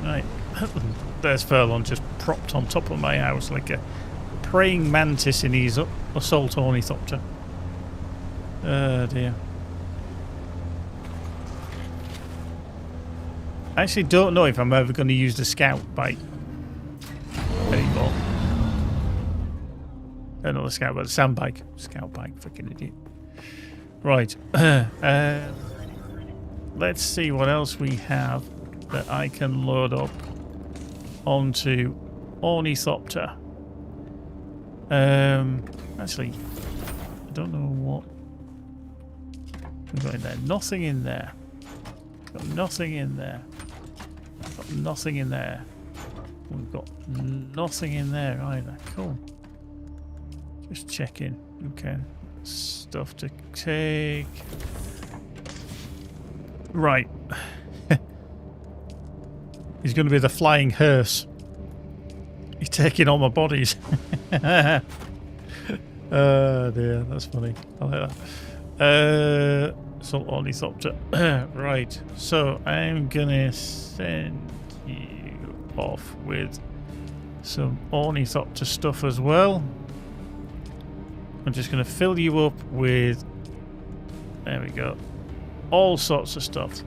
Right. There's Furlong just propped on top of my house like a praying mantis in his assault ornithopter. Oh dear. I actually don't know if I'm ever going to use the scout bike anymore. Not the scout, but the sand bike. Scout bike, fucking idiot. Right. Let's see what else we have that I can load up onto ornithopter. Actually, I don't know what we've got in there. Nothing in there. Got nothing in there. Got nothing in there. We've got nothing in there either. Cool. Just checking. Okay. Stuff to take. Right. He's going to be the flying hearse. He's taking all my bodies. Oh dear, that's funny. I like that. Assault ornithopter. Right. So I'm going to send you off with some ornithopter stuff as well. I'm just going to fill you up with, there we go, all sorts of stuff.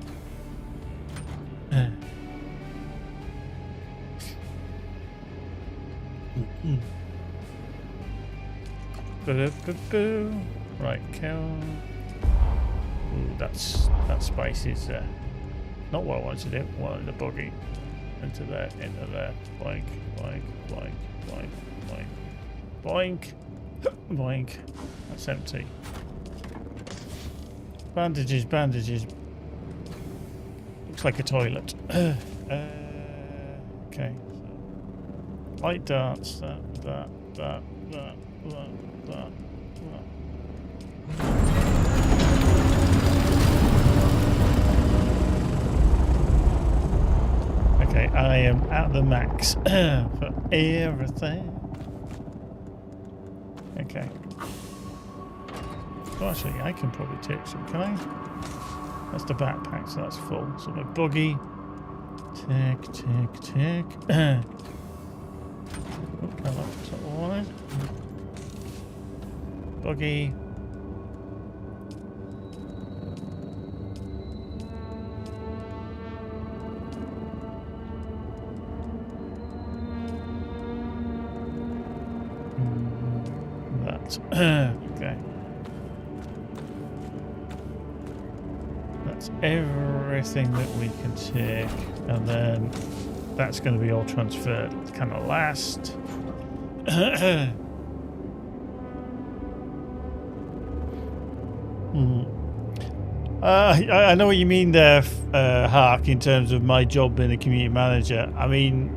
Right, cow. Ooh, that's spicy. Not what I wanted to do. One in the buggy. Into there, boink, boink, boink, boink, boink, boink, boink. That's empty. Bandages, bandages. Looks like a toilet. Okay. So light darts. That. Okay, I am at the max for everything. Okay. Well, actually, I can probably take some. Can I? That's the backpack, so that's full. So my buggy. Tick. Oh, I left that one. Buggy. Okay. That's everything that we can take, and then that's going to be all transferred. It's kind of last. I know what you mean there, Hark, in terms of my job being a community manager. I mean,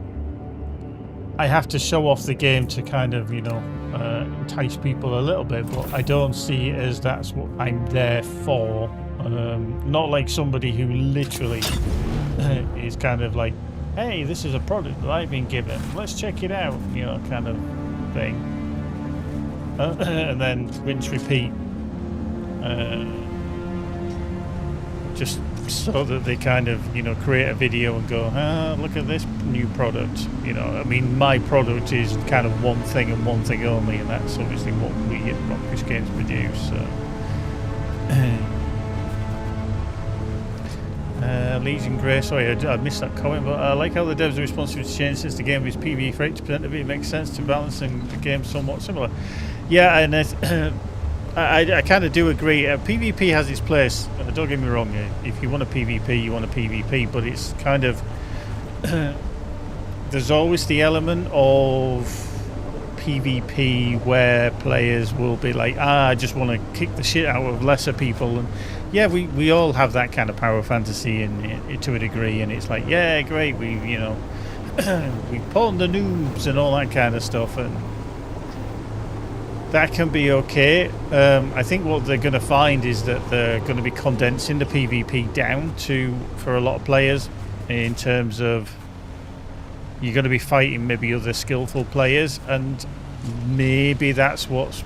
I have to show off the game to kind of, entice people a little bit, but I don't see it as that's what I'm there for. Not like somebody who literally is kind of like, hey, this is a product that I've been given, let's check it out, kind of thing. And then rinse, repeat. Just so that they kind of, create a video and go, look at this new product. I mean, my product is kind of one thing and one thing only, and that's obviously what we at Rockfish Games produce. So. Legion Grey, sorry, I missed that comment, but I like how the devs are responsive to change since the game is PvE for 80% of it. It makes sense to balancing the game somewhat similar. Yeah, and I kind of do agree. PvP has its place. Don't get me wrong. If you want a PvP, you want a PvP, but it's kind of there's always the element of PvP where players will be like, I just want to kick the shit out of lesser people. And yeah, we all have that kind of power fantasy to a degree, and it's like, yeah, great, we we pawn the noobs and all that kind of stuff, and that can be okay. I think what they're going to find is that they're going to be condensing the PvP down for a lot of players, in terms of you're going to be fighting maybe other skillful players, and maybe that's what's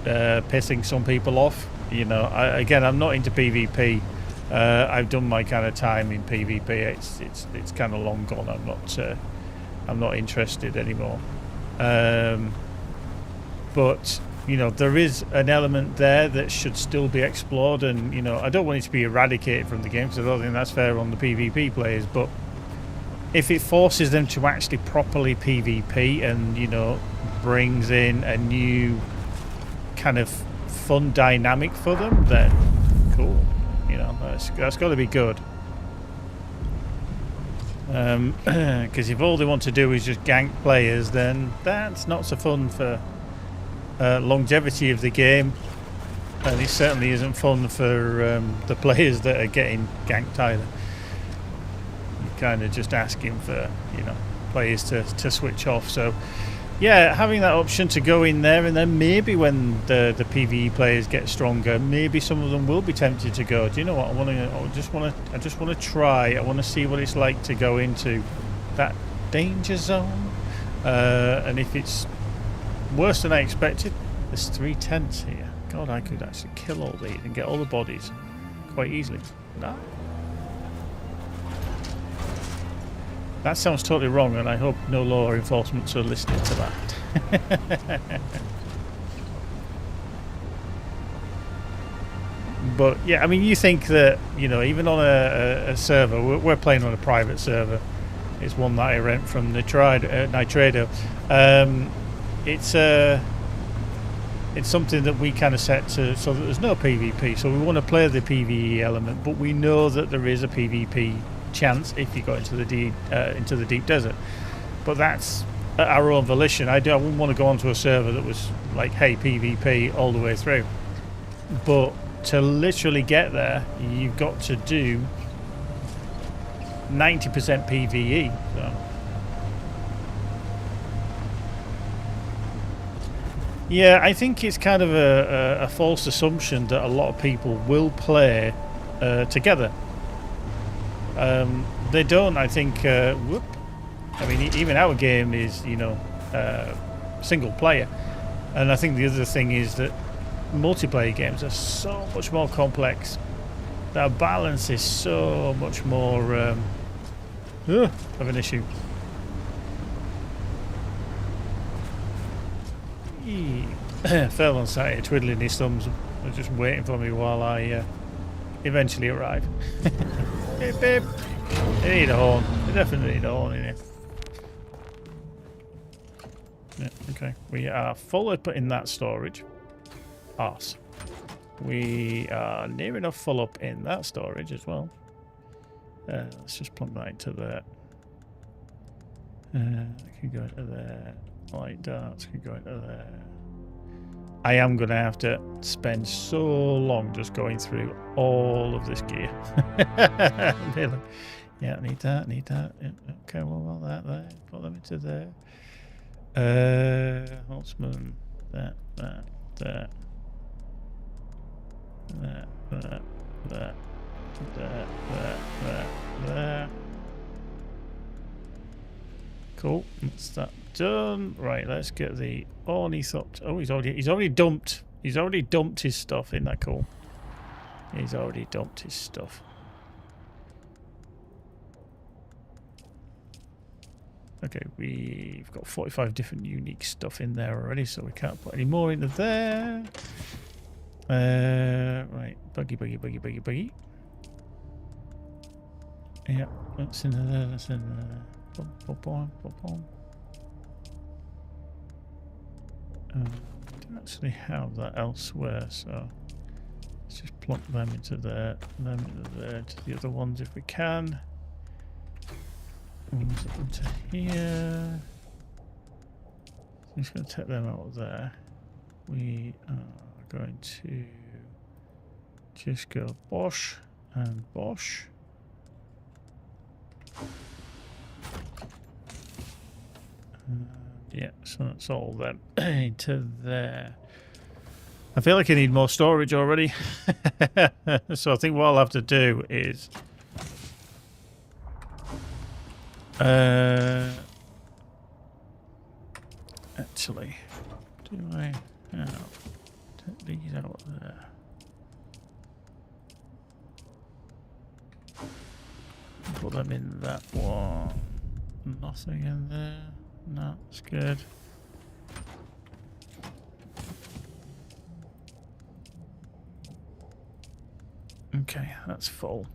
pissing some people off. Again, I'm not into PvP. I've done my kind of time in PvP. It's kind of long gone. I'm not interested anymore. But there is an element there that should still be explored, and I don't want it to be eradicated from the game, because I don't think that's fair on the PvP players. But if it forces them to actually properly PvP, and brings in a new kind of fun dynamic for them, then cool. That's got to be good. Because if all they want to do is just gank players, then that's not so fun for longevity of the game, and it certainly isn't fun for the players that are getting ganked either. You're kind of just asking for players to switch off. So yeah, having that option to go in there, and then maybe when the PvE players get stronger, maybe some of them will be tempted to go, do you know what, I just want to try. I want to see what it's like to go into that danger zone, and if it's worse than I expected. There's 3 tents here. God, I could actually kill all these and get all the bodies quite easily. No. That sounds totally wrong, and I hope no law enforcement are listening to that. But yeah, I mean, you think that even on a server, we're playing on a private server. It's one that I rent from Nitrado. It's something that we kind of set to so that there's no PvP. So we want to play the PvE element, but we know that there is a PvP chance if you go into the deep desert. But that's at our own volition. I wouldn't want to go onto a server that was like, hey, PvP all the way through. But to literally get there, you've got to do 90% PvE. So. Yeah, I think it's kind of a false assumption that a lot of people will play together. They don't, I think. I mean, even our game is, single player. And I think the other thing is that multiplayer games are so much more complex. Their balance is so much more of an issue. Fairlawn sat here twiddling his thumbs, just waiting for me while I eventually arrive. Beep, beep. They need a horn. They definitely need a horn in here. Yeah, okay. We are full up in that storage. Arse. We are near enough full up in that storage as well. Let's just plug that into there. I can go into there. Light darts can go into there. I am going to have to spend so long just going through all of this gear. Really. Yeah, need that, need that. Yeah, okay, well, that there. Put them into there. Holtzman. That. Cool. That's that done. Right, let's get the ornithopter. Oh, he's already dumped. He's already dumped his stuff. Isn't that cool? He's already dumped his stuff. Okay, we've got 45 different unique stuff in there already, so we can't put any more into there. Right, buggy. Yeah, that's in there, that's in there. Boom. Don't actually have that elsewhere, so let's just plunk them into there, them into there, to the other ones if we can. Ones into here. I'm just going to take them out of there. We are going to just go Bosch and Bosch. Yeah, so that's all them into there. I feel like I need more storage already. So I think what I'll have to do is actually, do I take these out of there? Put them in that one. Nothing in there. No, it's good. Okay, that's full.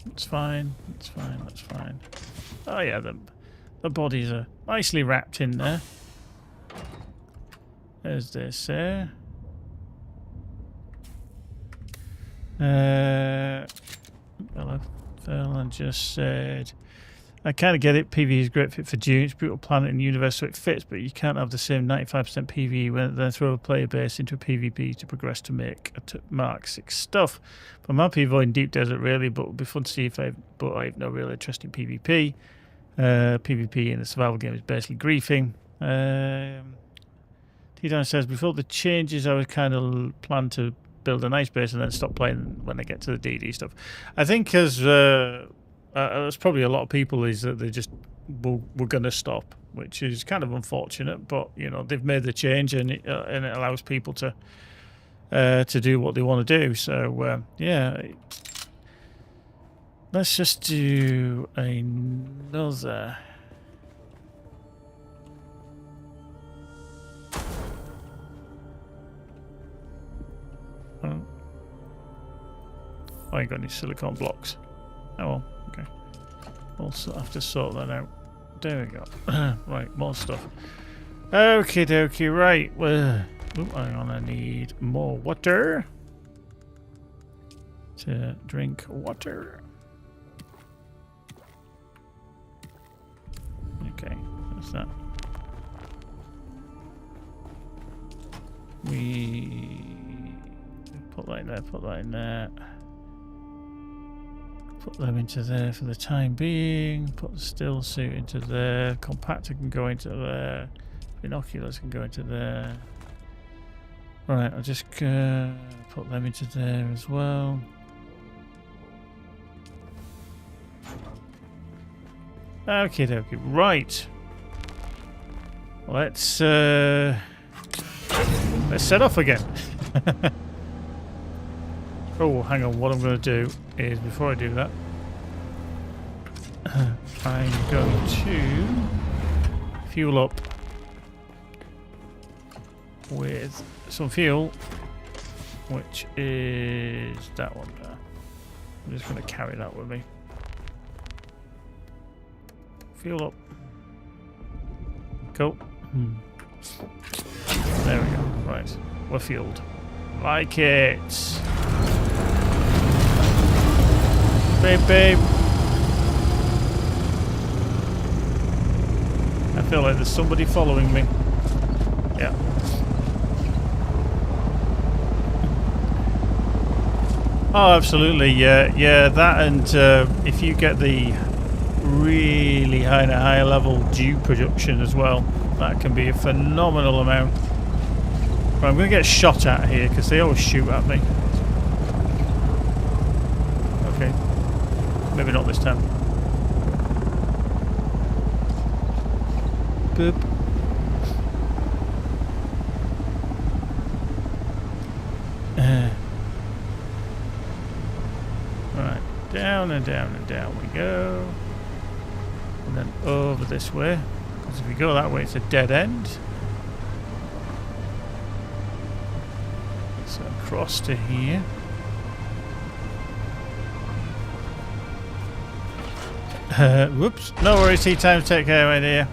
That's fine. That's fine. That's fine. Oh yeah, the bodies are nicely wrapped in there. There's this there. Bella Ferland just said, I kind of get it. PvE is a great fit for Dune. It's a brutal planet and universe, so it fits, but you can't have the same 95% PvE when then throw a player base into a PvP to progress to make Mark 6 stuff. I'm happy avoiding deep desert, really, but it would be fun to see I have no real interest in PvP. PvP in a survival game is basically griefing. T-Down says, before the changes, I was kind of planned to build a nice base and then stop playing when I get to the DD stuff. I think because there's probably a lot of people is that they just were going to stop, which is kind of unfortunate. But you know they've made the change and it allows people to do what they want to do. So yeah, let's just do another. Oh, I ain't got any silicon blocks. Oh well, okay. We'll have to sort that out. There we go. Right, more stuff. Okie dokie, right. Well, hang on, I need more water. To drink water. Okay, what's that? We put that in there, put that in there. Put them into there for the time being. Put the still suit into there. Compactor can go into there. Binoculars can go into there. Right, I'll just put them into there as well. Okay, dokie. Right. Let's set off again. Oh, hang on. What I'm going to do is, before I do that, I'm going to fuel up with some fuel, which is that one there. I'm just going to carry that with me. Fuel up. Cool. There we go. Right. We're fueled. Like it. Babe, babe. I feel like there's somebody following me. Yeah. Oh, absolutely. Yeah, yeah. That and if you get the really higher level dew production as well, that can be a phenomenal amount. Right, I'm going to get shot at here because they always shoot at me. Okay. Maybe not this time. Boop. Right, down and down and down we go. And then over this way. Because if we go that way, it's a dead end. So across to here. Whoops. No worries, tea time. Take care, my dear.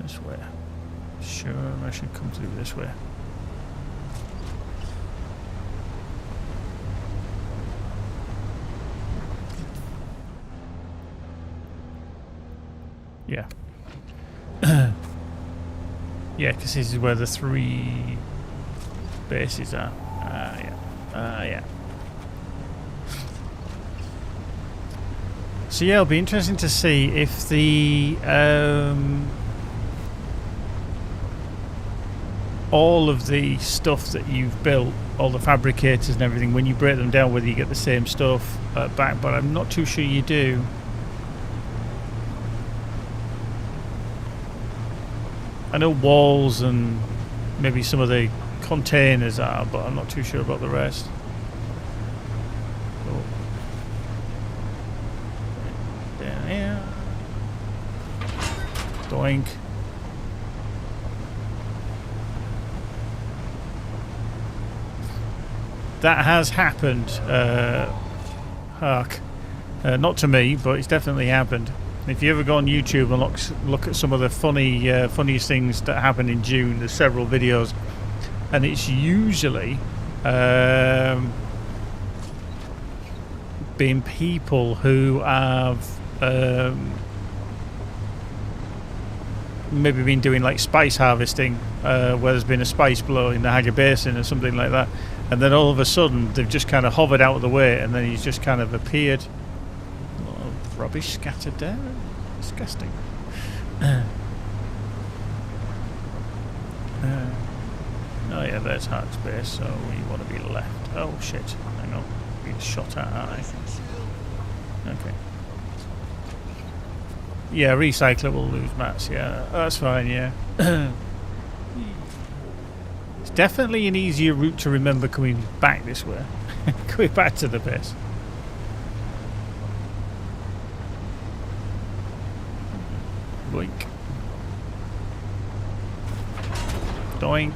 This way. Sure, I should come through this way. Yeah. Yeah, because this is where the 3 bases are. Yeah. Yeah. So yeah, it'll be interesting to see if the all of the stuff that you've built, all the fabricators and everything, when you break them down, whether you get the same stuff back, but I'm not too sure you do. I know walls and maybe some of the containers are, but I'm not too sure about the rest. Oh. Down here. Doink. That has happened, Hark. Not to me, but it's definitely happened. If you ever go on YouTube and look at some of the funniest things that happen in Dune, there's several videos, and it's usually been people who have maybe been doing like spice harvesting, where there's been a spice blow in the Haga Basin or something like that, and then all of a sudden they've just kind of hovered out of the way, and then he's just kind of appeared. Rubbish scattered there. Disgusting. Oh yeah, there's Hark's base, so we want to be left. Oh shit, hang on. Being shot at, aren't I? Okay. Yeah, recycler will lose mats, yeah. That's fine, yeah. It's definitely an easier route to remember coming back this way. Going back to the base. Boink. Doink.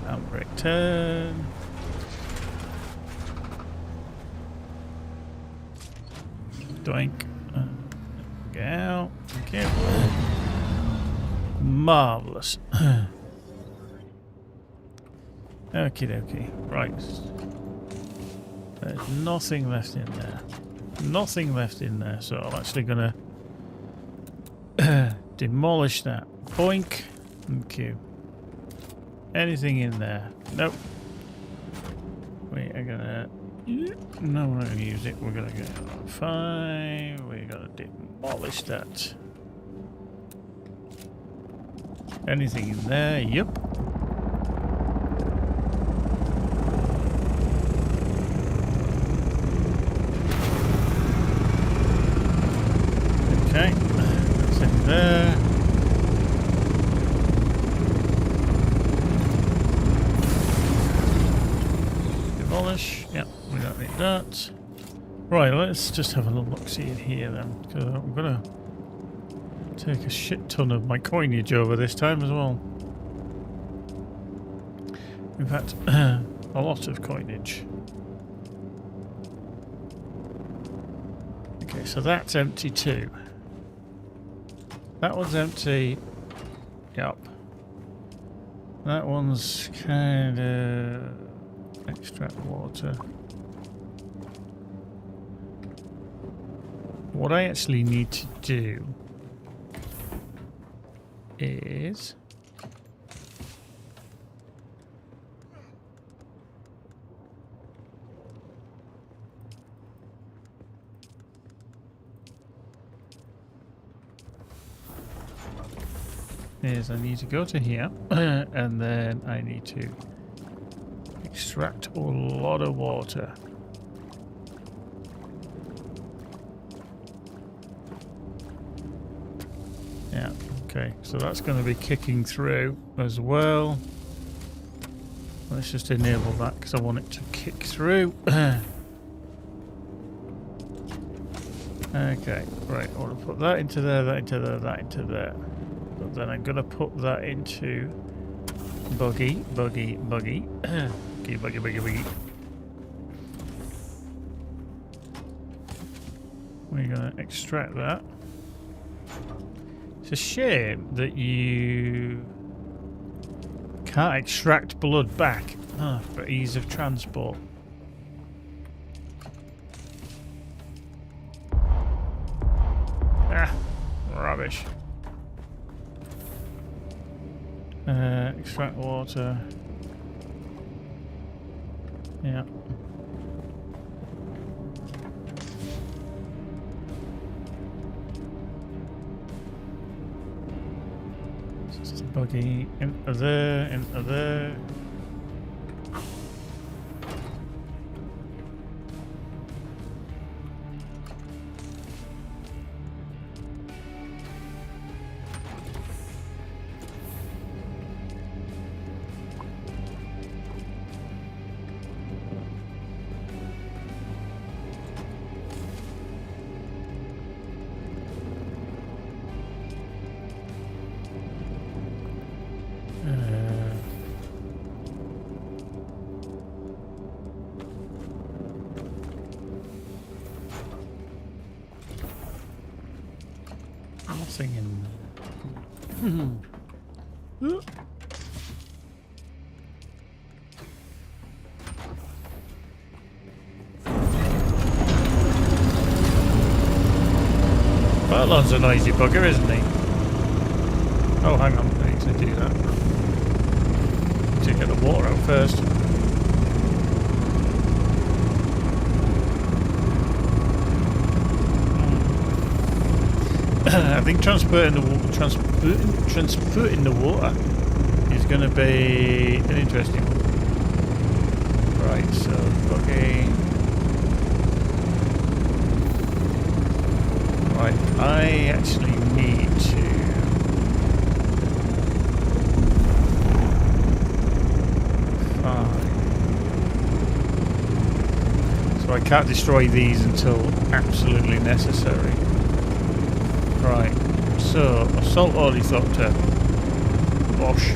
Handbrake turn. Doink. Get out. Okay. Marvellous. Okie dokie. Right. There's nothing left in there. Nothing left in there, so I'm actually going to demolish that. Boink. Okay. Anything in there? Nope. We are going to... No, we're not going to use it. We're going to go fine. We're going to demolish that. Anything in there? Yep. Okay. That's in there. Demolish. Yep, we don't need that. Right, let's just have a little look-see in here then, because I'm going to take a shit ton of my coinage over this time as well. In fact, a lot of coinage. Okay, so that's empty too. That one's empty. Yep. That one's kind of... extract water. What I actually need to do is I need to go to here and then I need to extract a lot of water. Yeah, okay, so that's going to be kicking through as well. Let's just enable that because I want it to kick through. Okay, right, I want to put that into there, that into there, that into there. But then I'm going to put that into buggy. Buggy. Buggy. We're going to extract that. It's a shame that you can't extract blood back for ease of transport. Rubbish. Extract water. Yeah. Just a buggy into there, into there. Nothing in there. Barlon's a noisy bugger, isn't he? Oh, hang on, I need to do that. Need to get the water out first. I think transporting the water is going to be an interesting one. Right, so okay. Right, I actually need to find. So I can't destroy these until absolutely necessary. Right, so assault ornithopter, bosh,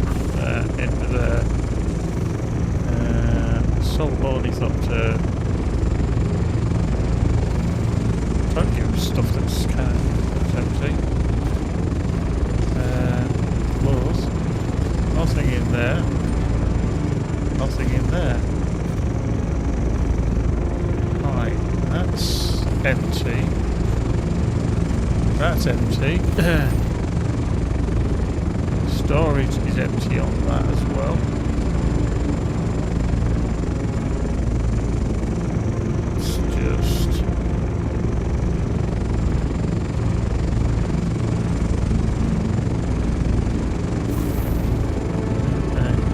into there. Assault ornithopter. Don't give stuff that's kind of empty. Close. Nothing in there. Nothing in there. Right, that's empty. That's empty. Storage is empty on that as well. It's just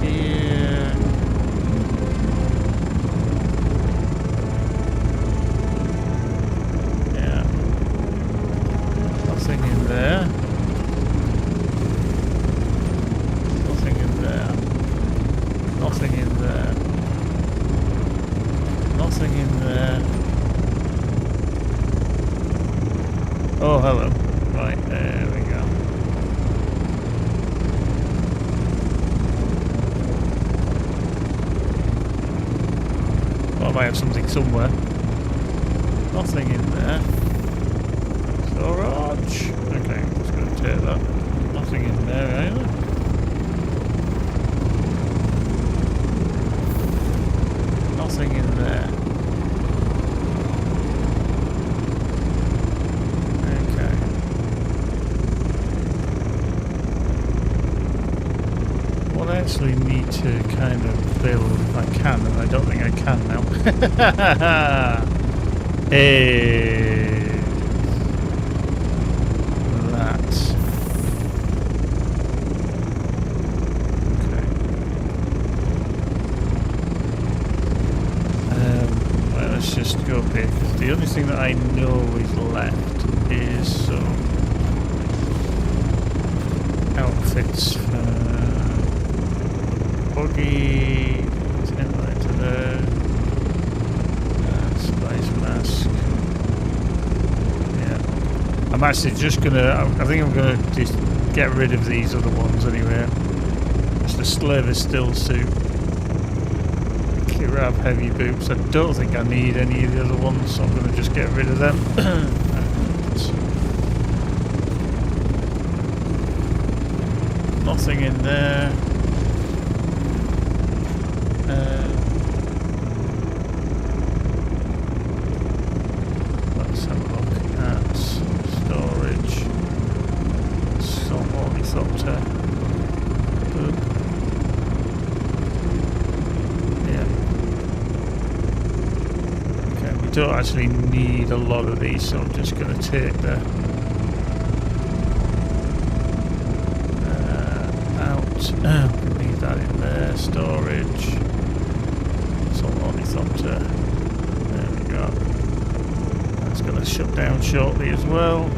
here. Yeah. Nothing in there. Nothing in there. Nothing in there. Nothing in there. Oh, hello. Right, there we go. Well, I might have something somewhere. Nothing in there. Storage. Okay, I'm just going to take that. Nothing in there either. Nothing in there. Okay. What I actually need to kind of build if I can, and I don't think I can now, is that. Okay. Well, let's just go up here, because the only thing that I know is left is some outfits for buggy, I'm actually just gonna. I think I'm gonna just get rid of these other ones anyway. Just the Slaver Still suit. Kirab heavy boots. I don't think I need any of the other ones, so I'm gonna just get rid of them. Nothing in there. Let's have a look at storage. Salt ornithopter. Boop. Yeah. Okay, we don't actually need a lot of these, so I'm just going to take the leave that in there. Storage. Salt ornithopter. There we go. That's going to shut down shortly as well.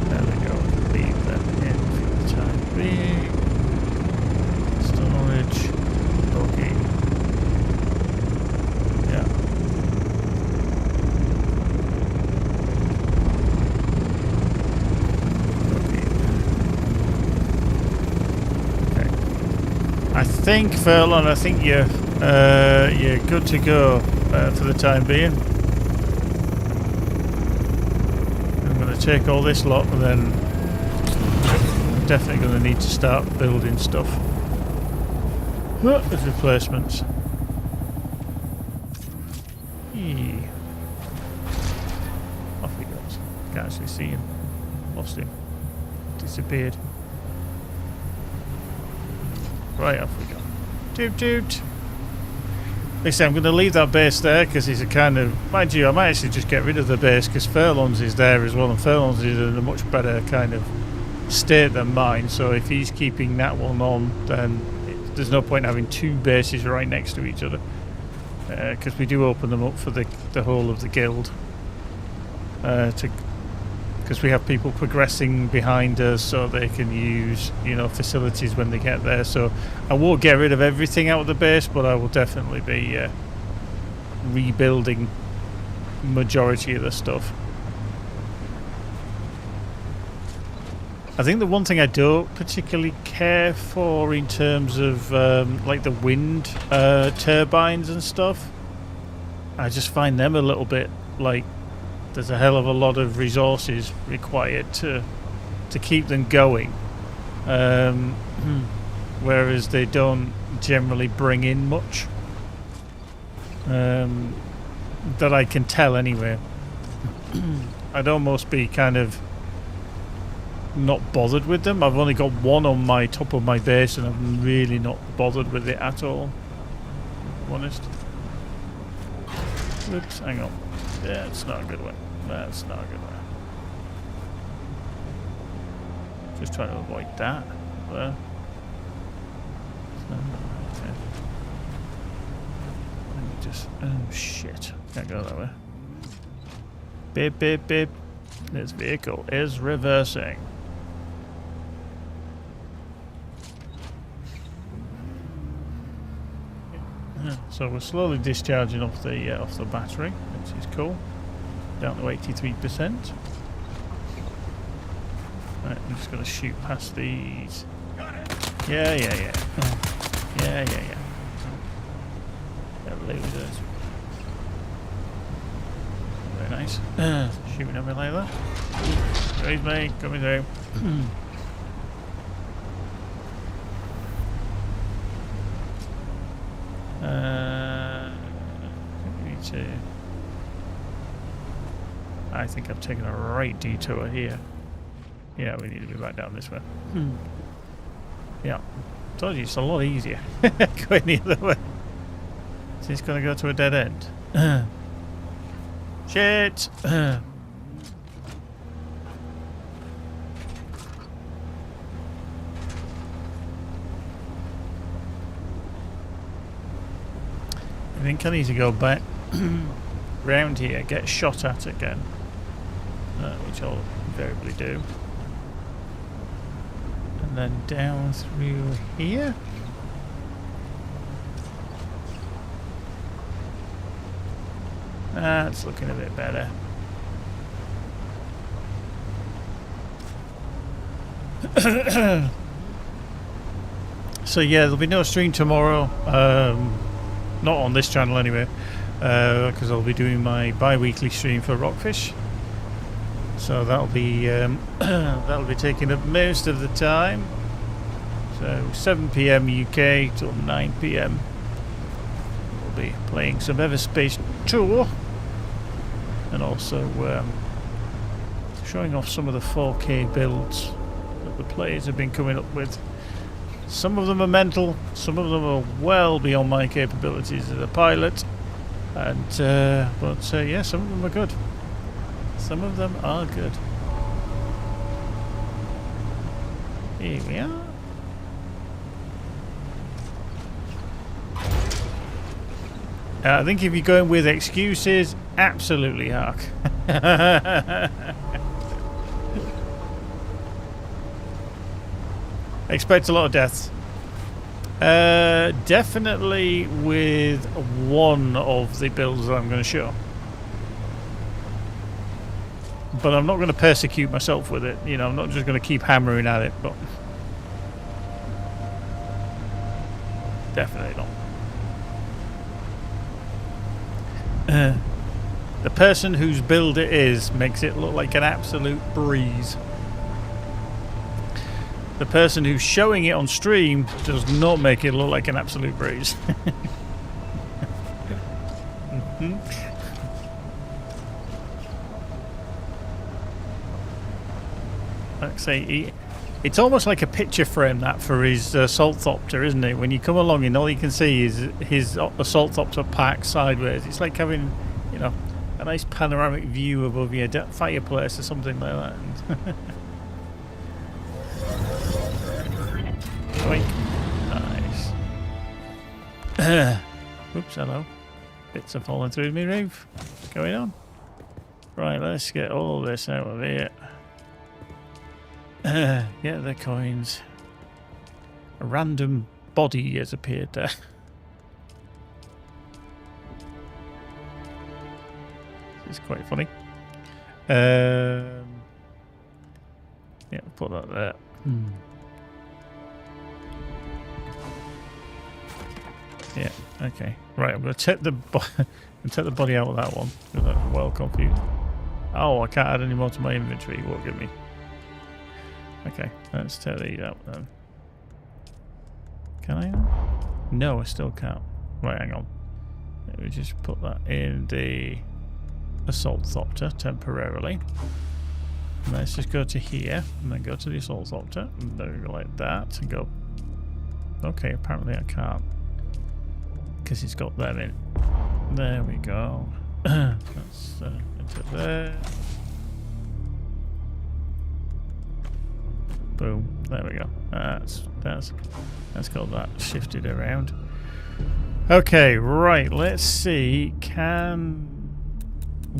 There we go. Leave them in for the time being. Storage. Okay. Yeah. I think, Furlong, I think you're good to go for the time being. I'm going to take all this lot, and then I'm definitely going to need to start building stuff as replacements. Eee. Off he goes. Can't actually see him. Lost him. Disappeared. Right, off we go. Toot toot. Listen, I'm going to leave that base there because he's a kind of... Mind you, I might actually just get rid of the base because Furlong's is there as well, and Furlong's is in a much better kind of state than mine, so if he's keeping that one on, then there's no point having two bases right next to each other because we do open them up for the whole of the guild because we have people progressing behind us so they can use, you know, facilities when they get there. So I won't get rid of everything out of the base, but I will definitely be rebuilding majority of the stuff. I think the one thing I don't particularly care for in terms of like the wind turbines and stuff, I just find them a little bit like there's a hell of a lot of resources required to keep them going, whereas they don't generally bring in much that I can tell anyway. I'd almost be kind of not bothered with them. I've only got one on my top of my base and I'm really not bothered with it at all, if I'm honest. Oops, hang on. Yeah, it's not a good one. That's not a good one. Just trying to avoid that. There. Okay. Let me just... Oh, shit. Can't go that way. Beep, beep, beep. This vehicle is reversing. So we're slowly discharging off the battery, which is cool. Down to 83%. Right, I'm just going to shoot past these. Yeah. Yeah. Losers. Very nice. Shooting at me like that. Raise me, coming through. I think I've taken a right detour here. Yeah, we need to be back down this way. Yeah. Told you it's a lot easier going the other way. Is this going to go to a dead end? Shit! I think I need to go back round here, get shot at again, which I'll invariably do, and then down through here. That's looking a bit better. So yeah, there'll be no stream tomorrow. Not on this channel anyway, because I'll be doing my bi-weekly stream for Rockfish. So that'll be that'll be taking up most of the time. So 7 PM UK till 9 PM. We'll be playing some Everspace 2 and also showing off some of the 4K builds that the players have been coming up with. Some of them are mental, some of them are well beyond my capabilities as a pilot, and but yeah, some of them are good. Some of them are good. Here we are. I think if you're going with excuses, absolutely Hark. Expect a lot of deaths. Definitely with one of the builds that I'm going to show. But I'm not going to persecute myself with it. You know, I'm not just going to keep hammering at it, but definitely not. The person whose build it is makes it look like an absolute breeze. The person who's showing it on stream does not make it look like an absolute breeze. Like I say, it's almost like a picture frame that for his assault thopter, isn't it? When you come along and all you can see is his assault thopter packed sideways. It's like having, you know, a nice panoramic view above your fireplace or something like that. Oink. Nice. Oops, hello. Bits are falling through my roof. What's going on? Right, let's get all this out of here. Get the coins. A random body has appeared there. This is quite funny. Yeah, put that there. Yeah, okay. Right, I'm going to take the body out of that one. I'm well confused. Oh, I can't add any more to my inventory. It won't give me. Okay, let's take these out then. Can I? No, I still can't. Right, hang on. Let me just put that in the assault thopter temporarily. And let's just go to here and then go to the assault thopter and then go like that and go. Okay, apparently I can't because it's got them in. There we go. That's into there. Boom. There we go. That's got that shifted around. Okay, right. Let's see. Can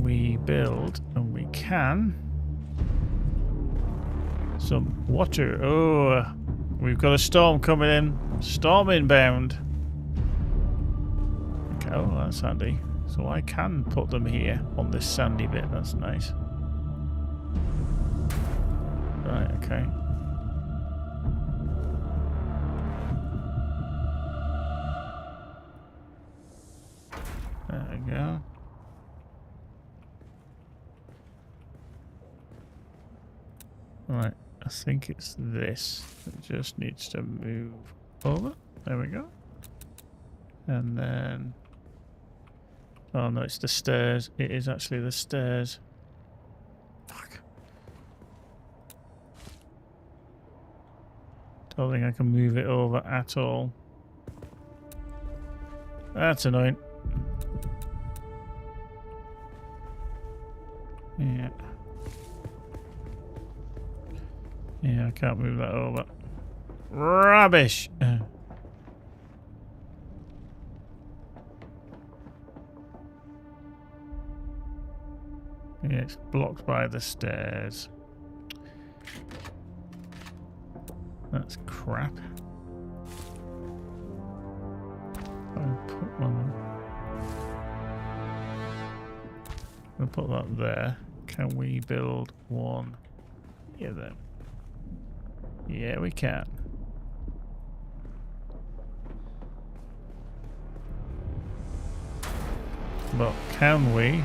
we build? And we can. Some water. Oh, we've got a storm coming in. Storm inbound. Okay, oh, that's handy. So I can put them here on this sandy bit. That's nice. Right. Okay. There we go. Right, I think it's this. It just needs to move over. There we go. And then... Oh no, it's the stairs. It is actually the stairs. Fuck. Don't think I can move it over at all. That's annoying. Yeah. Yeah, I can't move that over. Rubbish! Yeah, it's blocked by the stairs. That's crap. I'll put one on. We'll put that there. Can we build one here then? Yeah, we can. But can we?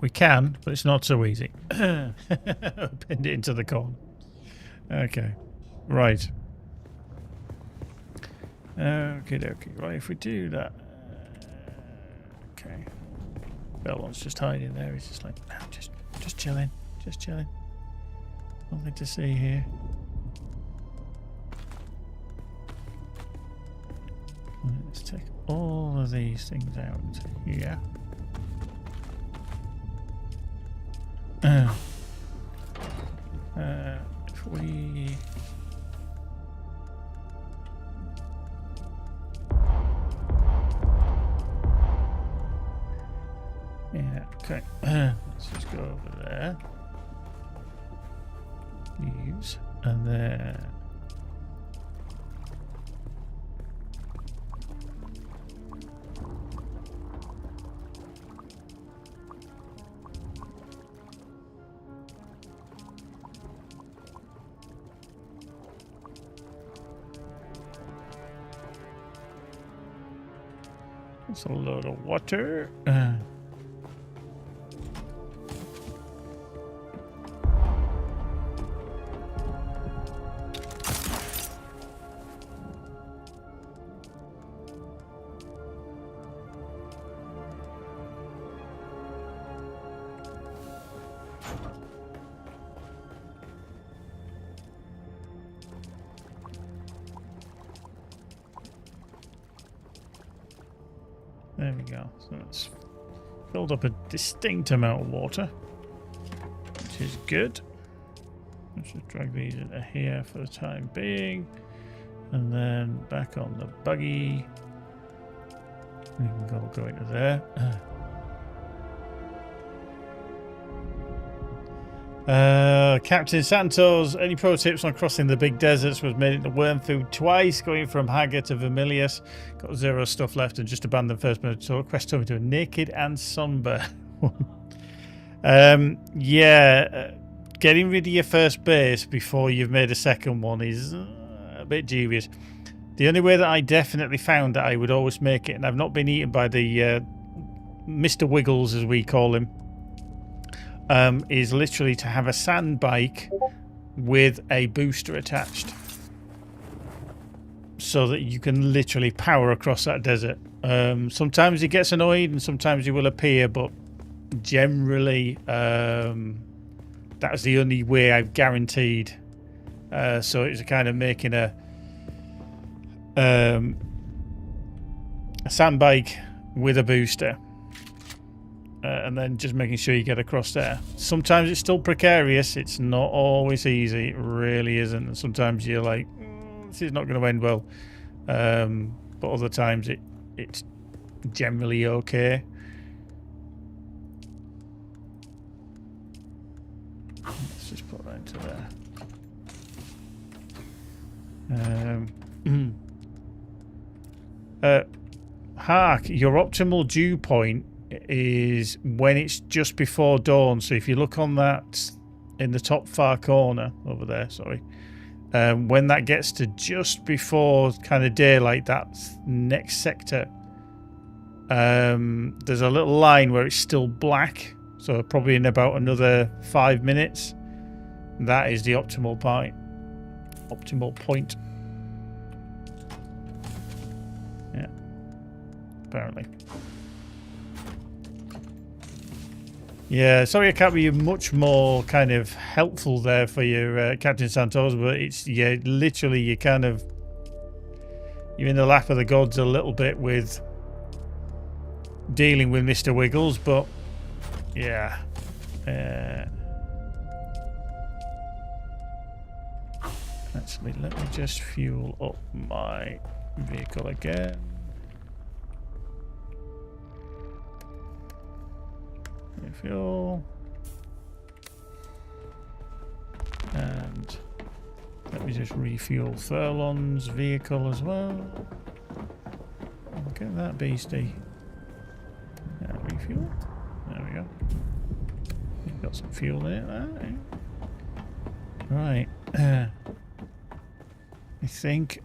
We can, but it's not so easy. Pinned it into the corner. Okay. Right. Okay, dokie. Right, if we do that. Okay. Bellon's just hiding there. He's just like, no, just chilling. Just chilling. Nothing to see here. Let's take all of these things out here. If we... Yeah, okay. Let's just go over there. Use, and then... It's a load of water. There we go. So it's filled up a distinct amount of water, which is good. Let's just drag these into here for the time being. And then back on the buggy. We can go into there. Captain Santos, any pro tips on crossing the big deserts? Was made it to Wormfood twice, going from Hagar to Vermilius. Got 0 stuff left and just abandoned first quest took me to a naked and somber. Getting rid of your first base before you've made a second one is a bit dubious. The only way that I definitely found that I would always make it, and I've not been eaten by the Mr. Wiggles as we call him, is literally to have a sand bike with a booster attached so that you can literally power across that desert. Sometimes he gets annoyed and sometimes he will appear, but generally that's the only way I've guaranteed. So it's kind of making a sand bike with a booster. And then just making sure you get across there. Sometimes it's still precarious. It's not always easy. It really isn't. And sometimes you're like, this is not going to end well. But other times it's generally okay. Let's just put that into there. Hark, your optimal dew point is when it's just before dawn. So if you look on that in the top far corner over there, sorry, when that gets to just before kind of daylight, that next sector, there's a little line where it's still black, so probably in about another 5 minutes, that is the optimal point. Yeah, apparently. Yeah, sorry I can't be much more kind of helpful there for you, Captain Santos, but it's, yeah, literally you're in the lap of the gods a little bit with dealing with Mr. Wiggles, but yeah. Actually, let me just fuel up my vehicle again. Fuel, and let me just refuel Furlon's vehicle as well. Get that beastie. Refuel. There we go. You've got some fuel in it there. Right. I think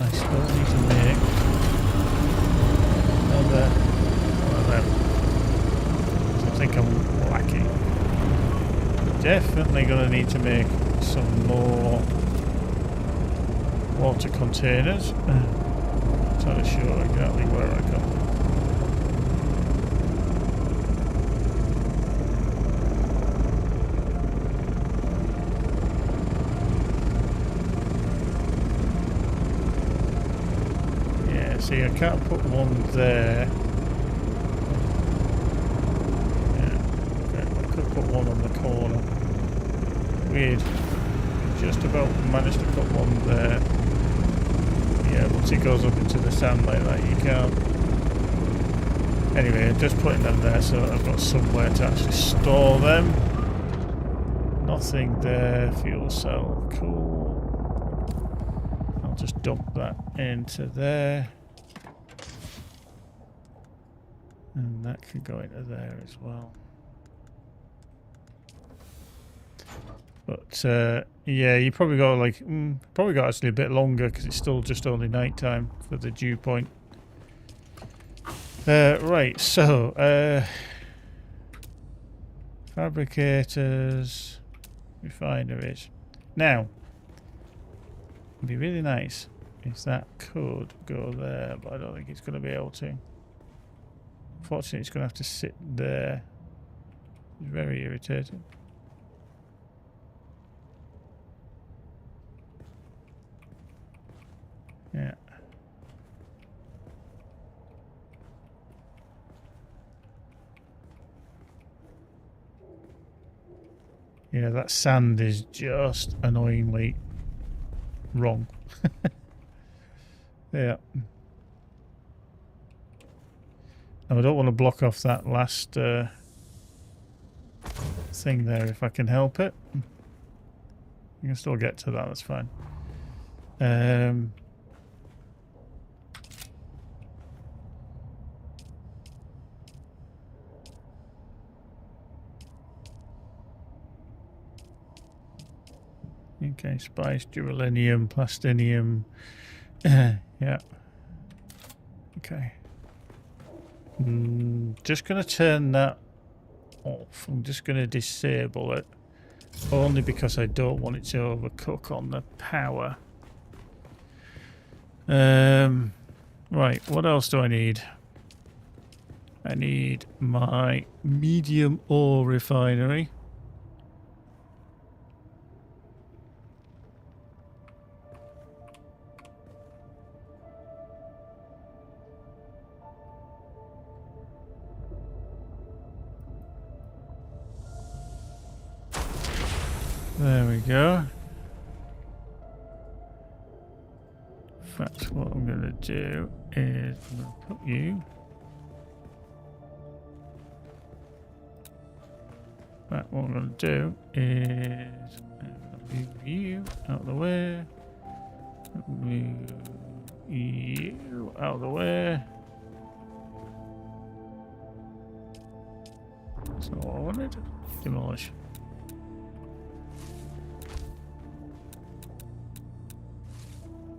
I still need to make another one of them. I think I'm lacking. Definitely going to need to make some more water containers. Not entirely sure exactly where I got them. Yeah, see, I can't put one there. Yeah, okay, I could put one on the corner. Weird. Just about managed to put one there. Yeah, once it goes up into the sand like that, you can't. Anyway, just putting them there so that I've got somewhere to actually store them. Nothing there. Fuel cell. Cool. I'll just dump that into there. And that can go into there as well. But yeah, you probably got like probably got actually a bit longer because it's still just only night time for the dew point. Right, so fabricators, refineries. Now, it'd be really nice if that could go there, but I don't think it's going to be able to. Unfortunately, it's going to have to sit there. It's very irritating. Yeah. Yeah, that sand is just annoyingly wrong. Yeah. Now, I don't want to block off that last thing there if I can help it. You can still get to that, that's fine. Okay, spice, duralinium, plastinium. Yeah. Okay. Just going to turn that off. I'm just going to disable it. Only because I don't want it to overcook on the power. Right, what else do I need? I need my medium ore refinery. There we go. In fact, what I'm going to do is I'm going to put you. Right, what I'm going to do is move you out of the way. Move you out of the way. That's not what I wanted. Demolish.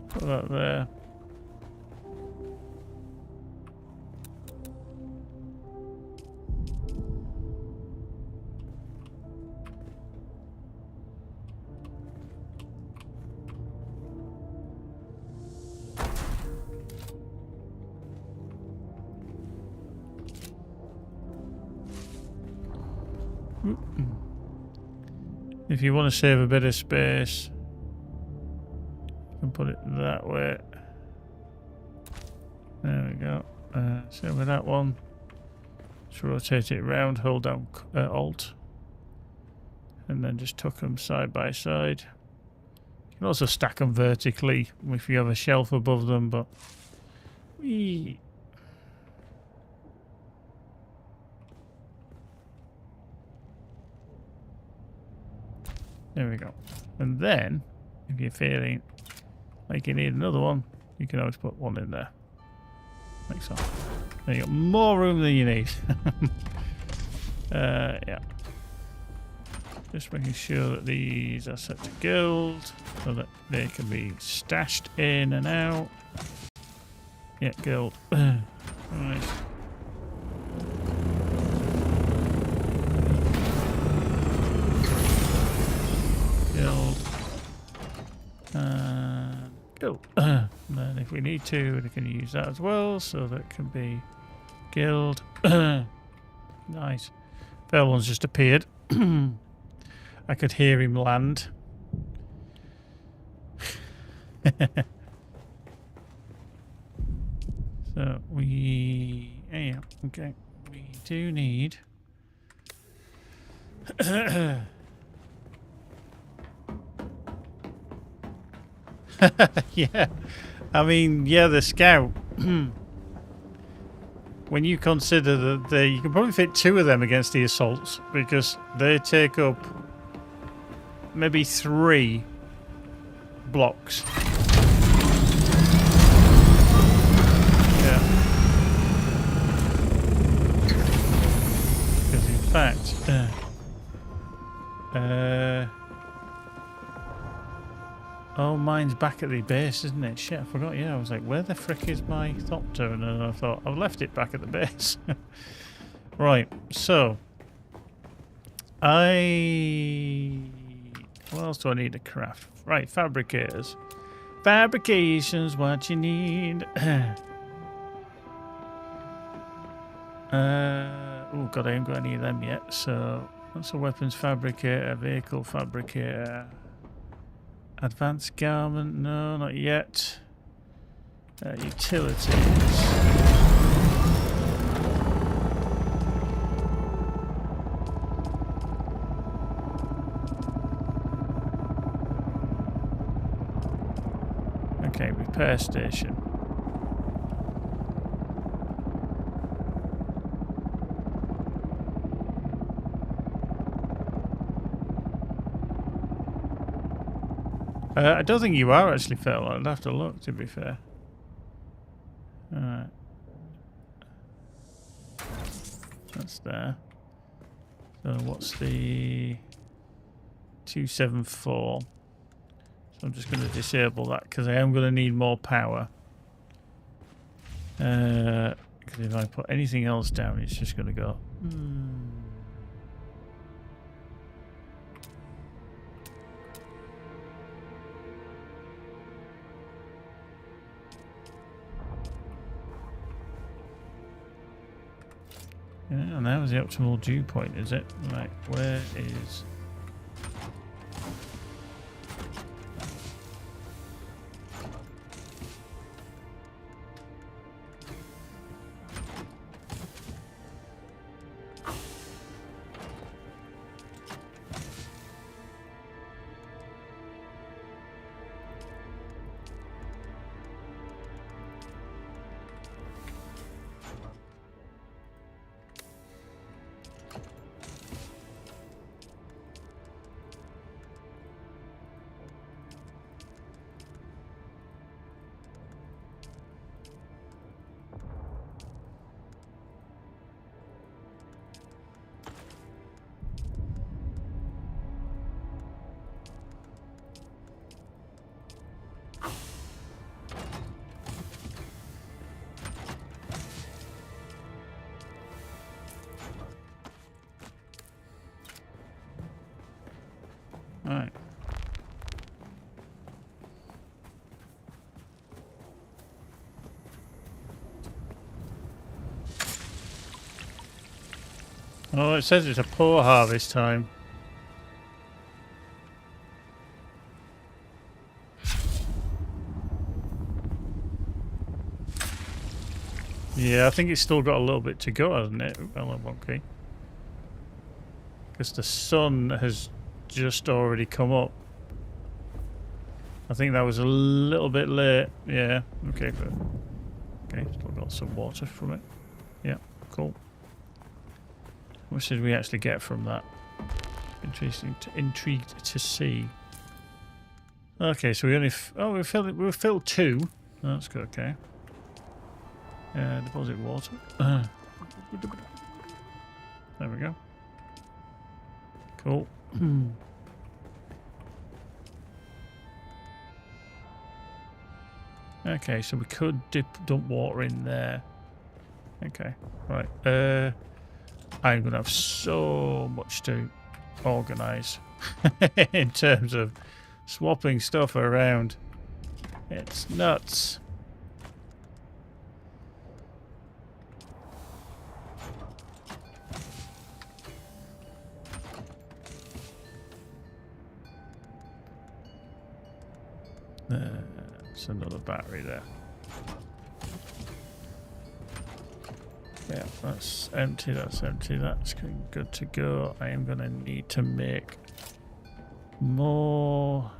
Put that there. If you want to save a bit of space, you can put it that way. There we go. Same with that one. Just rotate it around, hold down Alt, and then just tuck them side by side. You can also stack them vertically if you have a shelf above them, but whee. There we go. And then, if you're feeling like you need another one, you can always put one in there. like so. There you got more room than you need. Yeah. Just making sure that these are set to gold so that they can be stashed in and out. Yeah, gold. Right. Gold. Gold. And then if we need to, we can use that as well, so that can be guild. Nice. That one's just appeared. I could hear him land. So yeah, okay. We do need yeah. I mean, yeah, the scout. When you consider that you can probably fit 2 of them against the assaults, because they take up maybe 3 blocks. Yeah. Because in fact, oh, mine's back at the base, isn't it? Shit, I forgot. Yeah, I was like, where the frick is my Thopter? And then I thought, I've left it back at the base. Right, so what else do I need to craft? Right, fabricators. Fabrication's what you need. Oh god, I haven't got any of them yet. So that's a weapons fabricator, vehicle fabricator. Advanced garment, no, not yet. Utilities. Okay, repair station. I don't think you are actually, Phil. I'd have to look, to be fair. Alright. That's there. So what's the 274? So I'm just going to disable that because I am going to need more power. Because if I put anything else down, it's just going to go. Yeah, and that was the optimal dew point, is it? Right, where is... Alright. Oh, it says it's a poor harvest time. Yeah, I think it's still got a little bit to go, hasn't it? Well, okay. Because the sun has just already come up. I think that was a little bit late. Yeah, okay, but okay, still got some water from it. Yeah, cool. What did we actually get from that? Intrigued to see. Okay, so we only we filled 2. That's good. Okay. Deposit water. There we go. Cool. Okay, so we could dump water in there. Okay, right. I'm gonna have so much to organize in terms of swapping stuff around. It's nuts. There's another battery there. Yeah, that's empty, that's empty, that's good to go. I am going to need to make more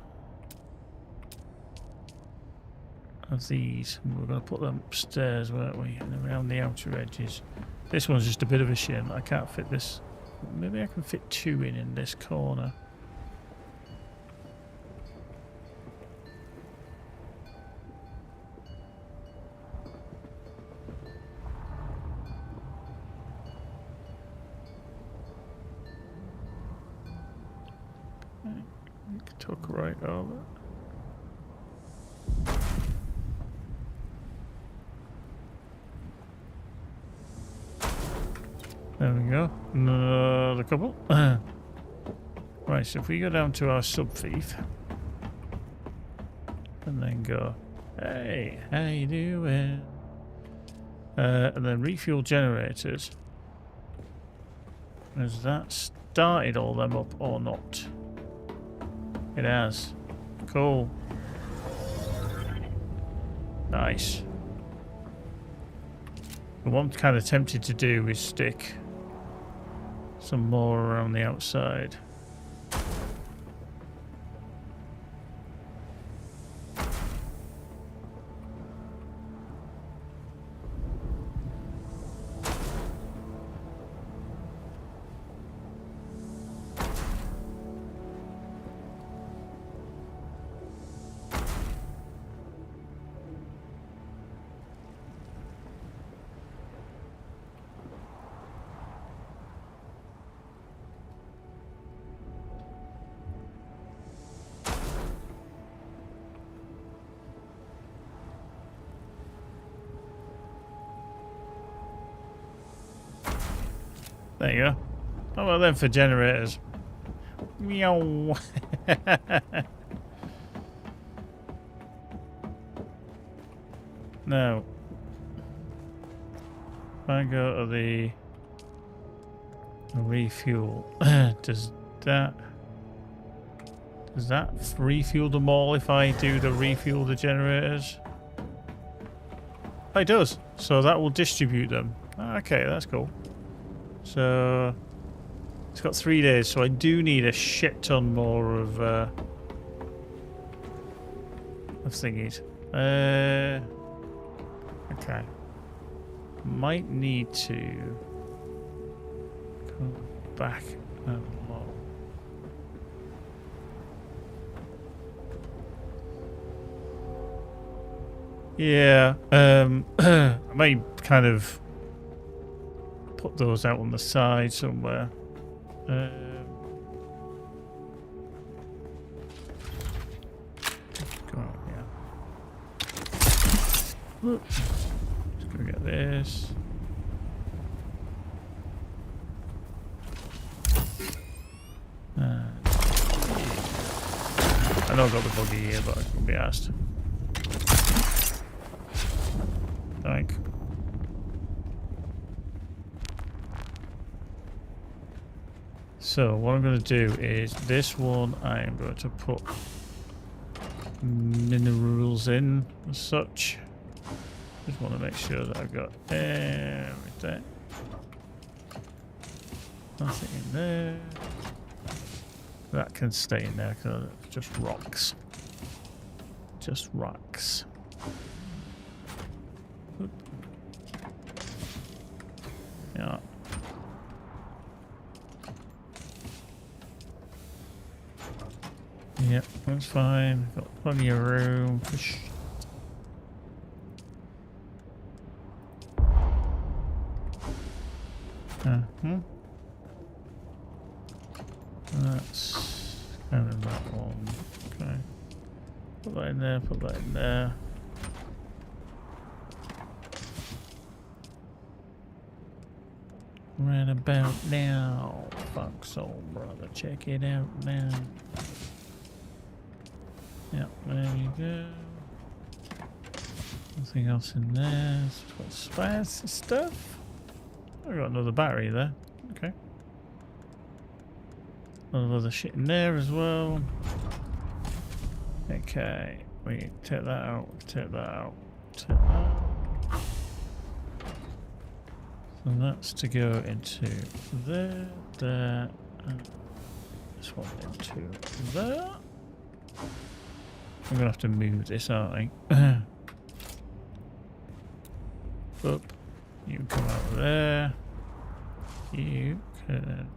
of these. We're going to put them upstairs, weren't we? And around the outer edges. This one's just a bit of a shame. I can't fit this. Maybe I can fit two in this corner. Took right over. There we go. Another couple. Right, so if we go down to our sub-thief and then go, hey, how you doing? And then refuel generators. Has that started all them up or not? It has. Cool. Nice. What I'm kind of tempted to do is stick some more around the outside. There you go. How about them for generators? Meow. Now, if I go to the refuel, does that refuel them all if I do the refuel the generators? Oh, it does. So that will distribute them. Okay, that's cool. So it's got 3 days, so I do need a shit ton more of thingies. Okay. Might need to go back a lot. Yeah. I might kind of put those out on the side somewhere. Go on, yeah. Just gonna get this. I know I've got the buggy here, but I can be asked. Thank. So what I'm going to do is this one I am going to put minerals in as such. Just want to make sure that I've got everything. Nothing in there. That can stay in there because it's just rocks. Just rocks. Oop. Yeah. Yep, that's fine. Got plenty of room for Uh-huh. That's kind of that one. Okay. Put that in there, put that in there. Right about now. Fuck soul, brother. Check it out now. Yep, there you go. Nothing else in there. Got spares and stuff. I got another battery there. Okay. A lot of other shit in there as well. Okay. We take that out. Take that out. Take that out. So that's to go into there, there, and this one into there. I'm gonna have to move this, aren't I? Up. You come out there. You can.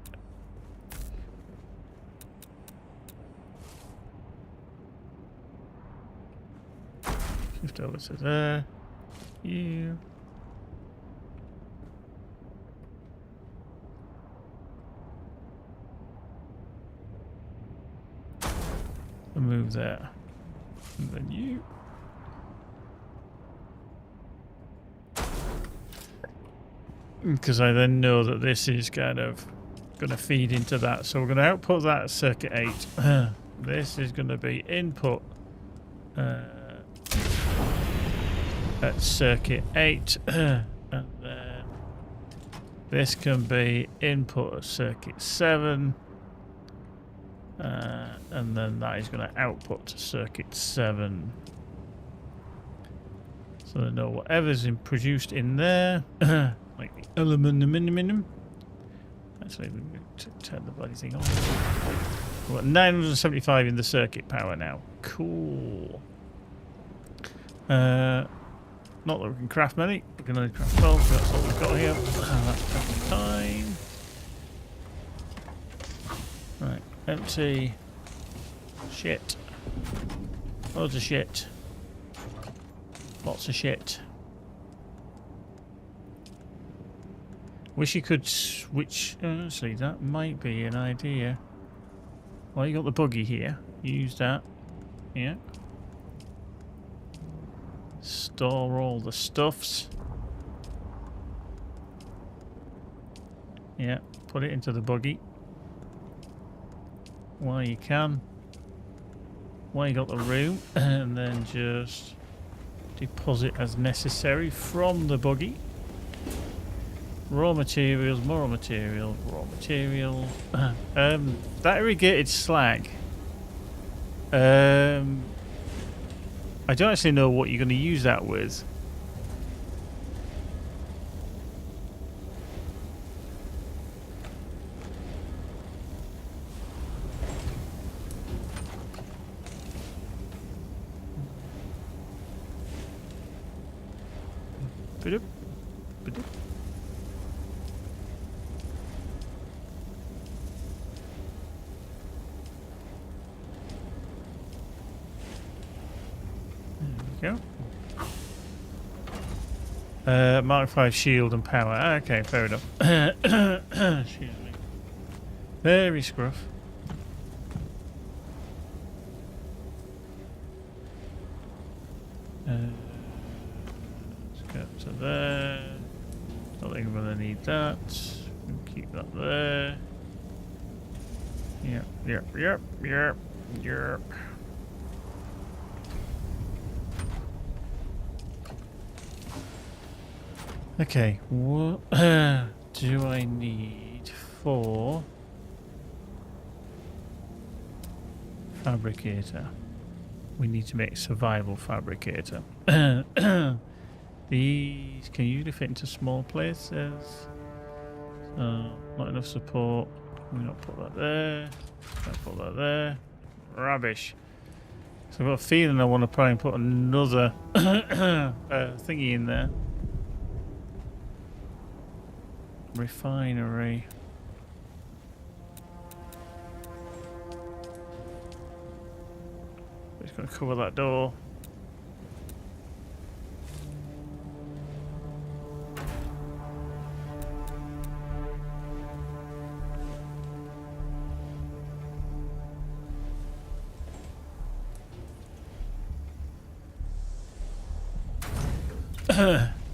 Shift over to there. You. Move there. And then you. Because I then know that this is kind of going to feed into that. So we're going to output that at circuit 8. This is going to be input at circuit 8. And then this can be input at circuit 7. And then that is going to output to circuit 7. So I know whatever's produced in there, like the aluminum. Actually, we need to turn the bloody thing on. We've got 975 in the circuit power now. Cool. Not that we can craft many. We can only craft 12, so that's all we've got here. That's time. Right. Empty. Shit. Loads of shit. Lots of shit. Wish you could switch. Actually, that might be an idea. Well, you got the buggy here. Use that. Yeah. Store all the stuffs. Yeah. Put it into the buggy. While you can. While you got the room. And then just deposit as necessary from the buggy. Raw materials, more material, raw material. That irrigated slag. I don't actually know what you're going to use that with. Ba-doop, ba-doop. There we go. Mark 5 shield and power. Okay, fair enough. Excuse me. Very scruff. Let's get to there. Don't think we're going to need that. We'll keep that there. Yep. Okay, what do I need for fabricator? We need to make survival fabricator. These can usually fit into small places. Not enough support. Can we not put that there? Can't put that there. Rubbish. So I've got a feeling I want to try and put another thingy in there. Refinery. Just going to cover that door.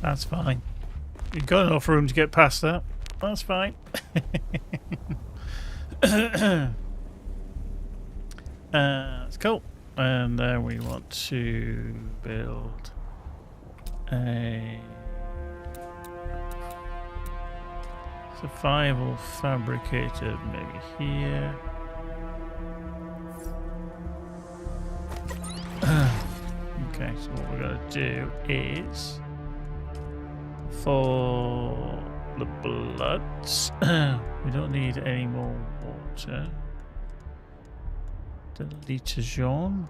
That's fine. You've got enough room to get past that. That's fine. That's cool. And then we want to build a survival fabricator maybe here. Okay, so what we're going to do is for the bloods, we don't need any more water. The litre jaune.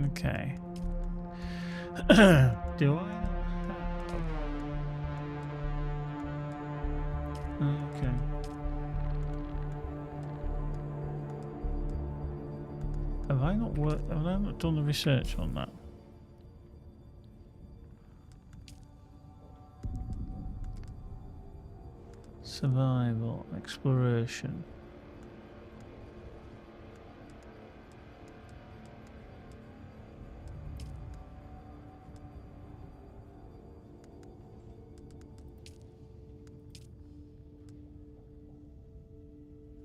Okay. Do I? Okay. Have I not done the research on that? Survival, exploration.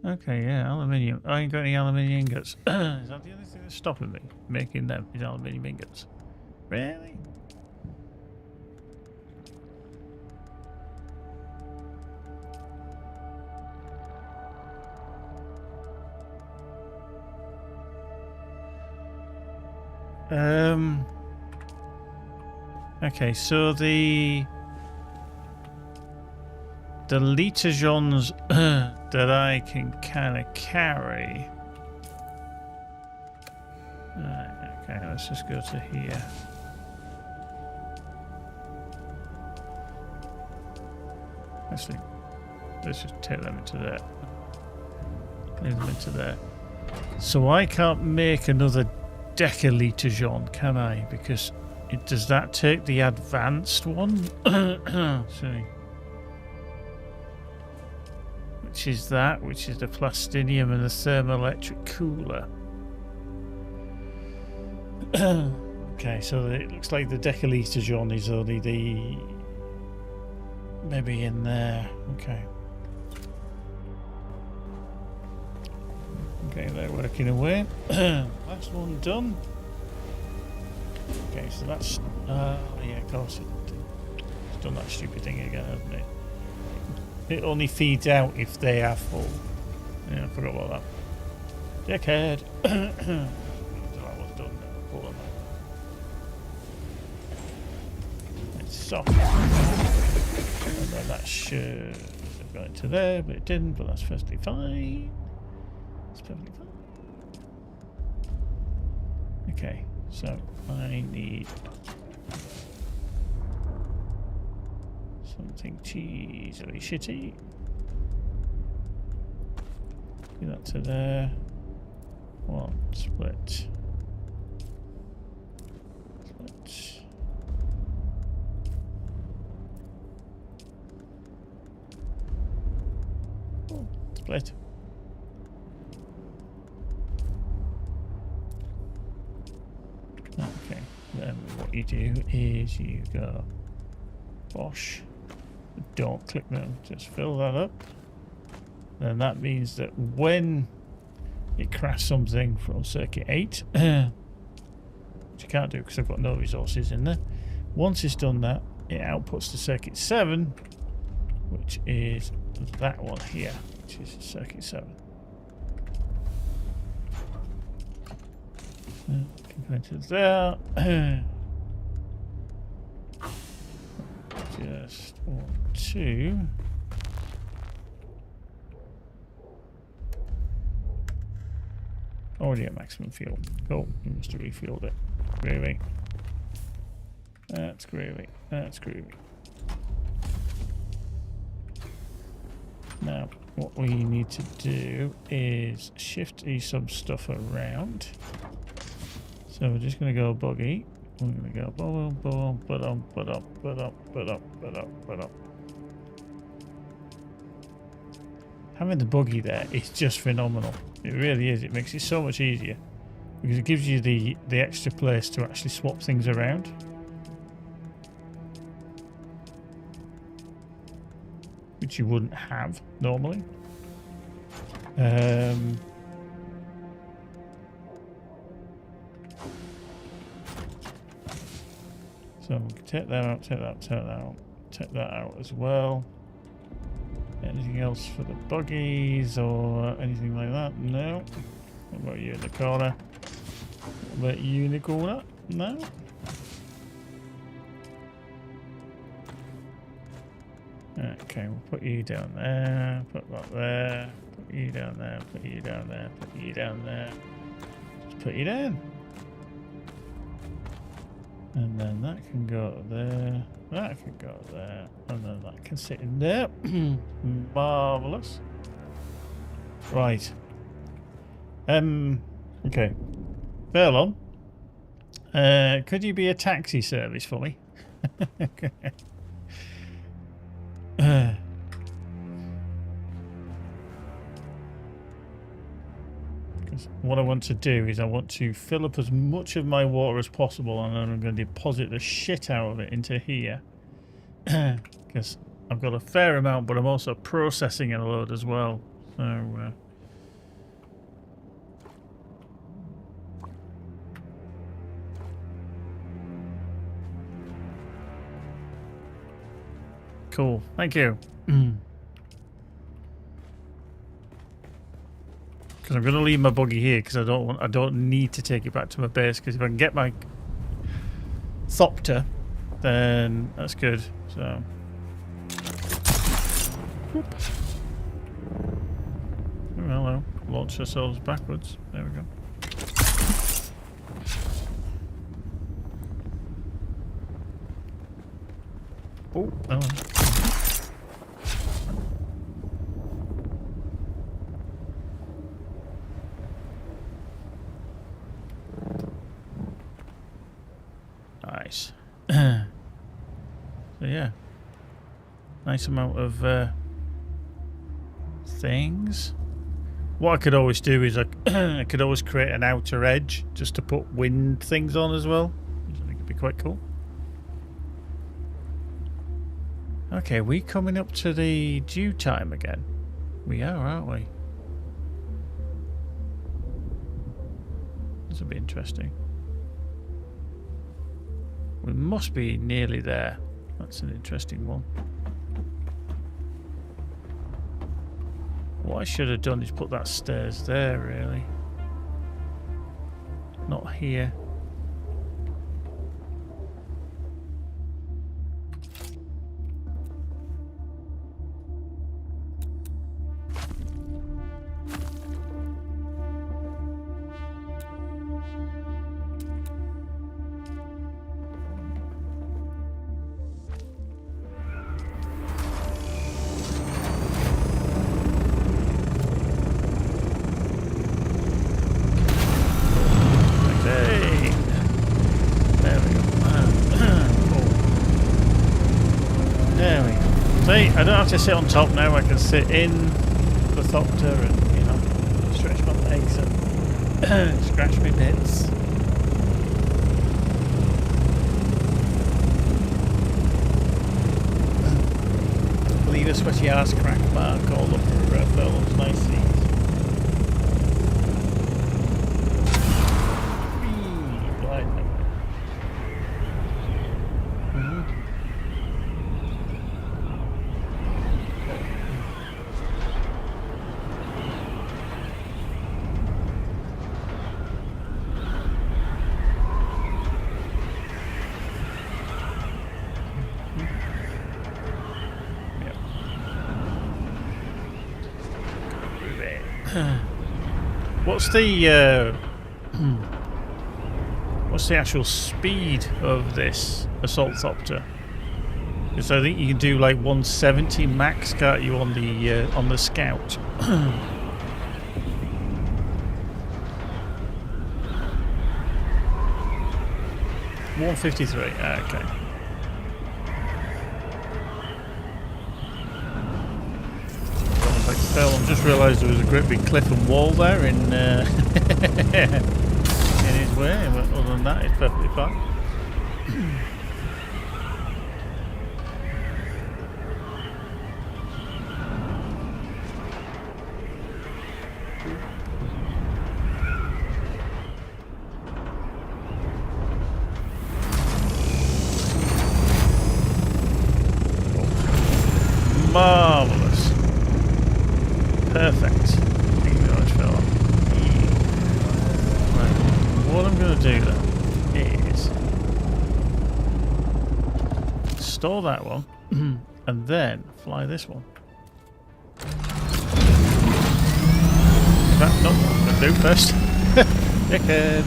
Okay, yeah, aluminium. I ain't got any aluminium ingots. Is that the only thing that's stopping me making them? Is aluminium ingots? Really? Okay, so the litre jaunes that I can kind of carry. Right, okay, let's just go to here. Actually, let's just take them into there. Leave them into there. So I can't make another decalitre jaune, can I? Because does that take the advanced one? See. Which is that, which is the plastinium and the thermoelectric cooler. Okay, so it looks like the decalitre jaune is only the... maybe in there. Okay. Okay, they're working away. Last one done. Okay, so that's... yeah, of course it's done that stupid thing again, hasn't it? It only feeds out if they are full. Yeah, I forgot about that. Dickhead. So that was done. Pull them out. It's soft. And then that should have gone into there, but it didn't, but that's perfectly fine. That's perfectly fine. Okay, so I need something cheesily shitty. Do that to there. One split. Split. Oh, split. Okay, then what you do is you go bosh. Don't click them, just fill that up. Then that means that when it crashes something from circuit 8, which you can't do because I've got no resources in there, once it's done that, it outputs to circuit 7, which is that one here, which is circuit 7. Can go into there. Just 1, 2. Already at maximum fuel. Cool. You must have refueled it. Groovy. That's groovy. That's groovy. Now, what we need to do is shift some stuff around. So we're just going to go buggy. We're going to go boom, boom, ba-dum, ba-dum, ba-dum, ba-dum, ba-dum, ba-dum. Having the buggy there is just phenomenal. It really is. It makes it so much easier because it gives you the extra place to actually swap things around. which you wouldn't have normally. So we can take that out, take that out, take that out as well. Anything else for the buggies or anything like that? No. What about you in the corner? What about you in the corner? No. Okay, we'll put you down there, put that there, put you down there, put you down there, put you down there. Just put you down. And then that can go there, that can go there, and then that can sit in there. Marvellous. Right. Okay. Verlon, could you be a taxi service for me? Okay. Because what I want to do is I want to fill up as much of my water as possible, and then I'm going to deposit the shit out of it into here. Because I've got a fair amount, but I'm also processing a load as well. So cool, thank you. Because I'm going to leave my buggy here because I don't need to take it back to my base. Because if I can get my Thopter, then that's good. So, whoop. Oh, hello. Launch ourselves backwards. There we go. Oh, hello. Nice. So yeah, nice amount of things. What I could always do is I could always create an outer edge just to put wind things on as well, which I think would be quite cool. Okay, we coming up to the due time again? We are, aren't we? This will be interesting. We must be nearly there. That's an interesting one. What I should have done is put that stairs there, really. Not here. I don't have to sit on top now. I can sit in the Thopter and, you know, stretch my legs and scratch my bits. Leave a sweaty ass crack mark all over Verlon's nice seats. What's the actual speed of this assault Thopter? Because I think you can do like 170 max, can't you, on the Scout? 153. Okay. I just realised there was a great big cliff and wall there in his way, but other than that, it's perfectly fine. Marvellous. Perfect. Thank you very much, fella. Right. What I'm going to do then is store that one and then fly this one. That's not what I'm going to do first. Dickhead.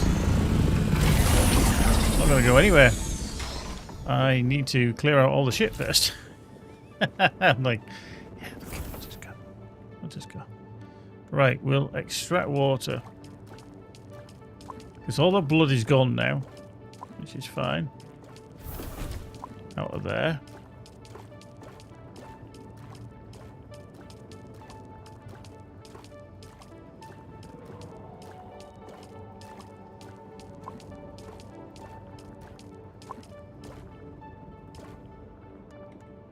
Not going to go anywhere. I need to clear out all the shit first. I'm like, yeah, okay, I'll just go. Right, we'll extract water. Because all the blood is gone now, which is fine. Out of there.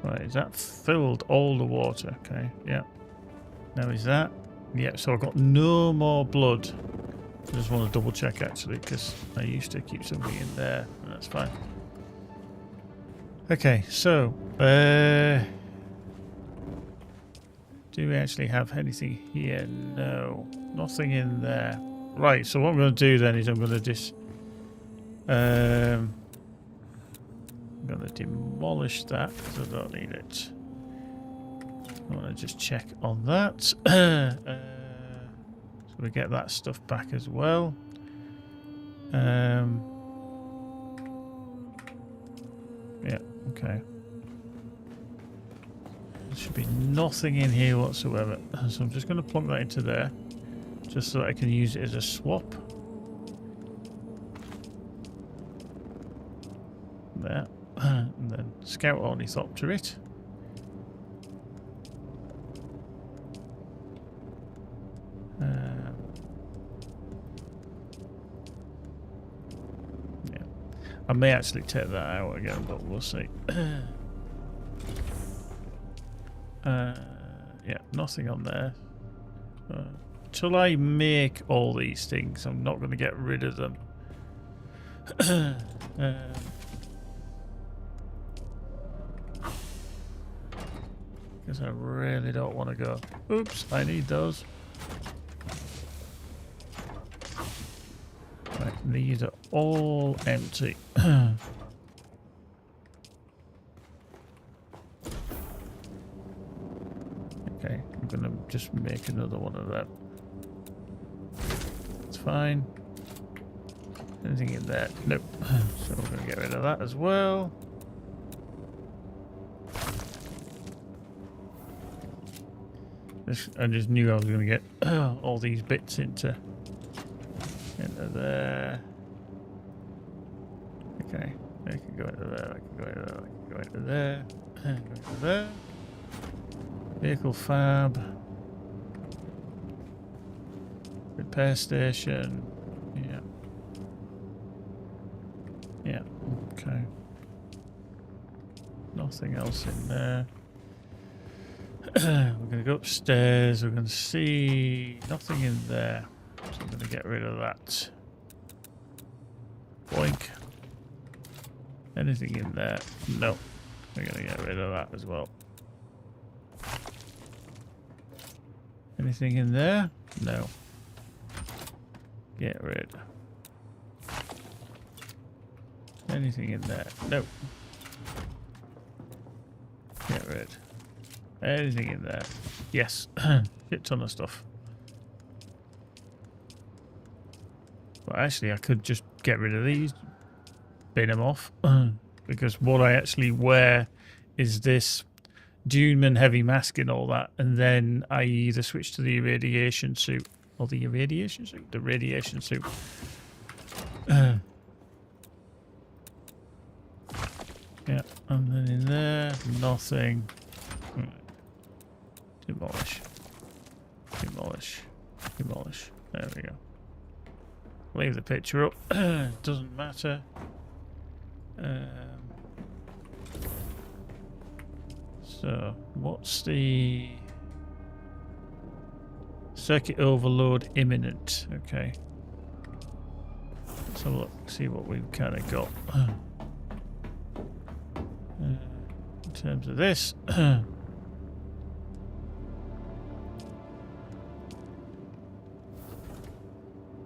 Right, is that filled all the water? Okay, yeah. Now is that? Yeah, so I've got no more blood. I just want to double check actually, because I used to keep something in there. That's fine. Okay, so do we actually have anything here? No, nothing in there. Right, so what I'm going to do then is I'm going to just I'm going to demolish that because I don't need it. I want to just check on that. So we get that stuff back as well. Yeah, okay. There should be nothing in here whatsoever. So I'm just going to plunk that into there. Just so that I can use it as a swap. There. And then scout ornithopterate. Yeah. I may actually take that out again, but we'll see. Yeah, nothing on there. Till I make all these things, I'm not going to get rid of them. Because I really don't want to go. Oops, I need those. Right, these are all empty. Okay, I'm going to just make another one of them. It's fine. Anything in there? Nope. So we're going to get rid of that as well. I just knew I was going to get all these bits into there. Okay, I can go into there, I can go into there, I can go into there, go into there. Vehicle fab. Repair station. Yeah. Yeah, okay. Nothing else in there. We're going to go upstairs. We're going to see nothing in there. So I'm going to get rid of that. Boink. Anything in there? No. We're going to get rid of that as well. Anything in there? No. Get rid. Anything in there? No. Get rid. Anything in there? Yes. Shit ton of stuff. But actually I could just get rid of these. Bin them off. Because what I actually wear is this Dune heavy mask and all that. And then I either switch to the irradiation suit. Or the irradiation suit? The radiation suit. Yeah, and then in there, nothing. Right. Demolish. Demolish. Demolish. There we go. Leave the picture up. Doesn't matter. So, what's the circuit overload imminent? Okay. Let's have a look, see what we've kind of got. In terms of this,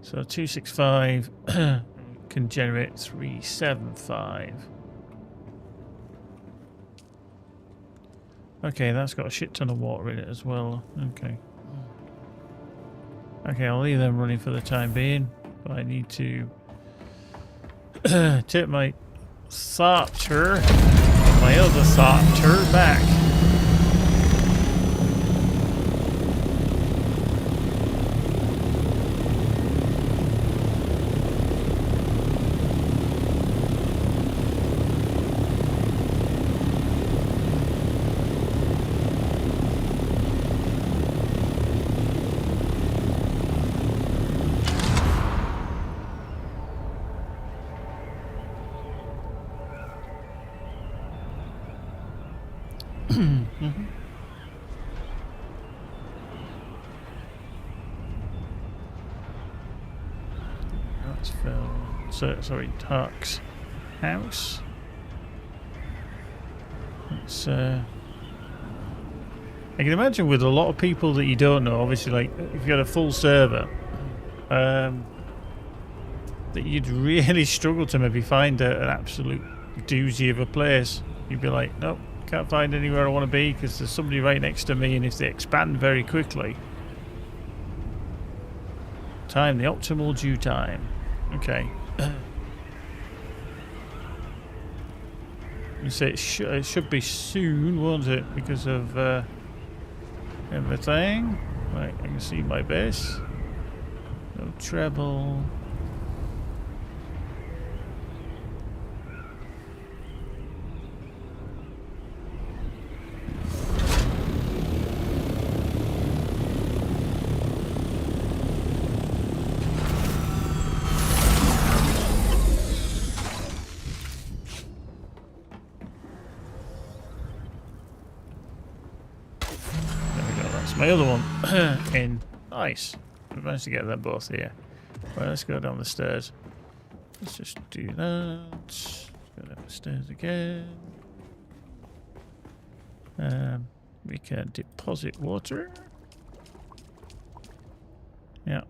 So 265 can generate 375. Okay, that's got a shit ton of water in it as well. Okay. Okay, I'll leave them running for the time being. But I need to take my Thopter, my other Thopter, back. That's Phil. So, sorry, Tark's house. It's I can imagine with a lot of people that you don't know, obviously, like if you had a full server, that you'd really struggle to maybe find an absolute doozy of a place. You'd be like, nope, can't find anywhere I want to be because there's somebody right next to me, and if they expand very quickly, time the optimal due time. Okay. You say it should be soon, won't it? Because of everything. Right, I can see my base. No treble. My other one in. Nice. We managed to get them both here. Right, let's go down the stairs. Let's just do that. Let's go down the stairs again. We can deposit water. Yeah.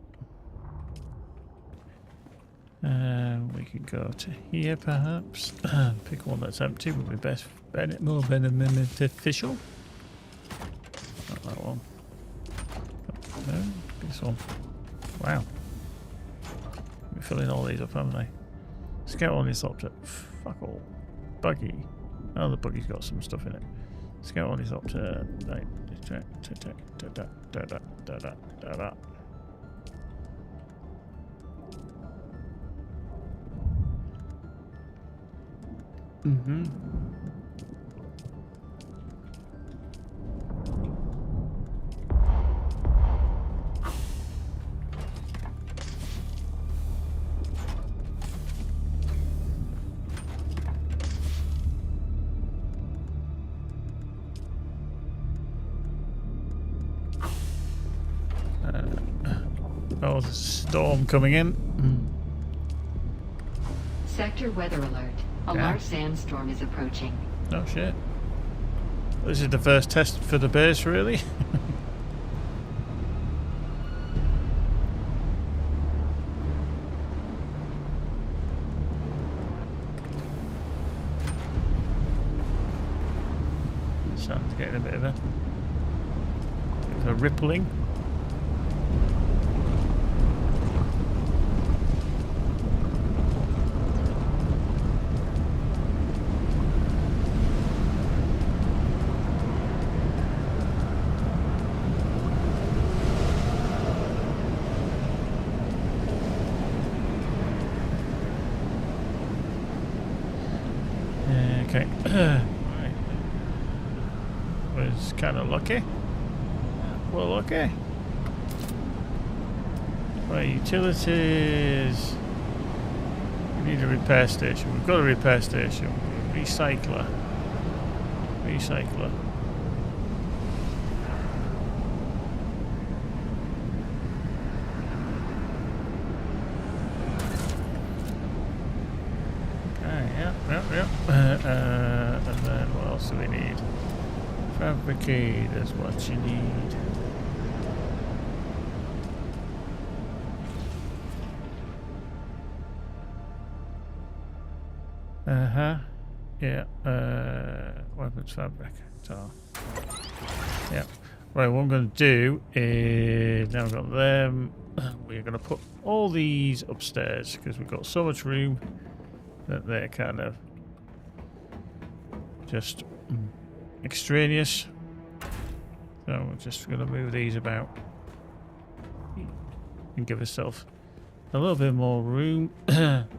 We can go to here perhaps. Pick one that's empty would be best. More beneficial. Not that one. No, this one. Wow. We're filling all these up, haven't I? Scout on this object. Fuck all. Buggy. Oh, the buggy's got some stuff in it. Scout on this object. Right. Mm-hmm. Oh, there's a storm coming in. Sector weather alert. A large sandstorm is approaching. Oh shit. This is the first test for the base, really? Sounds getting a bit of a rippling. Okay. Right. Was kind of lucky. Well, okay. Right, utilities. We need a repair station. We've got a repair station. Recycler. Recycler. Yep. And then what else do we need? Fabricate is what you need. Uh-huh. Yeah. Weapons fabricator. Yeah. Right, what I'm going to do is, now we've got them, we're going to put all these upstairs because we've got so much room that they're kind of just extraneous. So we're just going to move these about and give ourselves a little bit more room. Yep.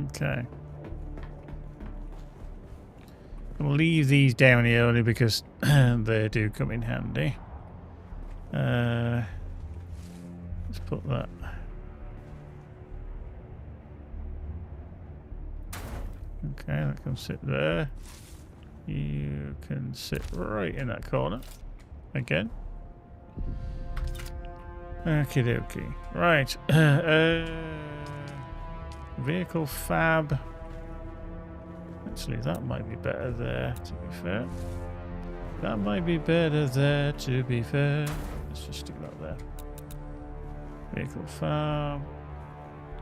Okay. We'll leave these down here only because they do come in handy. Let's put that. Okay, that can sit there. You can sit right in that corner. Again. Okie dokie. Right. Vehicle fab. Actually, that might be better there, to be fair. That might be better there, to be fair. Let's just stick that there. Vehicle fab.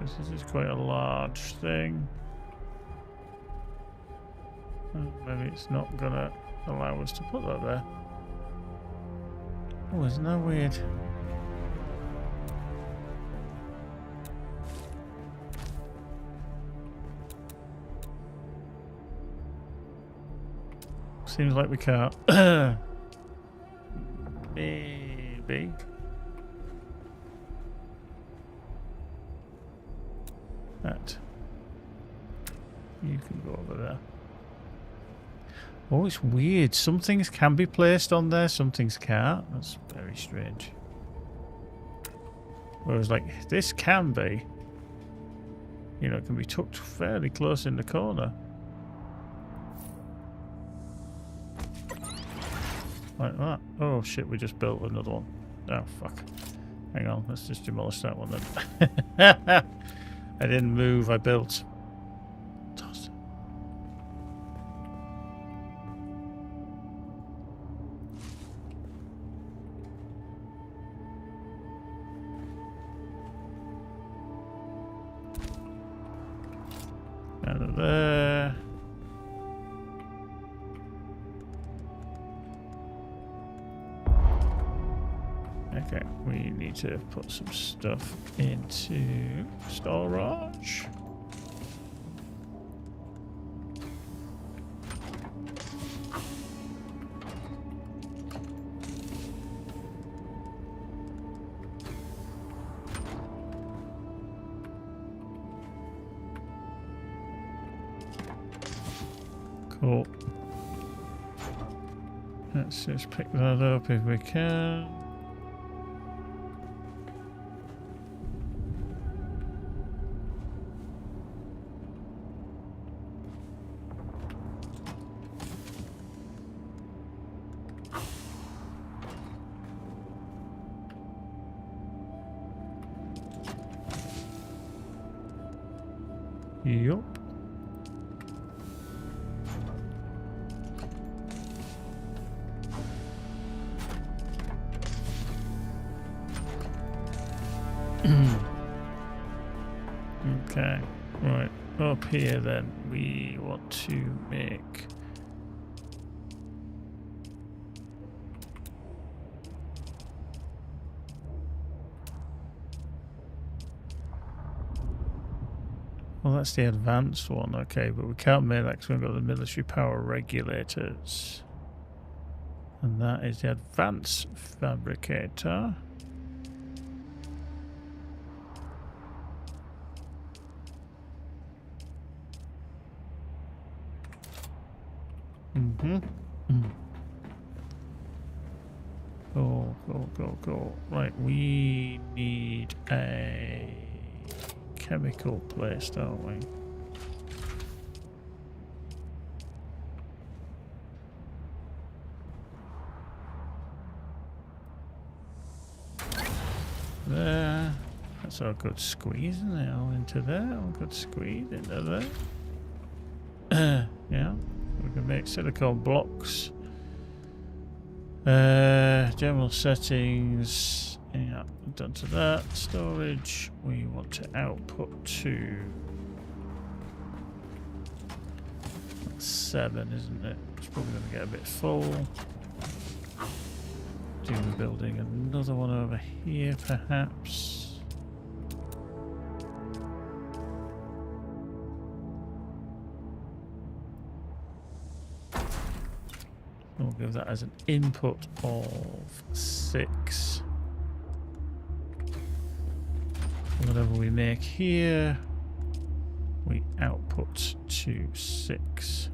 This is quite a large thing. Maybe it's not gonna allow us to put that there. Oh, isn't that weird? Seems like we can't. Maybe. That. You can go over there. Oh, it's weird. Some things can be placed on there, some things can't. That's very strange. Whereas, like, this can be. You know, it can be tucked fairly close in the corner. Like that. Oh shit, we just built another one. Oh fuck. Hang on, let's just demolish that one then. I didn't move, I built. Toss. Out of there. Okay, we need to put some stuff into storage. Cool. Let's just pick that up if we can. Yup. Okay, right, up here then we want to make well, that's the advanced one, okay, but we can't make that because we've got the military power regulators. And that is the advanced fabricator. Mm-hmm. Go. Right, we need a chemical place, don't we? There. That's a good squeeze now into there. A good squeeze into there. Yeah. We can make silicone blocks. General settings. Yeah, done to that. Storage. We want to output to 7, isn't it? It's probably going to get a bit full. Dune building another one over here, perhaps. We'll give that as an input of 6. Whatever we make here, we output to 6.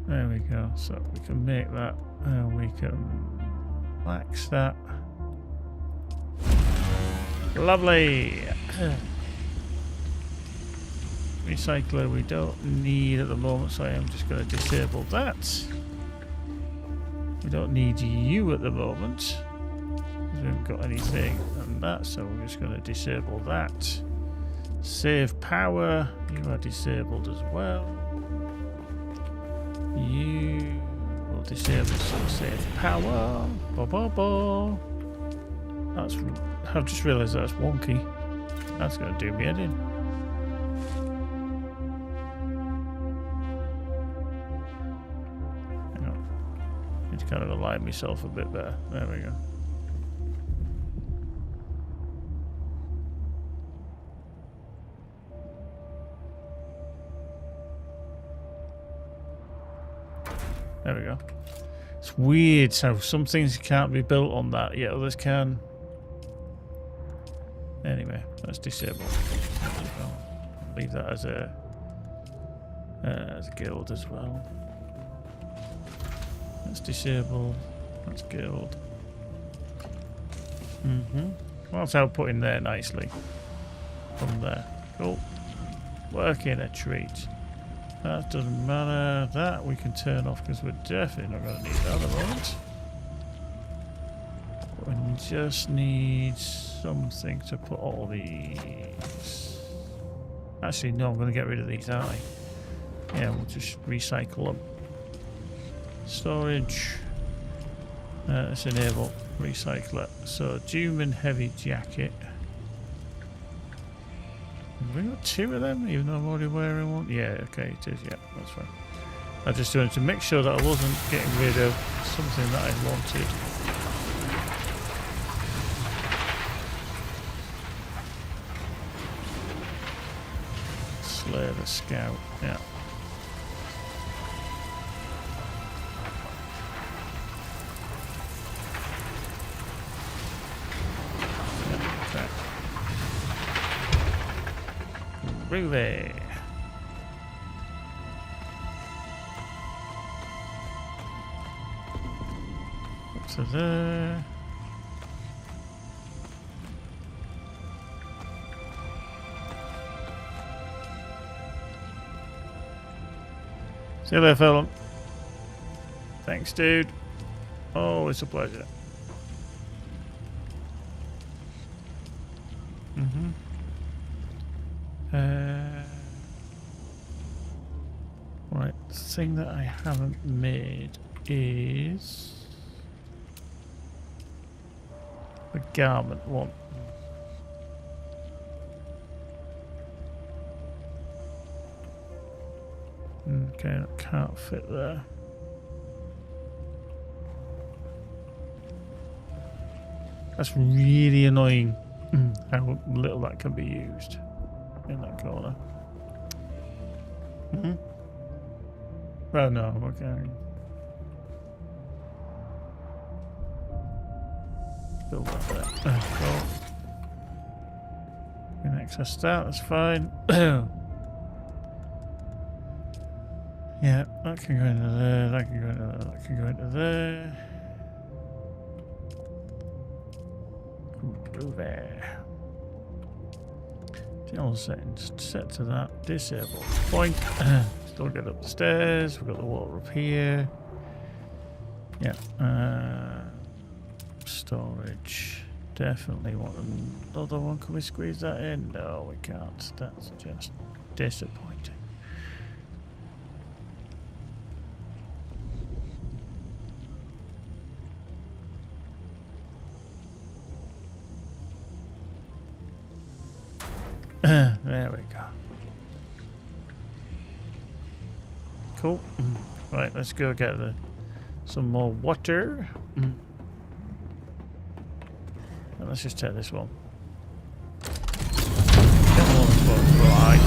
There we go. So we can make that, we can max that. Lovely. Recycler we don't need at the moment, so I am just going to disable that. We don't need you at the moment, because we haven't got anything on that, so we're just going to disable that. Save power, you are disabled as well. You will disable some save power. That's. I've just realised that's wonky. That's going to do me head in. Hang on. Need to kind of align myself a bit better. There we go. There we go. It's weird how some things can't be built on that, yet others can. Anyway, that's disabled. Leave that as a guild as well. That's disabled. That's guild. Well, that's outputting there nicely. From there. Cool. Working a treat. That doesn't matter. That we can turn off because we're definitely not going to need that at the moment. We just need something to put all these. Actually, no, I'm going to get rid of these, aren't I? Yeah, we'll just recycle them. Storage. Let's enable recycler. So, Dune heavy jacket. Have we got 2 of them, even though I'm already wearing one? Yeah, okay, it is, yeah, that's fine. I just wanted to make sure that I wasn't getting rid of something that I wanted. Slay the scout, yeah. Groovy. Up to there. See you later, fella. Thanks, dude. Oh, it's a pleasure. Right, the thing that I haven't made is the garment one. Okay, that can't fit there. That's really annoying. How little that can be used in that corner. Oh no, okay. Build that there. Cool. We can access that, that's fine. Yeah, that can go into there, that can go into there, that can go into there. Through there. General settings set to that. Disable. Point. Still get up the stairs. We've got the water up here. Yeah. Storage. Definitely want another one. Can we squeeze that in? No, we can't. That's just disappointing. There we go. Cool. Right, let's go get some more water. And let's just take this one. Right.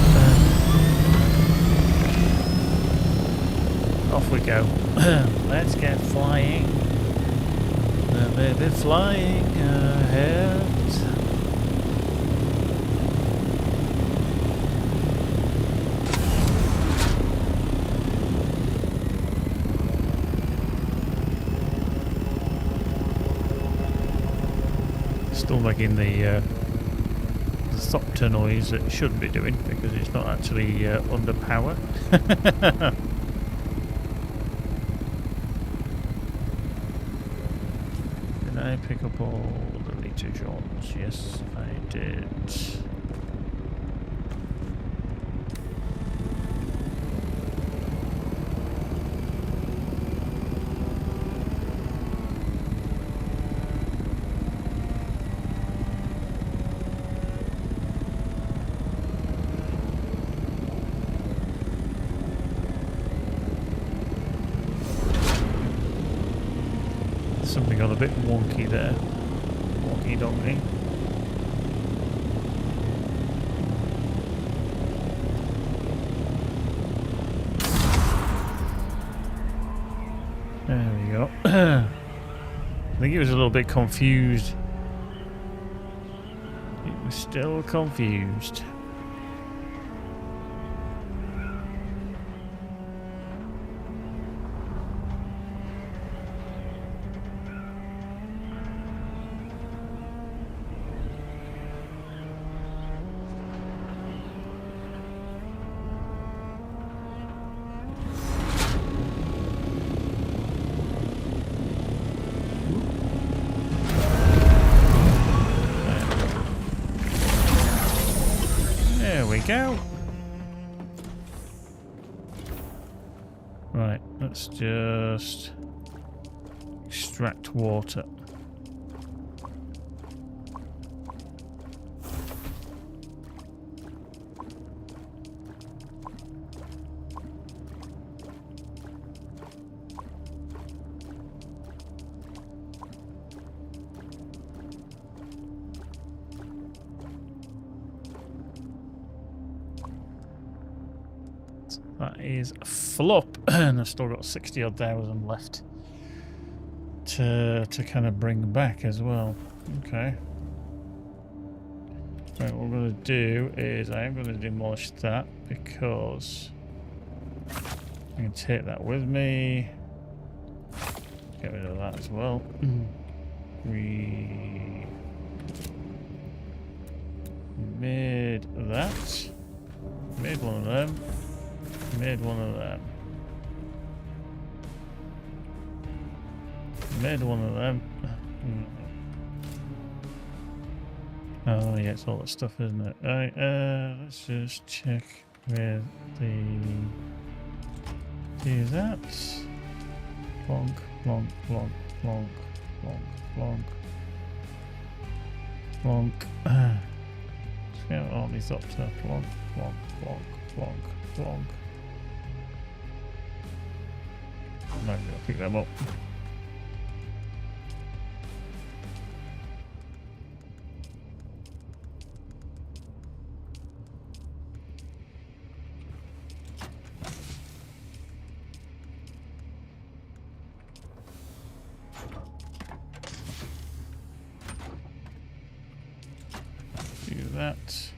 Off we go. Let's get flying. The baby flying ahead. Still making the thopter noise that it shouldn't be doing because it's not actually under power. Did I pick up all the litations? Yes, I did. Something got a bit wonky there. Wonky donkey. There we go. I think it was a little bit confused. It was still confused. There we go. Right, let's just extract water. That is a flop, and I've still got 60-odd thousand left to kind of bring back as well. Okay. Right, what we're going to do is I am going to demolish that because I can take that with me. Get rid of that as well. We made that. Made one of them. Made one of them. Made one of them. Oh yeah, it's all that stuff, isn't it? Right, let's just check with the... Do that. Plonk, plonk, plonk, plonk, plonk, plonk. Plonk. Let's get all these up to plonk, plonk, plonk, plonk, plonk. I'm not going to pick them up. that.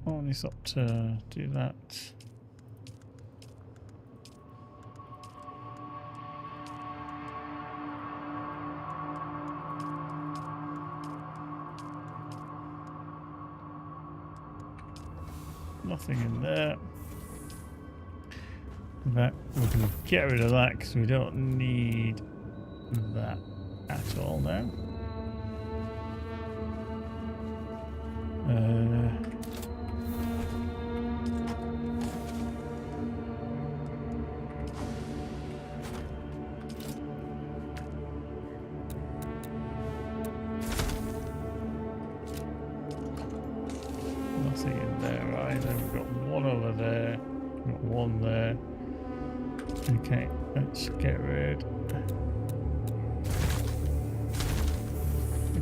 Only thought to do that. Nothing in there. That we can get rid of that because we don't need that at all now. Nothing in there either. We've got one over there. We've got one there. Okay, let's get rid.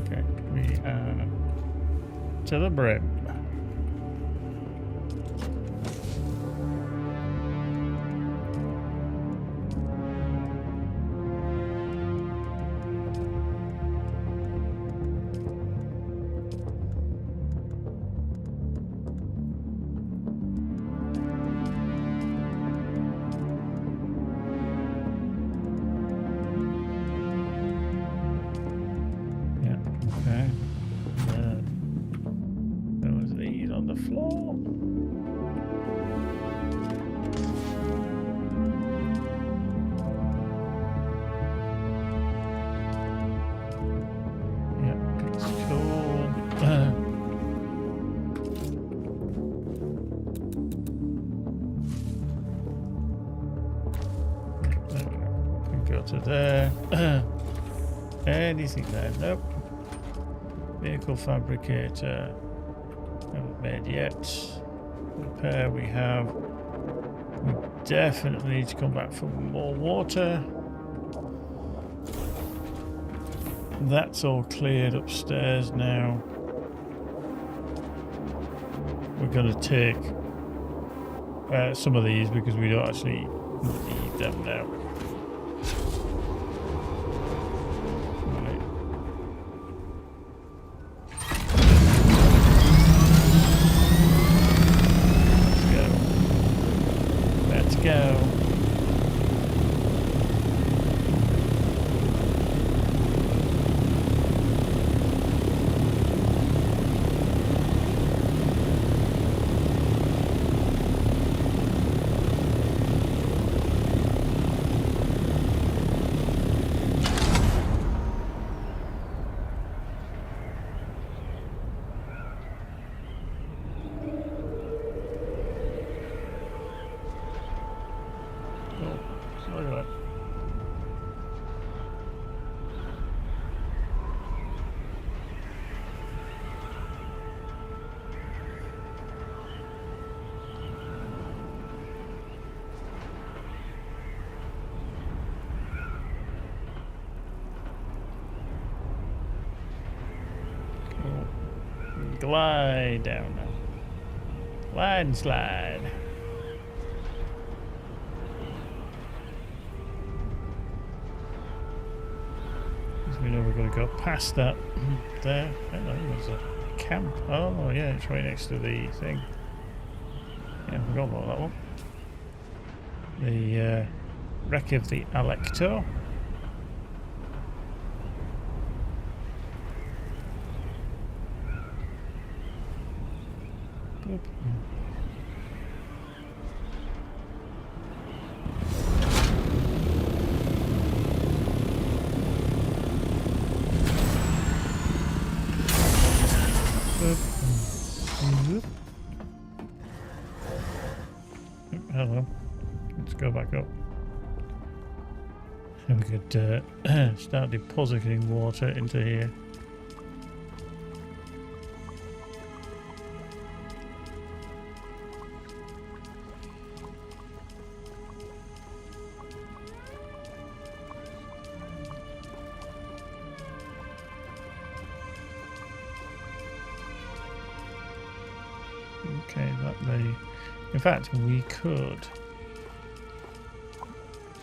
Okay, we are to the brim. Okay. There was these on the floor. Yeah, it's cool. We can go to there. Anything there? Nope. Vehicle fabricator. Haven't made yet. Repair we have. We definitely need to come back for more water. That's all cleared upstairs now. We're going to take some of these because we don't actually need them now. Go. Look at that. Cool. Glide down now. Glide and slide. We know we're going to go past that there. I don't know, there's a camp. Oh, yeah, it's right next to the thing. Yeah, I forgot about that one. The wreck of the Alecto. Boop. Hello. Let's go back up. And we could start depositing water into here. Okay, that may... In fact, we could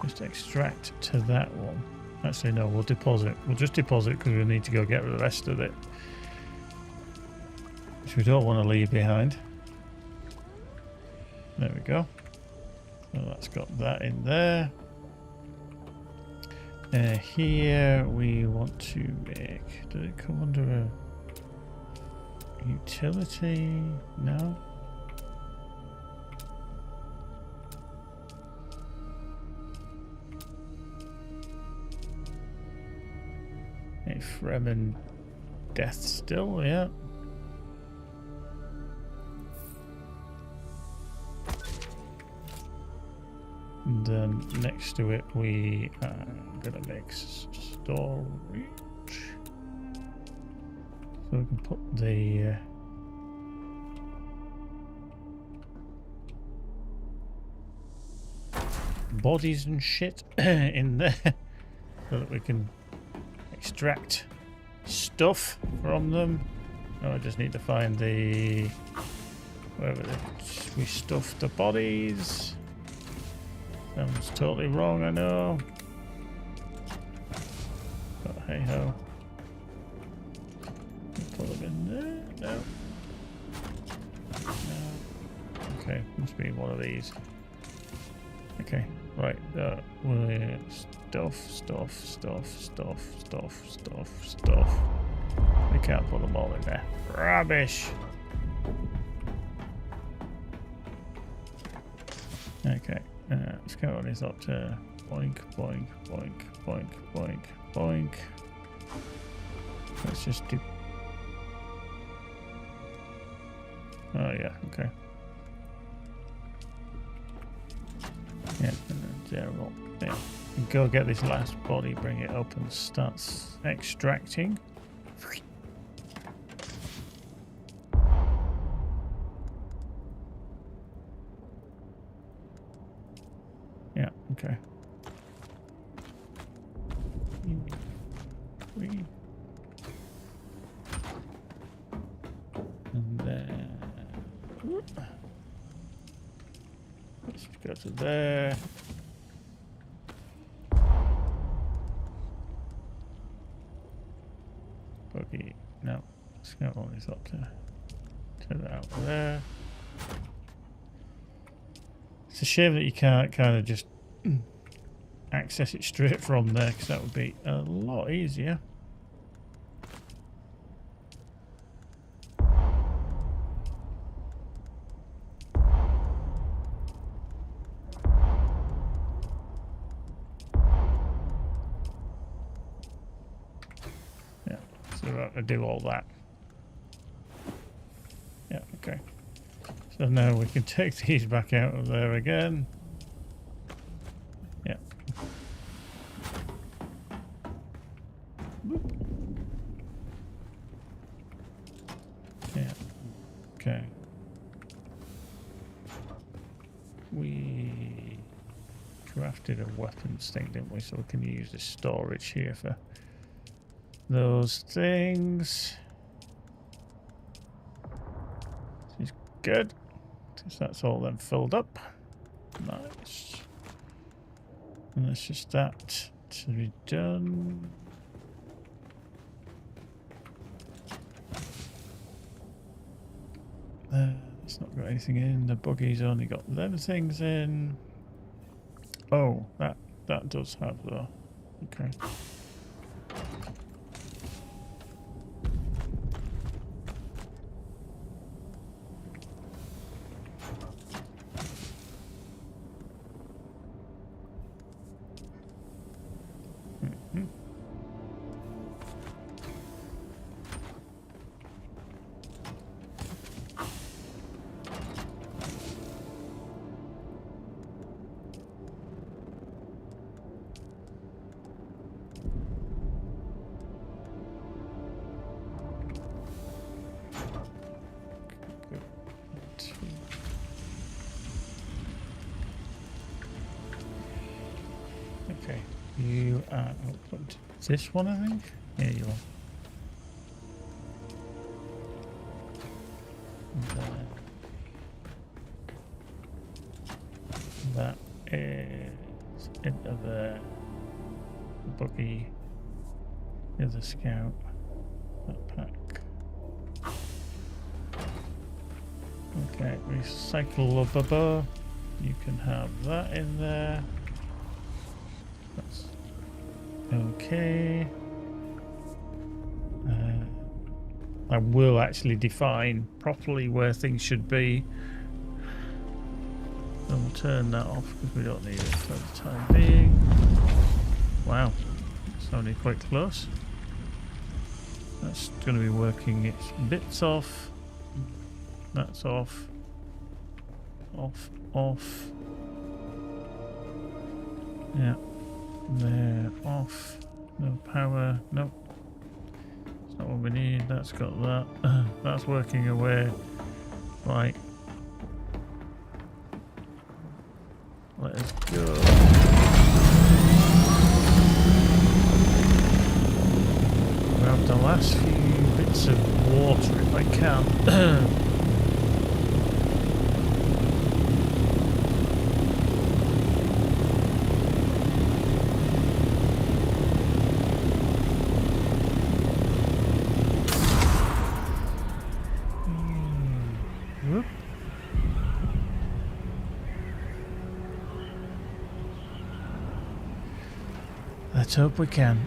Just extract to that one. Actually, no, we'll deposit. We'll just deposit because we need to go get the rest of it. Which we don't want to leave behind. There we go. So that's got that in there. Here we want to make... Does it come under a utility? No. A Fremen death still, yeah. And then next to it we are gonna make storage. So we can put the bodies and shit in there so that we can extract stuff from them. Oh, I just need to find the wherever we stuffed the bodies. Sounds totally wrong, I know. But hey ho. Put them in there. No. No. Okay, must be one of these. Okay, right. We're stuff. We can't put them all in there. Rubbish. Okay. Let's go on this up to boink, boink, boink, boink, boink, boink. Let's just do. Oh, yeah, okay. Yeah, and then zero. Yeah. Go get this last body, bring it up, and starts extracting. Yeah, okay. 3. And then let's go to there. Buggy. No, let's go all this up to that out there. It's a shame that you can't kind of just access it straight from there, because that would be a lot easier. Yeah, so we're going to do all that. Yeah, okay. So now we can take these back out of there again. Yeah. Yeah. Okay. We crafted a weapons thing, didn't we? So we can use the storage here for those things. This is good. Because that's all then filled up. Nice. And that's just that to be done. It's not got anything in. The buggy's only got them things in. Oh, that does have though. Okay. Okay, you are output. This one, I think? Yeah, you are. That is into there. Buggy. Here's a scout. That pack. Okay, recyclable. You can have that in there. That's okay. I will actually define properly where things should be. And we'll turn that off because we don't need it for the time being. Wow, it's only quite close. That's going to be working its bits off. That's off. Off, off. Yeah. There, off. No power. Nope. That's not what we need. That's got that. That's working away. Right. Let us go. Grab the last few bits of water if I can. Whoop. Let's hope we can.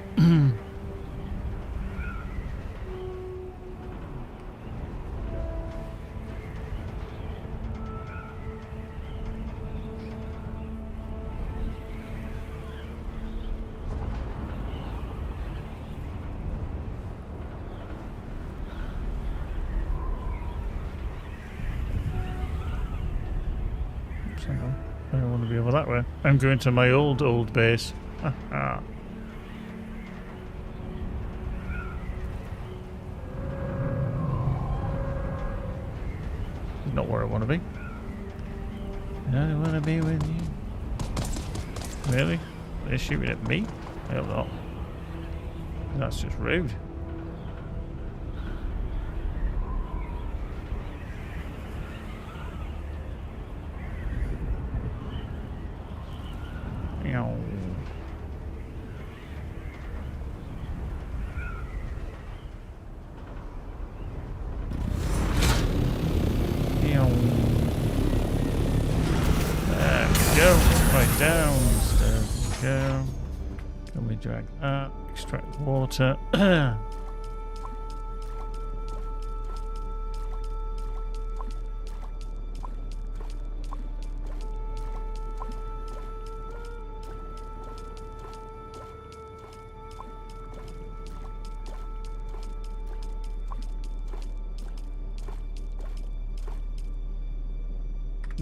Hang on. I don't want to be over that way. I'm going to my old base. Haha. Not where I want to be. I don't want to be with you. Really? They're shooting at me? I hope not. That's just rude. Meow. Meow. There we go. Right down. There we go. Can we drag that? Extract water.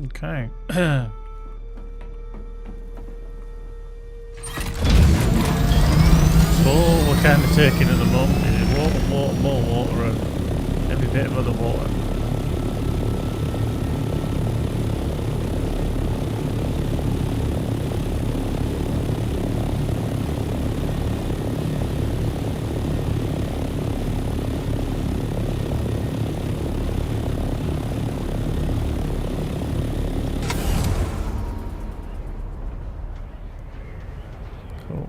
Okay. So all we're kind of taking at the moment is water, water, more water, and every bit of other water. Cool.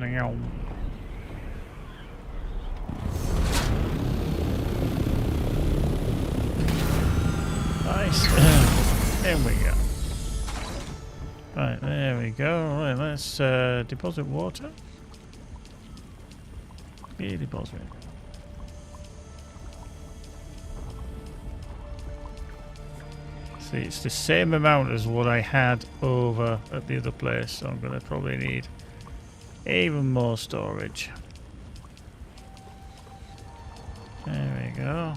Meow. Nice. There we go. there we go. Right, let's deposit water. Yeah, deposit. See, it's the same amount as what I had over at the other place, so I'm going to probably need even more storage. There we go.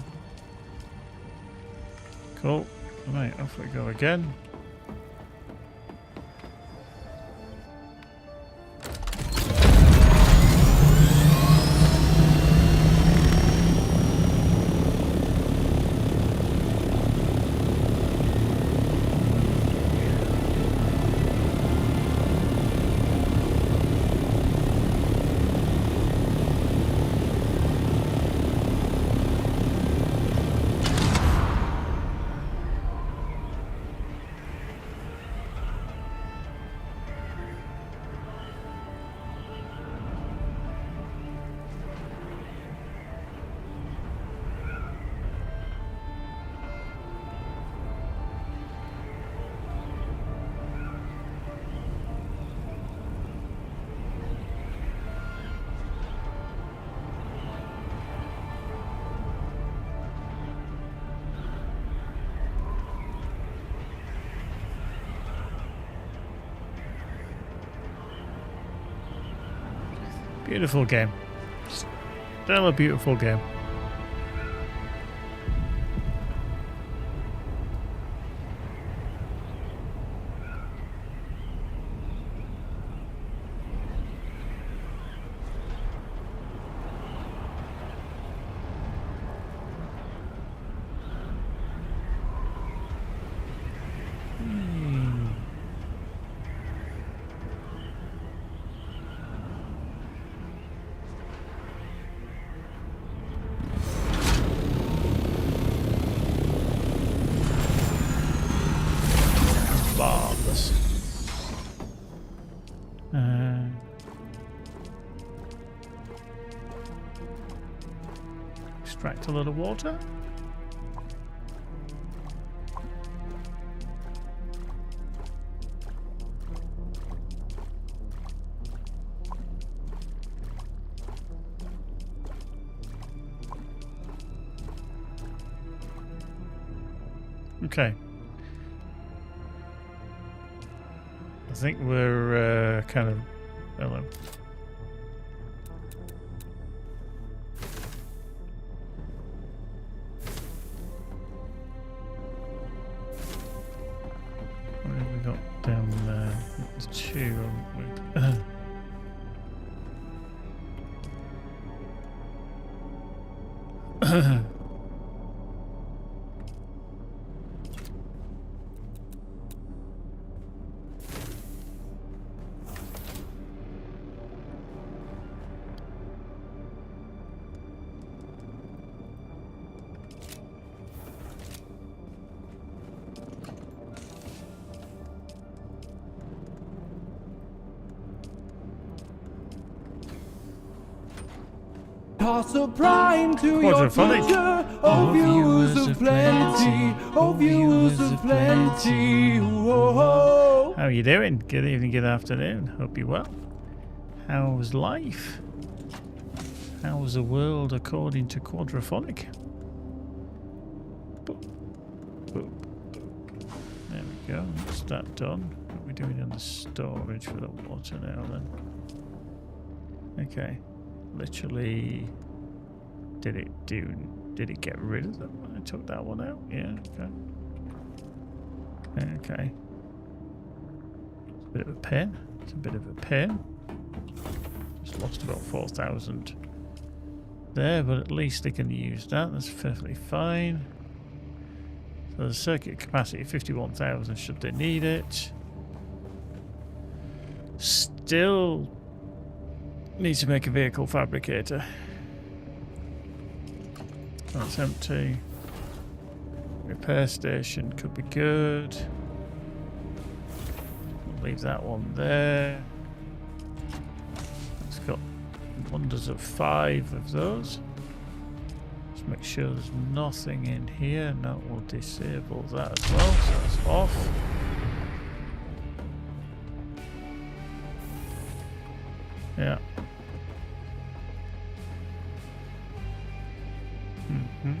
Cool. Right, off we go again. Beautiful game. Still a beautiful game. Marvelous. Extract a lot of water. Okay. I think we're kind of... Hello. What have we got down there? It's two, haven't we? Toss a prime to your Quadraphonic. future. Oh, viewers of plenty. Oh, viewers of plenty. Whoa. How are you doing? Good evening, good afternoon. Hope you're well. How's life? How's the world according to Quadraphonic? Boop, boop, boop. There we go. That's that done. What are we doing in the storage for the water now then? Okay. Literally, did it get rid of them when I took that one out? Yeah, okay. Okay. It's a bit of a pain. It's a bit of a pain. Just lost about 4,000 there, but at least they can use that. That's perfectly fine. So the circuit capacity 51,000 should they need it. Still need to make a vehicle fabricator. That's empty. Repair station could be good. Leave that one there. It's got wonders of 5 of those. Just make sure there's nothing in here. No, we'll disable that as well. So that's off. Yeah. Mm-hmm.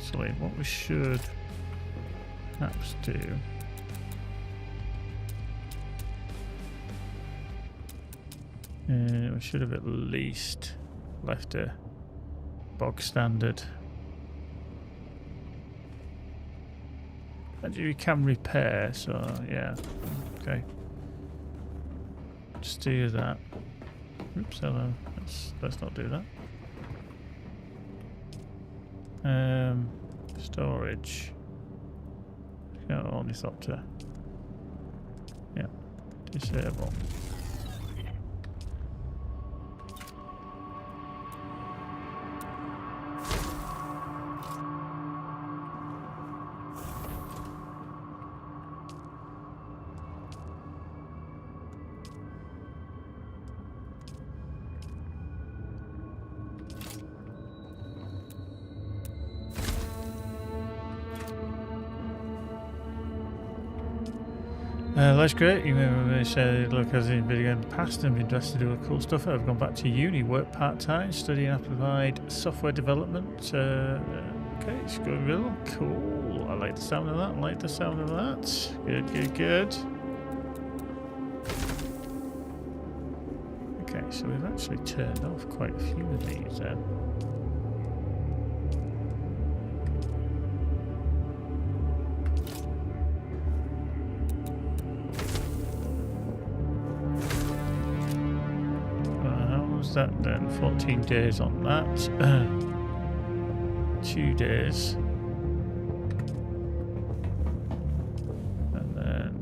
So wait, what we should perhaps do. We should have at least left a bog standard. Actually, we can repair, so yeah. Okay. Just do that. Oops, hello. Let's not do that. Storage. Yeah, ornithopter. Yeah. Disable. That's great. You may say, look, as in video in the past and been dressed to do cool stuff. I've gone back to uni, work part-time, studying applied software development. Okay, it's going real cool. I like the sound of that. I like the sound of that. Good, good, good. Okay, so we've actually turned off quite a few of these then. That then 14 days on that. 2 days, and then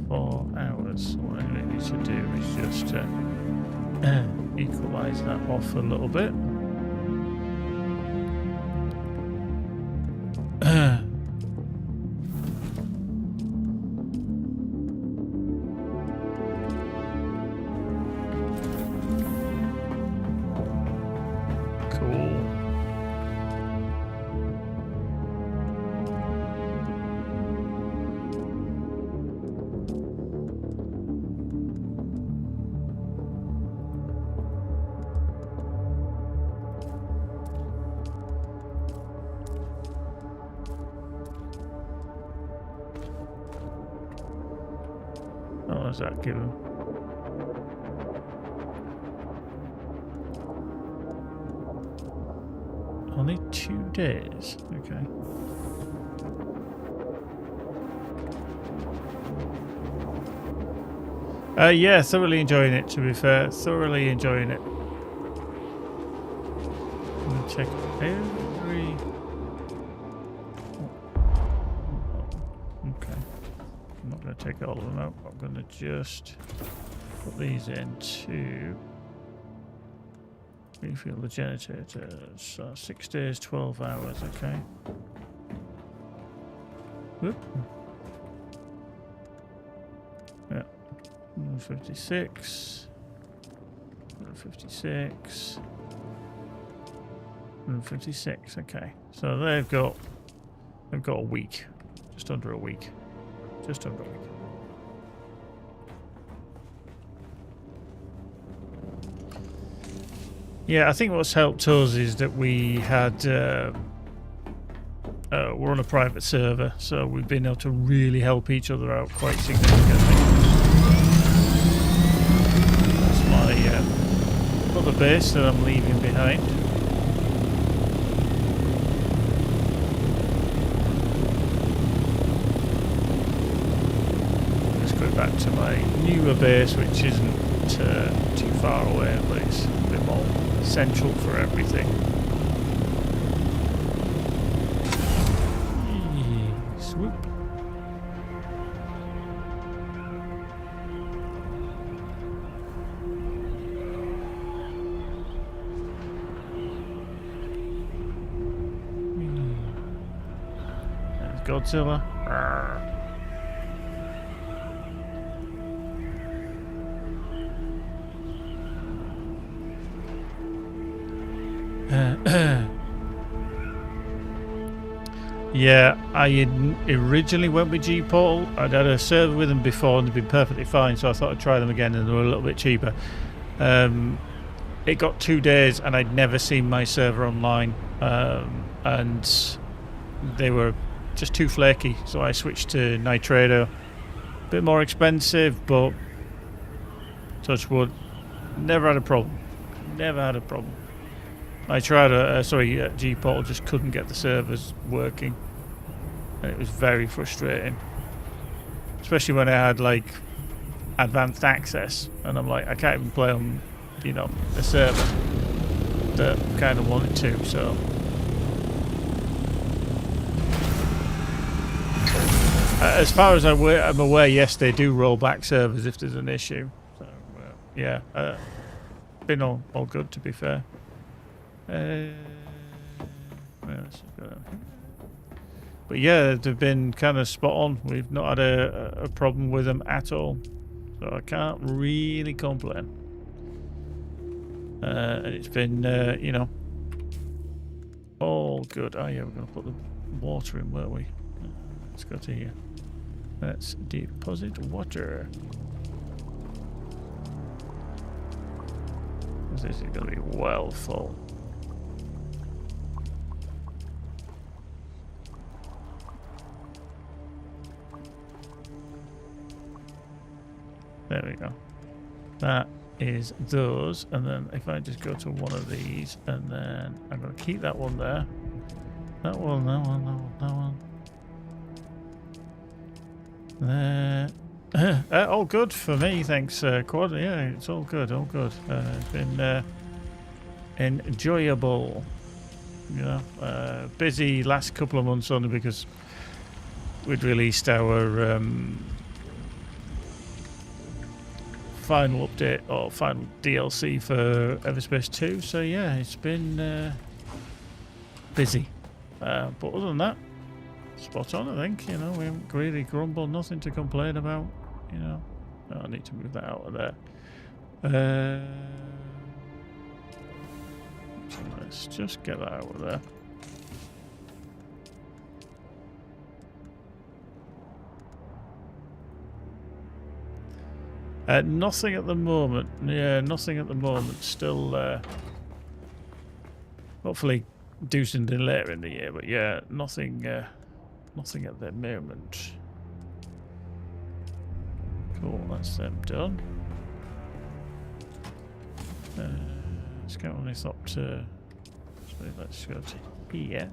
4 hours. What I need to do is just equalize that off a little bit. What does that give him? Only 2 days. Okay. Yeah, thoroughly enjoying it, to be fair. Thoroughly enjoying it. I'm going to check every... Okay. I'm not going to take all of them out. I'm going to just put these into refuel the generators. So 6 days, 12 hours, okay. Whoop. Yeah. 156. 156. 156, okay. So they've got a week. Just under a week. Just under a week. Yeah, I think what's helped us is that we had we're on a private server, so we've been able to really help each other out quite significantly. That's my other base that I'm leaving behind. Let's go back to my newer base, which isn't too far away, but it's a bit more central for everything. Swoop. There's Godzilla. Arrgh. Yeah, I originally went with G-Portal. I'd had a server with them before and they'd been perfectly fine, so I thought I'd try them again, and they were a little bit cheaper. It got 2 days and I'd never seen my server online, and they were just too flaky, so I switched to Nitrado. A bit more expensive, but touch wood, never had a problem. Never had a problem. Nitrado, G-Portal just couldn't get the servers working, and it was very frustrating, especially when I had like advanced access, and I'm like, I can't even play on, you know, a server that kind of wanted to. So as far as I'm aware, yes, they do roll back servers if there's an issue. So yeah, been all good, to be fair. But yeah, they've been kind of spot on. We've not had a problem with them at all, so I can't really complain. And it's been, you know, all good. Oh yeah, we're going to put the water in, weren't we? Let's go to here. Let's deposit water. This is going to be well full. There we go. That is those, and then if I just go to one of these, and then I'm going to keep that one there. That one, that one, that one, that one. There. All good for me, thanks, Quad. Yeah, it's all good, all good. It's been enjoyable. You know, busy last couple of months only because we'd released our final update or final DLC for Everspace 2. So yeah, it's been busy. But other than that, spot on, I think. You know, we haven't really grumbled, nothing to complain about. You know, oh, I need to move that out of there. So let's just get that out of there. Nothing at the moment. Yeah, nothing at the moment. Still, hopefully, do something later in the year. But yeah, nothing. Nothing at the moment. Cool, that's them done. Let's go on this up to. So let's go to here.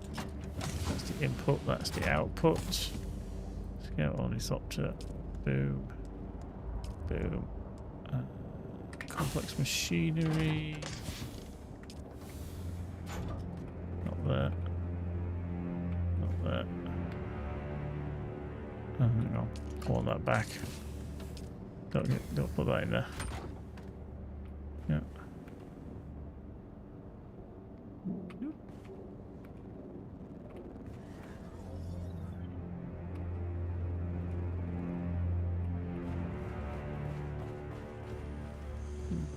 That's the input. That's the output. Let's go on this up to. Boom. Boom. Complex machinery. Not there. Not there. Oh, hang on. I want that back. Don't put that in there. Yeah.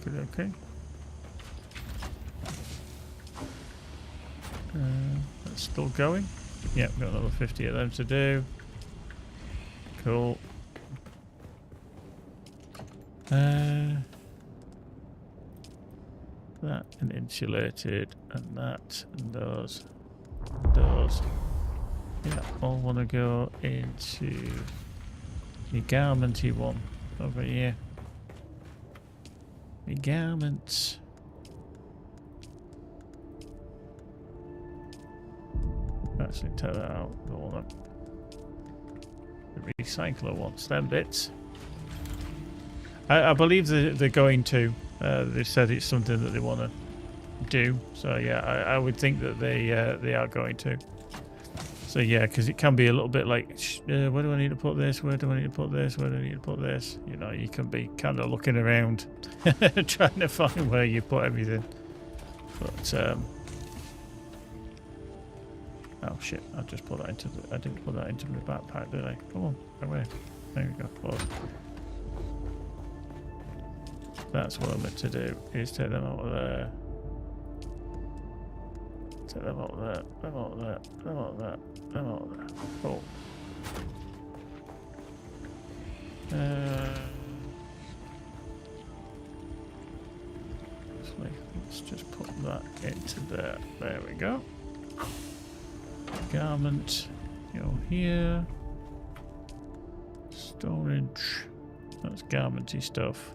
Okay. That's still going. Yeah, got another 50 of them to do. Cool. That and insulated, and that and those. Yeah, all want to go into the garmenty one over here. The garments. Actually, tear that out. Don't want the recycler wants them bits. I believe they're going to. They said it's something that they want to do. So yeah, I would think that they are going to. So yeah, because it can be a little bit like, where do I need to put this? Where do I need to put this? Where do I need to put this? You know, you can be kind of looking around, trying to find where you put everything. But oh shit! I just put that into I didn't put that into my backpack, did I? Come on, away. There we go. Close. That's what I'm meant to do, is take them out of there. Take them out there, them out there, them out there, them out there. Cool. Let's just put that into there. There we go. Garment. Go here. Storage. That's garmenty stuff.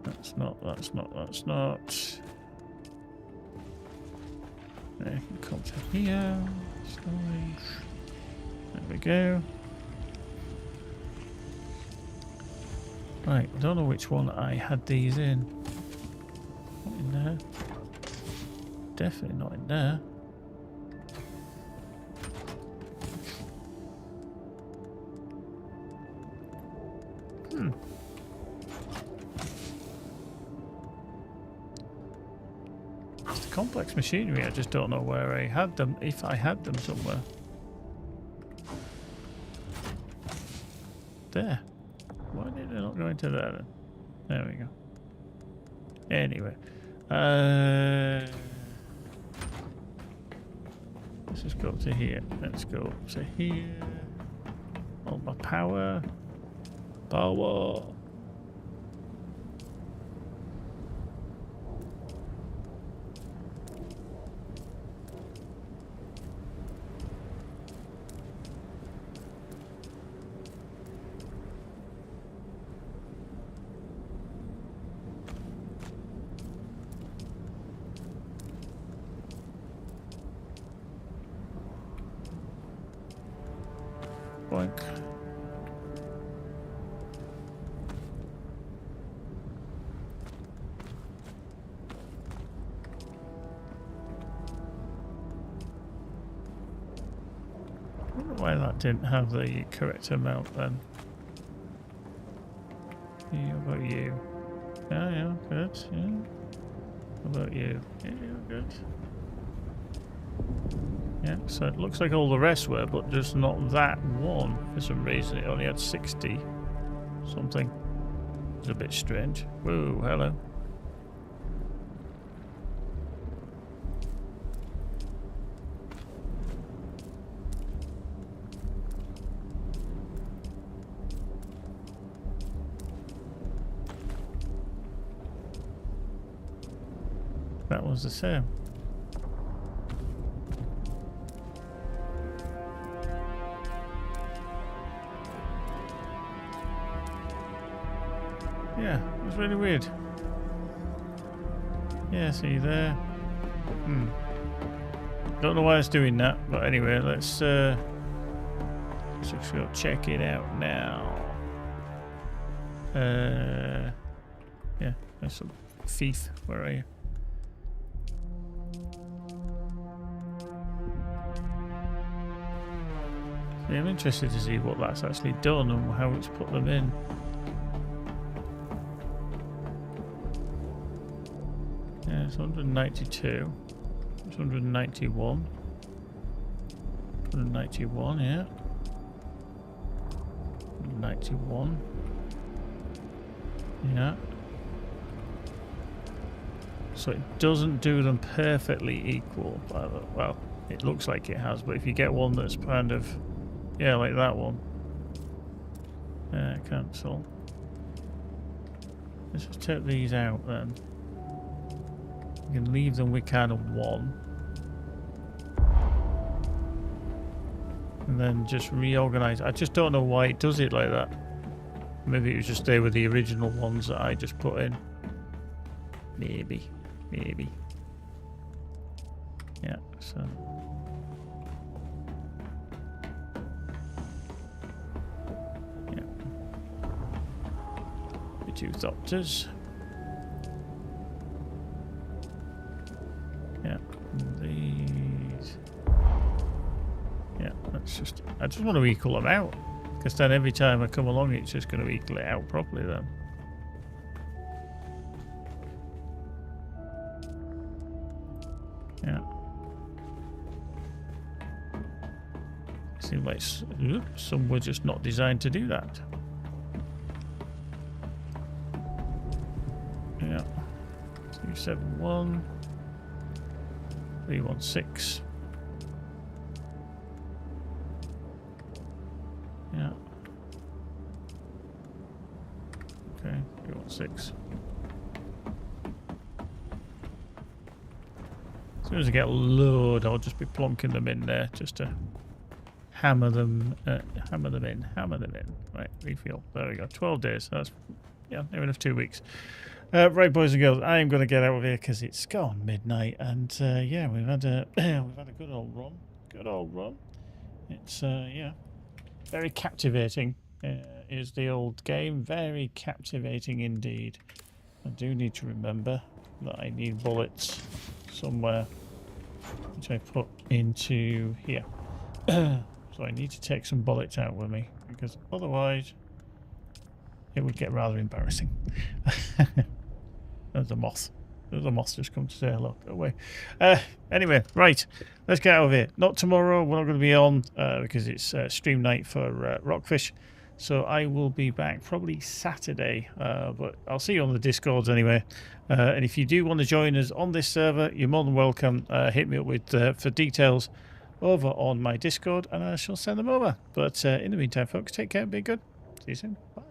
That's not. There you can come to here. Storage. There we go. Right, I don't know which one I had these in. Not in there. Definitely not in there. It's the complex machinery, I just don't know where I had them, if I had them somewhere. There. Why did they not go into there then? There we go. Anyway. Let's just go up to here. Let's go up to here. All my power. Power. Boink. I wonder why that didn't have the correct amount then. Yeah, how about you? Yeah, good. Yeah. How about you? Yeah, good. Yeah, so it looks like all the rest were, but just not that one. For some reason, it only had 60 something. It's a bit strange. Whoa, hello. That was the same. Yeah, it was really weird. Yeah, see there. Don't know why it's doing that, but anyway, let's just go check it out now. Yeah, there's some thief. Where are you? Yeah, I'm interested to see what that's actually done and how it's put them in. Yeah, it's 192. It's 191. 191, yeah. 191. Yeah. So it doesn't do them perfectly equal. Well, it looks like it has, but if you get one that's kind of, yeah, like that one. Cancel. Let's just take these out then. You can leave them with kind of one. And then just reorganize. I just don't know why it does it like that. Maybe it was just they were the original ones that I just put in. Maybe. Yeah, so. Yeah. The two Thopters. Yeah, these. Yeah, that's just. I just want to equal them out, because then every time I come along, it's just going to equal it out properly. Then. Yeah. Seems like some were just not designed to do that. Yeah. 271. 316. Yeah. Okay, 316. As soon as I get a load, I'll just be plonking them in there just to hammer them in. Right, refuel. There we go. 12 days. That's, yeah, near enough 2 weeks. Right, boys and girls, I am going to get out of here because it's gone midnight, and yeah, we've had a good old run. It's yeah, very captivating. Is the old game very captivating indeed? I do need to remember that I need bullets somewhere, which I put into here. So I need to take some bullets out with me, because otherwise it would get rather embarrassing. There's a moth. There's a moth just come to say hello. Go away. Anyway, right. Let's get out of here. Not tomorrow. We're not going to be on because it's stream night for Rockfish. So I will be back probably Saturday. But I'll see you on the Discords anyway. And if you do want to join us on this server, you're more than welcome. Hit me up with for details over on my Discord, and I shall send them over. But in the meantime, folks, take care. Be good. See you soon. Bye.